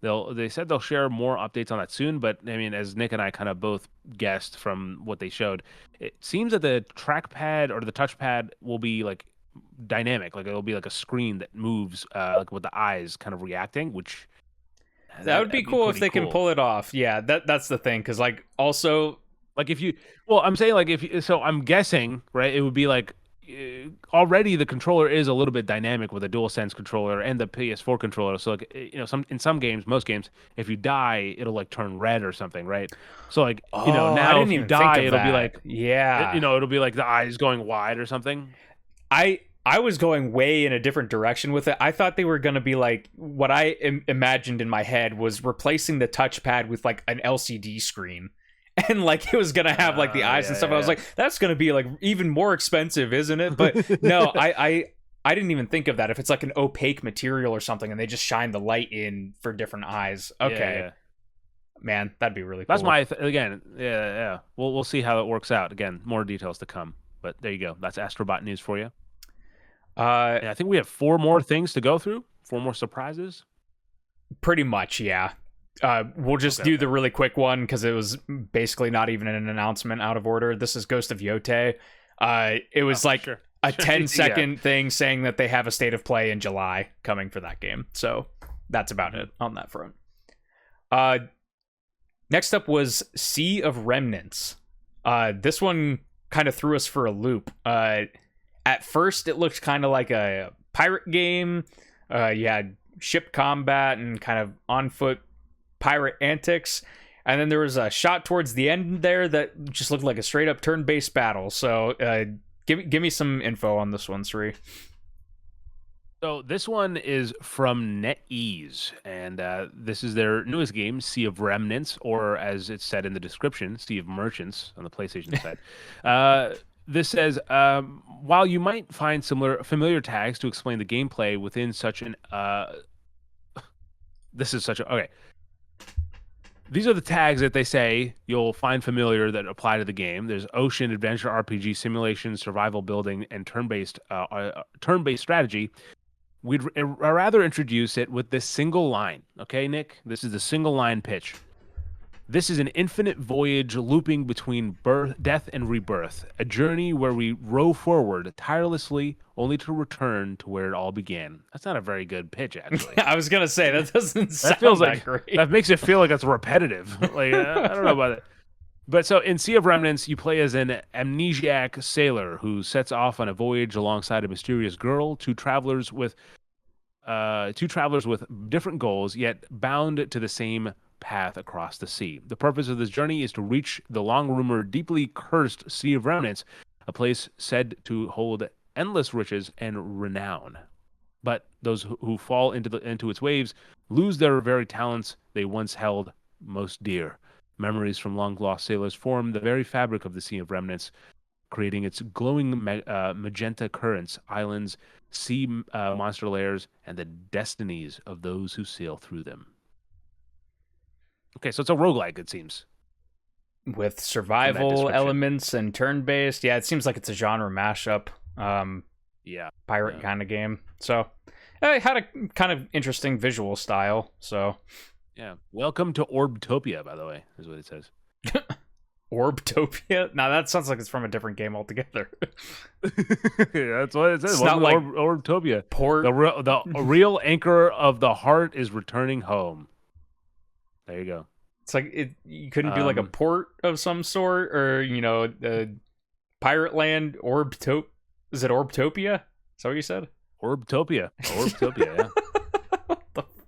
They said they'll share more updates on that soon, but I mean, as Nick and I kind of both guessed from what they showed, it seems that the trackpad or the touchpad will be like dynamic, like it'll be like a screen that moves, like with the eyes kind of reacting, which That would be that'd cool if pretty they can cool. pull it off. Yeah, that's the thing. Because like also, Like if you, well, I'm saying like if you, so I'm guessing, right? It would be like already the controller is a little bit dynamic with a DualSense controller and the PS4 controller. So like in some games, most games, if you die, it'll like turn red or something, right? So like oh, I now didn't if you even think die, of it'll be that. like Yeah, it'll be like the eyes going wide or something. I was going way in a different direction with it. I thought they were going to be like what I imagined in my head was replacing the touchpad with like an LCD screen. And like it was going to have like the eyes and stuff. I was like, that's going to be like even more expensive, isn't it? But no, I didn't even think of that. If it's like an opaque material or something and they just shine the light in for different eyes. Okay. Yeah. Man, that'd be really cool. That's my again. Yeah. We'll see how it works out. Again, more details to come. But there you go. That's Astrobot news for you. And I think we have 4 more things to go through. 4 more surprises. Pretty much, yeah. We'll just do the really quick one because it was basically not even an announcement out of order. This is Ghost of Yote. It was a 10-second thing saying that they have a state of play in July coming for that game. So that's about it on that front. Next up was Sea of Remnants. This one kind of threw us for a loop. At first, it looked kind of like a pirate game. You had ship combat and kind of on-foot pirate antics. And then there was a shot towards the end there that just looked like a straight-up turn-based battle. So give me some info on this one, Sri. So this one is from NetEase, and this is their newest game, Sea of Remnants, or as it's said in the description, Sea of Merchants on the PlayStation side. This says, while you might find familiar tags to explain the gameplay within such an... Okay. These are the tags that they say you'll find familiar that apply to the game. There's ocean, adventure, RPG, simulation, survival building, and turn-based strategy. We'd rather introduce it with this single line. Okay, Nick? This is the single line pitch. This is an infinite voyage looping between death and rebirth, a journey where we row forward tirelessly only to return to where it all began. That's not a very good pitch, actually. I was going to say, that doesn't sound feels that like great. That makes it feel like it's repetitive. Like I don't know about it. But so in Sea of Remnants, you play as an amnesiac sailor who sets off on a voyage alongside a mysterious girl, two travelers with different goals, yet bound to the same path across the sea. The purpose of this journey is to reach the long-rumored, deeply cursed Sea of Remnants, a place said to hold endless riches and renown. But those who fall into its waves lose their very talents they once held most dear. Memories from long-lost sailors form the very fabric of the Sea of Remnants, creating its glowing magenta currents, islands, sea monster lairs, and the destinies of those who sail through them. Okay, so it's a roguelike, it seems. With survival elements and turn-based. Yeah, it seems like it's a genre mashup. Pirate kind of game. So, it had a kind of interesting visual style, so... Yeah. Welcome to Orbtopia, by the way, is what it says. Orbtopia? Now that sounds like it's from a different game altogether. Yeah, that's what it says. It's not like Orbtopia. Port. The real anchor of the heart is returning home. There you go. It's like you couldn't do like a port of some sort, or Pirate Land. Is it Orbtopia? Is that what you said? Orbtopia, yeah.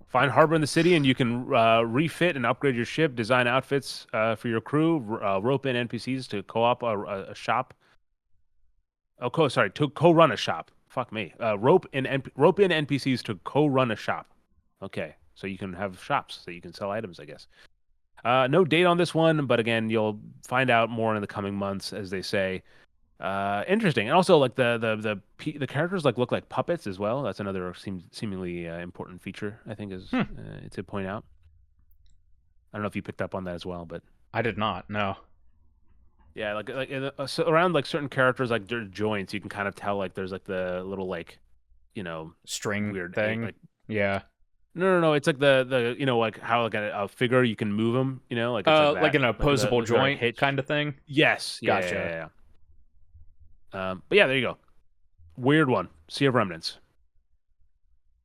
Find harbor in the city, and you can refit and upgrade your ship, design outfits for your crew, rope in NPCs to co-op a shop. To co-run a shop. Fuck me. Rope in NPCs to co-run a shop. Okay, so you can have shops so you can sell items, I guess. No date on this one, but again, you'll find out more in the coming months, as they say. Interesting, and also like the characters look like puppets as well. That's another seemingly important feature, I think, is to point out. I don't know if you picked up on that as well, but I did not. No. Yeah, so around like certain characters, like their joints, you can kind of tell like there's like the little string weird thing. Yeah. No. It's like the like how like a figure you can move them. Like it's like an opposable joint kind of thing. Yes. Gotcha. Yeah. But yeah, there you go. Weird one. Sea of Remnants.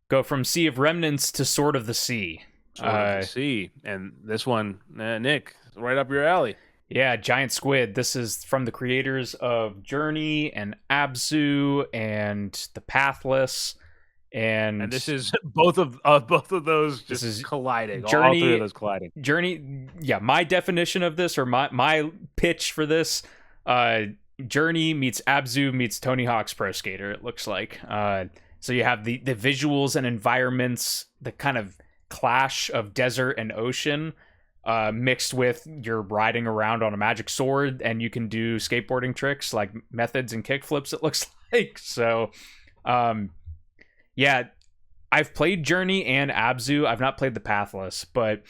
Go from Sea of Remnants to Sword of the Sea. Sword of the Sea, and this one, Nick, right up your alley. Yeah, Giant Squid. This is from the creators of Journey and Abzu and The Pathless, and this is both of those just this is colliding. Journey, all three of those colliding. Journey, yeah. My definition of this, or my pitch for this, Journey meets Abzu meets Tony Hawk's Pro Skater. It looks like. So you have the visuals and environments, the kind of clash of desert and ocean. Mixed with you're riding around on a magic sword and you can do skateboarding tricks like methods and kickflips, it looks like. So, yeah, I've played Journey and Abzu. I've not played The Pathless, but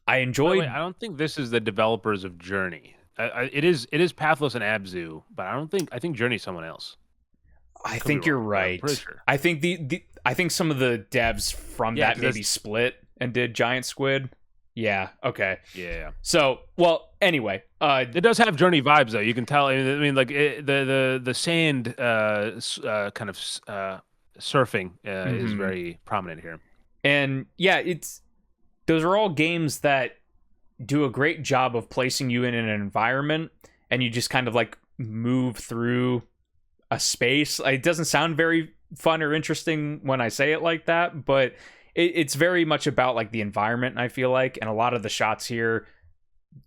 I enjoyed... I don't think this is the developers of Journey. It is Pathless and Abzu, but I think Journey's someone else. I think you're right. Sure. I think I think some of the devs from that maybe split and did Giant Squid. Yeah. Okay. Yeah. So, well, anyway, it does have Journey vibes, though. You can tell. I mean, like the sand kind of surfing is very prominent here. And yeah, those are all games that do a great job of placing you in an environment, and you just kind of like move through a space. It doesn't sound very fun or interesting when I say it like that, but it's very much about like the environment, I feel like, and a lot of the shots here,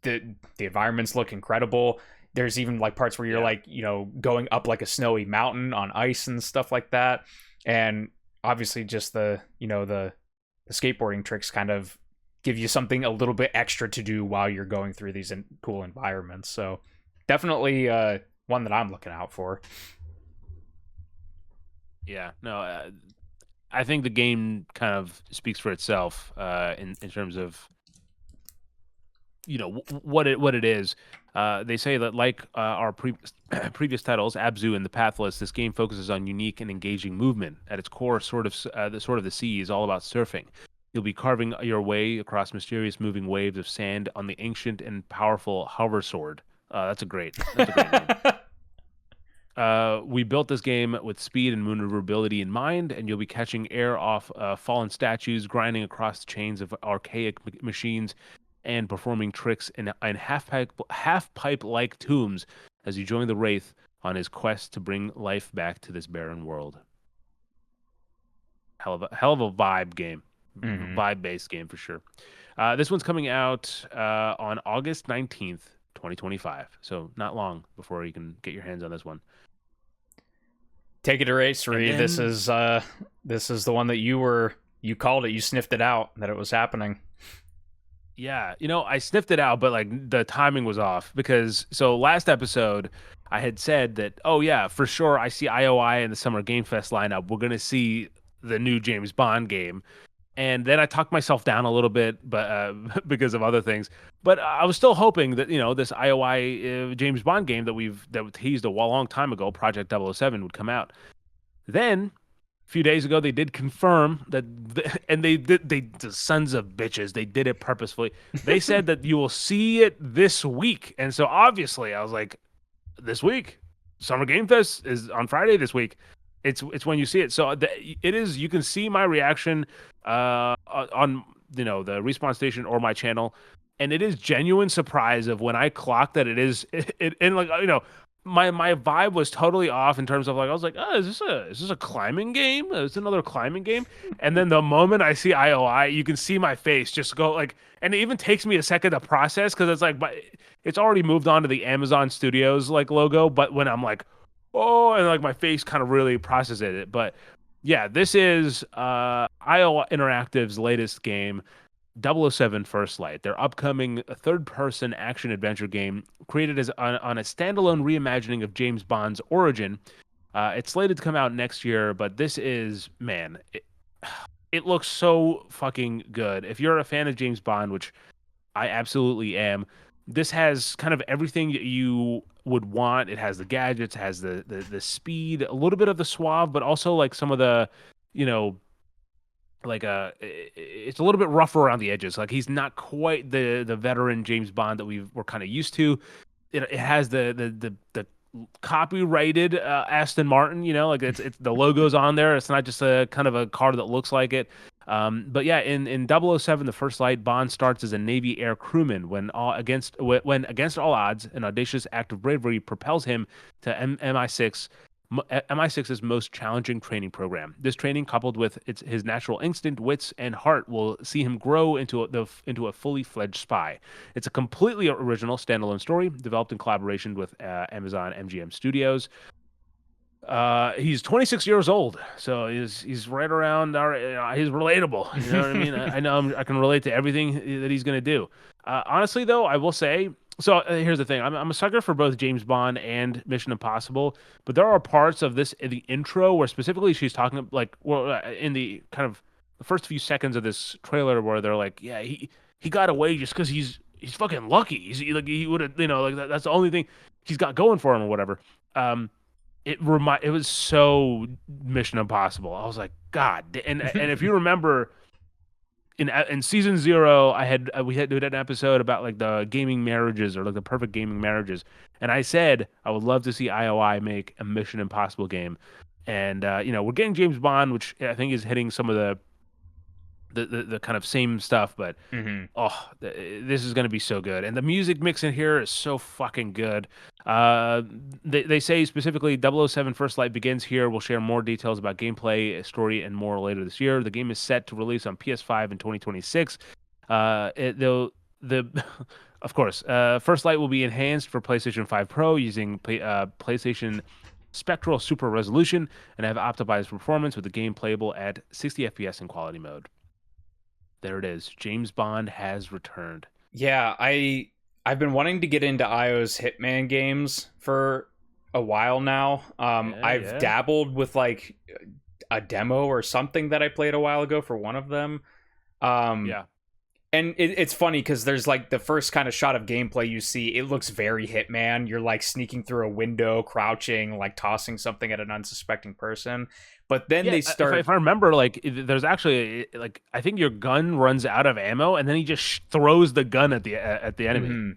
the environments look incredible. There's even like parts where you're like, you know, going up like a snowy mountain on ice and stuff like that. And obviously just the skateboarding tricks kind of give you something a little bit extra to do while you're going through these cool environments. So definitely one that I'm looking out for. Yeah, no, I think the game kind of speaks for itself in terms of, you know, what it is. They say that like our previous titles, Abzu and The Pathless, this game focuses on unique and engaging movement. At its core, the sea is all about surfing. You'll be carving your way across mysterious moving waves of sand on the ancient and powerful hover sword. That's a great name. We built this game with speed and maneuverability in mind, and you'll be catching air off fallen statues, grinding across chains of archaic machines, and performing tricks in half-pipe-like tombs as you join the Wraith on his quest to bring life back to this barren world. Hell of a vibe game. Vibe-based game for sure. This one's coming out on August 19th, 2025. So not long before you can get your hands on this one. Take it or ace, Reed. This is the one that you called it. You sniffed it out that it was happening. Yeah, you know, I sniffed it out, but like the timing was off because last episode I had said that, oh yeah, for sure I see IOI in the Summer Game Fest lineup. We're gonna see the new James Bond game. And then I talked myself down a little bit, but because of other things. But I was still hoping that, you know, this IOI James Bond game that we teased a long time ago, Project 007, would come out. Then a few days ago, they did confirm that, the sons of bitches, they did it purposefully. They said that you will see it this week, and so obviously I was like, this week, Summer Game Fest is on Friday this week. It's when you see it. So it is. You can see my reaction on the Respawn Station or my channel, and it is genuine surprise of when I clocked that it is. And like my vibe was totally off in terms of like I was like, oh, is this a climbing game? Is it another climbing game? And then the moment I see IOI, you can see my face just go like, and it even takes me a second to process because it's like, but it's already moved on to the Amazon Studios like logo. But when I'm like, oh, and like my face kind of really processes it. But yeah, this is IO Interactive's latest game, 007 First Light. Their upcoming third-person action-adventure game created as on a standalone reimagining of James Bond's origin. It's slated to come out next year, but this is, man, it looks so fucking good. If you're a fan of James Bond, which I absolutely am, this has kind of everything you would want. It has the gadgets, has the speed, a little bit of the suave, but also like some of the, it's a little bit rougher around the edges. Like he's not quite the veteran James Bond that we're kind of used to. It has the copyrighted Aston Martin, like it's the logo's on there. It's not just a kind of a car that looks like it. But yeah, in 007, The First Light, Bond starts as a Navy air crewman when against all odds, an audacious act of bravery propels him to MI6's most challenging training program. This training, coupled with his natural instinct, wits, and heart, will see him grow into a fully fledged spy. It's a completely original standalone story developed in collaboration with Amazon MGM Studios. He's 26 years old, so he's right around our. He's relatable. You know what I mean? I know I can relate to everything that he's gonna do. Honestly, though, I will say. So here's the thing: I'm a sucker for both James Bond and Mission Impossible, but there are parts of the intro where specifically she's talking in the kind of the first few seconds of this trailer where they're like, yeah, he got away just because he's fucking lucky. He would have, that's the only thing he's got going for him or whatever. It was so Mission Impossible. I was like, God, and if you remember in season 0, we did an episode about like the gaming marriages or like the perfect gaming marriages, and I said I would love to see IOI make a Mission Impossible game, and we're getting James Bond, which I think is hitting some of the kind of same stuff, but this is going to be so good, and the music mix in here is so fucking good. They say specifically 007 First Light begins here. We'll share more details about gameplay, story, and more later this year. The game is set to release on PS5 in 2026. Of course, First Light will be enhanced for PlayStation 5 Pro using PlayStation Spectral Super Resolution and have optimized performance with the game playable at 60 FPS in quality mode. There it is. James Bond has returned. Yeah, I've been wanting to get into IO's Hitman games for a while now. I've dabbled with like a demo or something that I played a while ago for one of them. And it's funny because there's like the first kind of shot of gameplay you see, it looks very Hitman. You're like sneaking through a window, crouching, like tossing something at an unsuspecting person. But then they start. If I remember, like there's actually like I think your gun runs out of ammo, and then he just throws the gun at the enemy. Mm-hmm.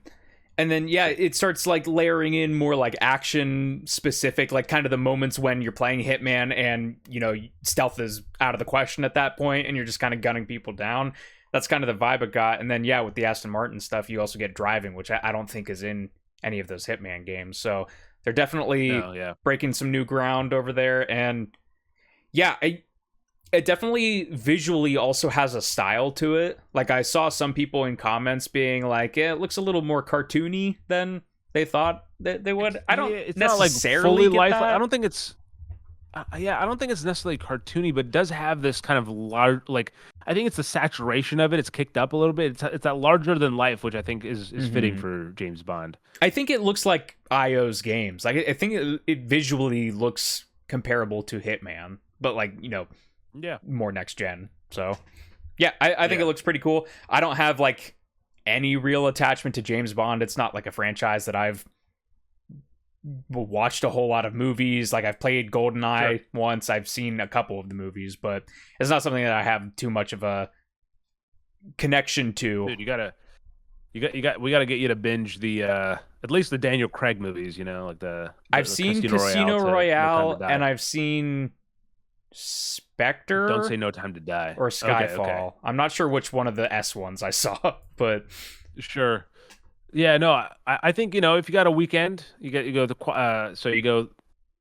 And then it starts like layering in more like action specific, like kind of the moments when you're playing Hitman and stealth is out of the question at that point, and you're just kind of gunning people down. That's kind of the vibe it got. And then with the Aston Martin stuff, you also get driving, which I don't think is in any of those Hitman games. So they're definitely breaking some new ground over there. And it definitely visually also has a style to it. Like I saw some people in comments being like, it looks a little more cartoony than they thought that they would. I don't it's necessarily not like fully get lifelike. that. I don't think it's I don't think it's necessarily cartoony, but it does have this kind of large, like I think it's the saturation of it. It's kicked up a little bit. It's that larger than life, which I think is fitting for James Bond. I think it looks like IO's games. Like I think it visually looks comparable to Hitman, but like more next gen. So I think it looks pretty cool. I don't have like any real attachment to James Bond. It's not like a franchise that I've watched a whole lot of movies. Like I've played GoldenEye once. I've seen a couple of the movies, but it's not something that I have too much of a connection to. Dude, we gotta get you to binge the at least the Daniel Craig movies. Like I've seen Casino Royale and I've seen Spectre. Don't Say No Time to Die or Skyfall. Okay. I'm not sure which one of the S ones I saw, but sure. Yeah, no, I think if you got a weekend, you go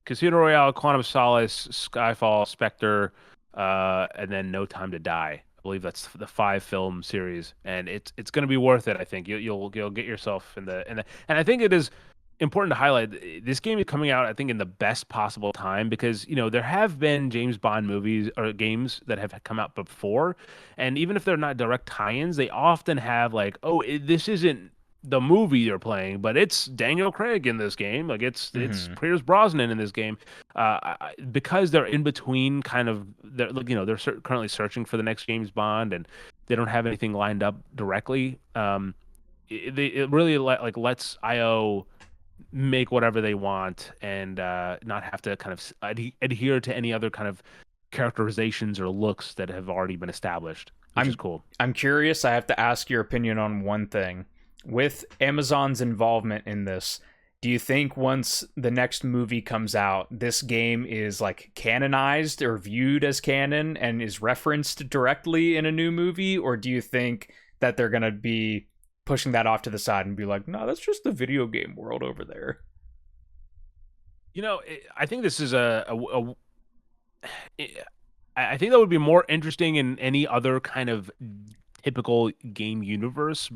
Casino Royale, Quantum of Solace, Skyfall, Spectre, and then No Time to Die. I believe that's the 5-film series, and it's going to be worth it. I think you'll get yourself in the and I think it is important to highlight this game is coming out, I think, in the best possible time because there have been James Bond movies or games that have come out before, and even if they're not direct tie-ins, they often have like, this isn't the movie you're playing, but it's Daniel Craig in this game. Like it's Pierce Brosnan in this game, because they're in between. They're currently searching for the next James Bond, and they don't have anything lined up directly. It really lets IO make whatever they want and not have to kind of adhere to any other kind of characterizations or looks that have already been established. Which is cool. I'm curious. I have to ask your opinion on one thing. With Amazon's involvement in this, do you think once the next movie comes out, this game is like canonized or viewed as canon and is referenced directly in a new movie? Or do you think that they're going to be pushing that off to the side and be like, no, that's just the video game world over there? I think this is I think that would be more interesting in any other kind of typical game universe,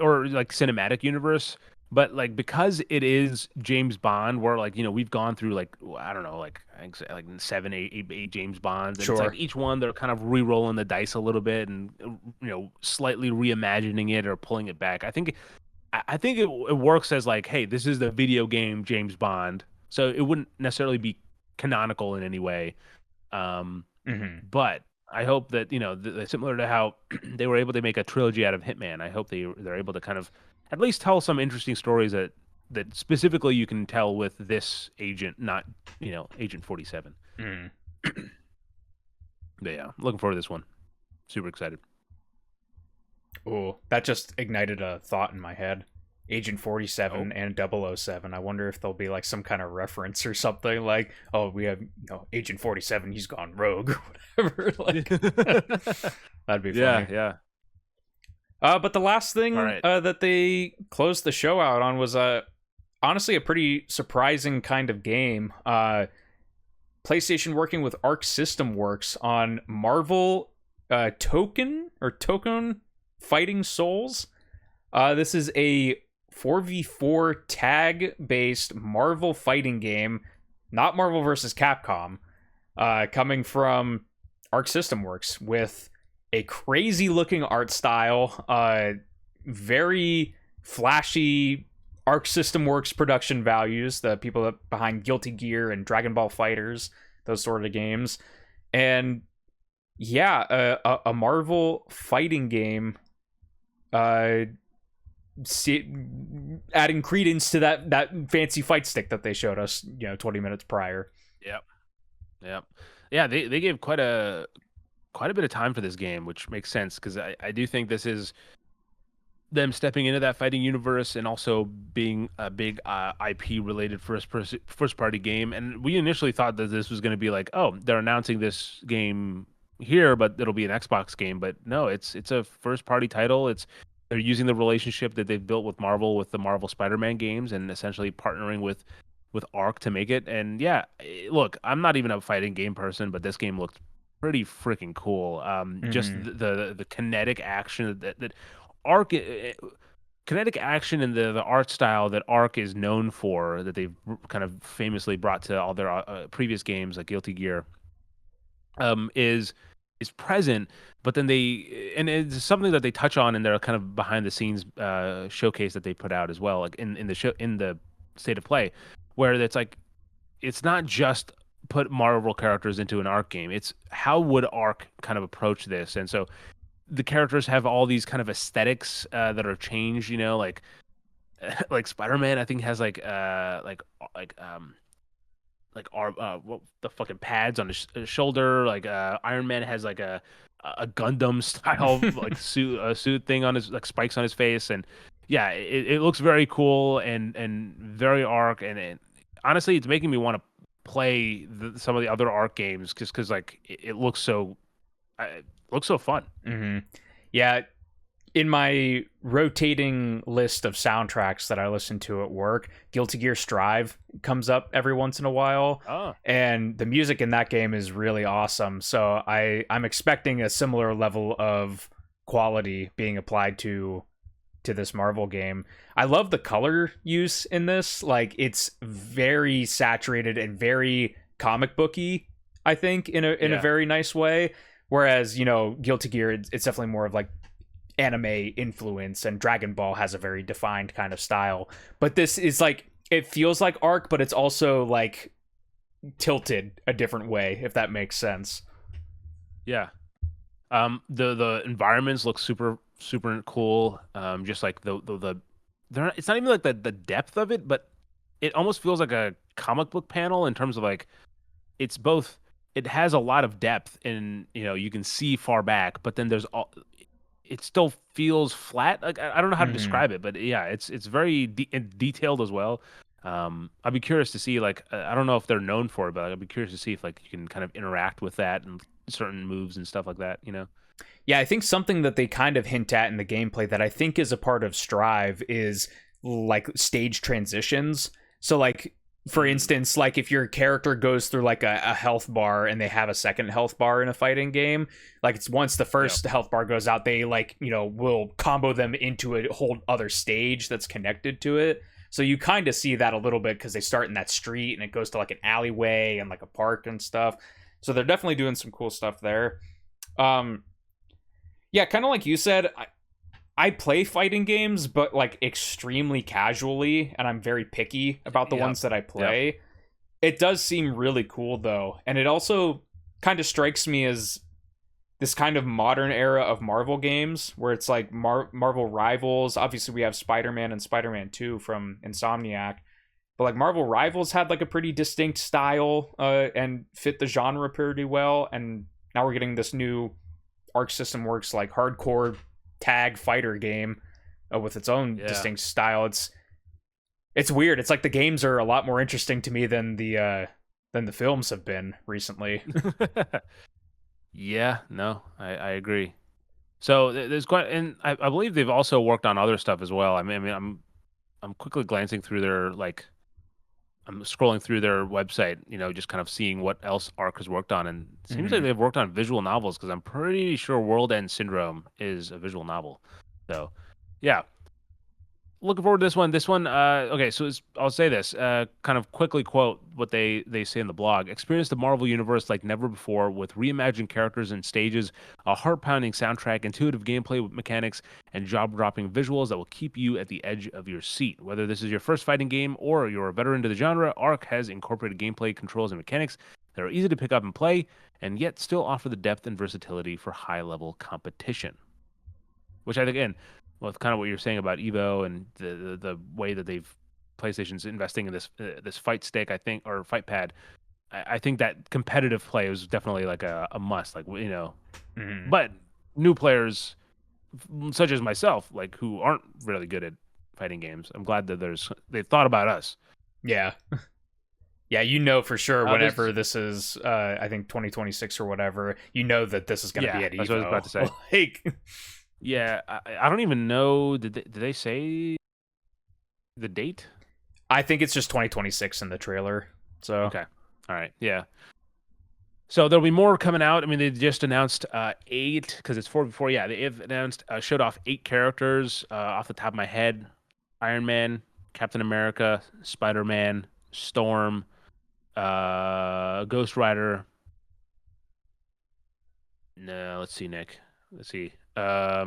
or like cinematic universe. But like because it is James Bond, where like we've gone through like I don't know, like I think like seven, eight James Bonds, and Sure. it's like each one they're kind of re-rolling the dice a little bit and slightly reimagining it or pulling it back. I think it works as like, hey, this is the video game James Bond, so it wouldn't necessarily be canonical in any way. But I hope that similar to how they were able to make a trilogy out of Hitman. I hope they're able to kind of at least tell some interesting stories that specifically you can tell with this agent, not Agent 47. But yeah, looking forward to this one. Super excited. Oh, that just ignited a thought in my head. Agent 47 and 007. I wonder if there'll be like some kind of reference or something like, oh, we have Agent 47, he's gone rogue or whatever. Like, that'd be funny. Yeah. But the last thing right. that they closed the show out on was honestly a pretty surprising kind of game. PlayStation working with Arc System Works on Marvel Token Fighting Souls. This is a 4v4 tag-based Marvel fighting game, not Marvel vs. Capcom, coming from Arc System Works with a crazy-looking art style, very flashy Arc System Works production values, the people behind Guilty Gear and Dragon Ball Fighters, those sort of games. And yeah, a Marvel fighting game, adding credence to that fancy fight stick that they showed us 20 minutes prior. Yep. Yeah, they gave quite a bit of time for this game, which makes sense because I do think this is them stepping into that fighting universe and also being a big IP related first party game. And we initially thought that this was going to be like, oh, they're announcing this game here, but it'll be an Xbox game. But no, it's a first party title. They're using the relationship that they've built with Marvel, with the Marvel Spider-Man games, and essentially partnering with Arc to make it. And yeah, look, I'm not even a fighting game person, but this game looked pretty freaking cool. Just the kinetic action that Arc, kinetic action and the art style that Arc is known for, that they've kind of famously brought to all their previous games like Guilty Gear, is present. But then and it's something that they touch on in their kind of behind the scenes showcase that they put out as well, like in the state of play, where it's like it's not just put Marvel characters into an Arc game. It's how would Arc kind of approach this? And so the characters have all these kind of aesthetics that are changed, like Spider-Man I think has like what the fucking pads on his shoulder, like Iron Man has like a Gundam style like suit thing on his, like spikes on his face. And yeah, it looks very cool and very Arc, and honestly it's making me want to play some of the other Arc games just because like it looks so fun. Yeah, in my rotating list of soundtracks that I listen to at work, Guilty Gear Strive comes up every once in a while. And the music in that game is really awesome. So I'm expecting a similar level of quality being applied to this Marvel game. I love the color use in this. Like, it's very saturated and very comic booky, I think, in a very nice way. Whereas, Guilty Gear, it's definitely more of like anime influence, and Dragon Ball has a very defined kind of style. But this is like, it feels like Arc, but it's also like tilted a different way, if that makes sense. Yeah. The environments look super cool. Just like it's not even like the depth of it, but it almost feels like a comic book panel in terms of like it's both. It has a lot of depth, and you can see far back, but then it still feels flat. Like I don't know how to Mhm. describe it, but yeah, it's very detailed as well. I'd be curious to see, like, I don't know if they're known for it, but I'd be curious to see if like you can kind of interact with that and certain moves and stuff like that. Yeah, I think something that they kind of hint at in the gameplay that I think is a part of Strive is like stage transitions. So like for instance, like if your character goes through like a health bar and they have a second health bar in a fighting game, like it's once the first health bar goes out, they like, will combo them into a whole other stage that's connected to it. So you kind of see that a little bit because they start in that street and it goes to like an alleyway and like a park and stuff. So they're definitely doing some cool stuff there. Yeah, kind of like you said, I play fighting games, but like extremely casually, and I'm very picky about the ones that I play. It does seem really cool though, and it also kind of strikes me as this kind of modern era of Marvel games where it's like Marvel Rivals. Obviously, we have Spider-Man and Spider-Man 2 from Insomniac, but like Marvel Rivals had like a pretty distinct style and fit the genre pretty well, and now we're getting this new Arc System Works like hardcore tag fighter game with its own distinct style. It's weird. It's like the games are a lot more interesting to me than the films have been recently. Yeah, no, I agree. So there's quite, and I believe they've also worked on other stuff as well. I mean, I'm quickly glancing through their I'm scrolling through their website, just kind of seeing what else Arc has worked on, and it seems like they've worked on visual novels because I'm pretty sure World End Syndrome is a visual novel. So, yeah, looking forward to this one. Okay, so I'll say this, kind of quickly quote what they say in the blog. Experience the Marvel Universe like never before with reimagined characters and stages, a heart-pounding soundtrack, intuitive gameplay mechanics, and jaw-dropping visuals that will keep you at the edge of your seat. Whether this is your first fighting game or you're a veteran to the genre, Arc has incorporated gameplay controls and mechanics that are easy to pick up and play, and yet still offer the depth and versatility for high-level competition. Which I think, again, with kind of what you're saying about Evo and the way that PlayStation's investing in this fight stick, I think, or fight pad, I think that competitive play is definitely like a must. Like but new players such as myself, like who aren't really good at fighting games, I'm glad that they've thought about us. Yeah. Yeah, for sure whenever this is, I think 2026 or whatever, that this is going to be at Evo. That's what I was about to say. Yeah, I don't even know. Did they say the date? I think it's just 2026 in the trailer. So okay, all right, yeah. So there'll be more coming out. I mean, they just announced 8 because it's 4 before. Yeah, they've announced showed off 8 characters off the top of my head: Iron Man, Captain America, Spider-Man, Storm, Ghost Rider. No, let's see, Nick. Let's see. I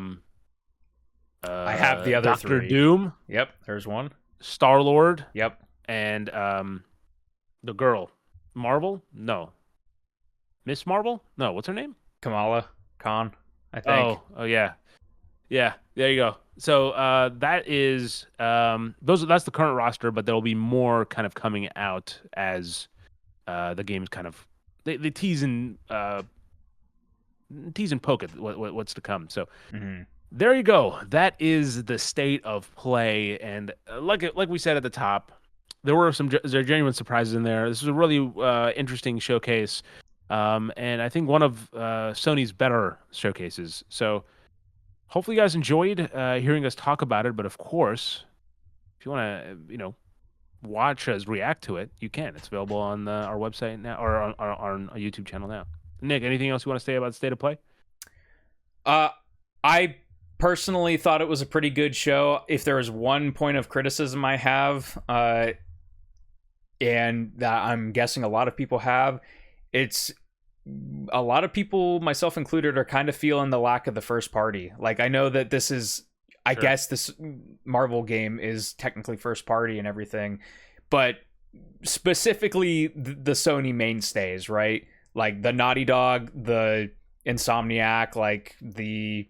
have the other Doctor 3. Doom. Yep, there's one. Star-Lord. Yep. And the girl. Marvel? No. Miss Marvel? No, what's her name? Kamala Khan, I think. Oh yeah. Yeah, there you go. So that is that's the current roster, but there'll be more kind of coming out as the game's kind of they tease and poke at what's to come. So there you go. That is the state of play, and like we said at the top, there were there genuine surprises in there. This is a really interesting showcase, and I think one of Sony's better showcases. So hopefully you guys enjoyed hearing us talk about it. But of course, if you want to, watch us react to it, you can. It's available on our website now, or on our YouTube channel now. Nick, anything else you want to say about State of Play? I personally thought it was a pretty good show. If there was one point of criticism I have, and that I'm guessing a lot of people have, it's a lot of people, myself included, are kind of feeling the lack of the first party. Like, I know that this is, I guess this Marvel game is technically first party and everything, but specifically the Sony mainstays, right? Like the Naughty Dog, the Insomniac, like the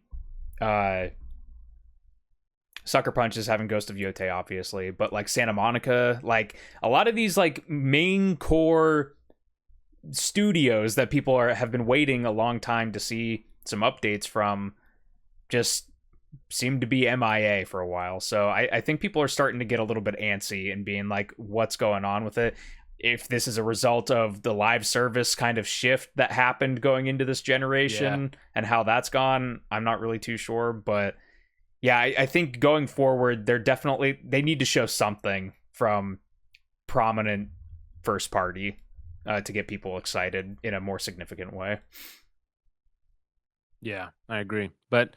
Sucker Punch is having Ghost of Yotei, obviously, but like Santa Monica, like a lot of these like main core studios that people have been waiting a long time to see some updates from, just seemed to be MIA for a while. So I think people are starting to get a little bit antsy and being like, what's going on with it? If this is a result of the live service kind of shift that happened going into this generation and how that's gone, I'm not really too sure. But yeah, I think going forward, they need to show something from prominent first party to get people excited in a more significant way. Yeah, I agree. But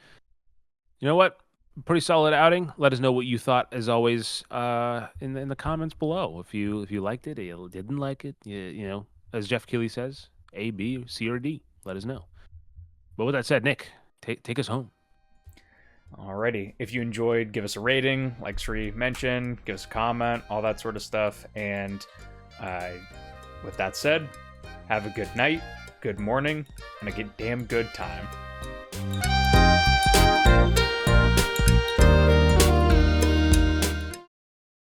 you know what? Pretty solid outing. Let us know what you thought, as always, in the comments below. If you liked it, or didn't like it, you know, as Jeff Keighley says, A, B, C, or D. Let us know. But with that said, Nick, take us home. Alrighty. If you enjoyed, give us a rating, like Sri mentioned, give us a comment, all that sort of stuff. And with that said, have a good night, good morning, and a damn good time.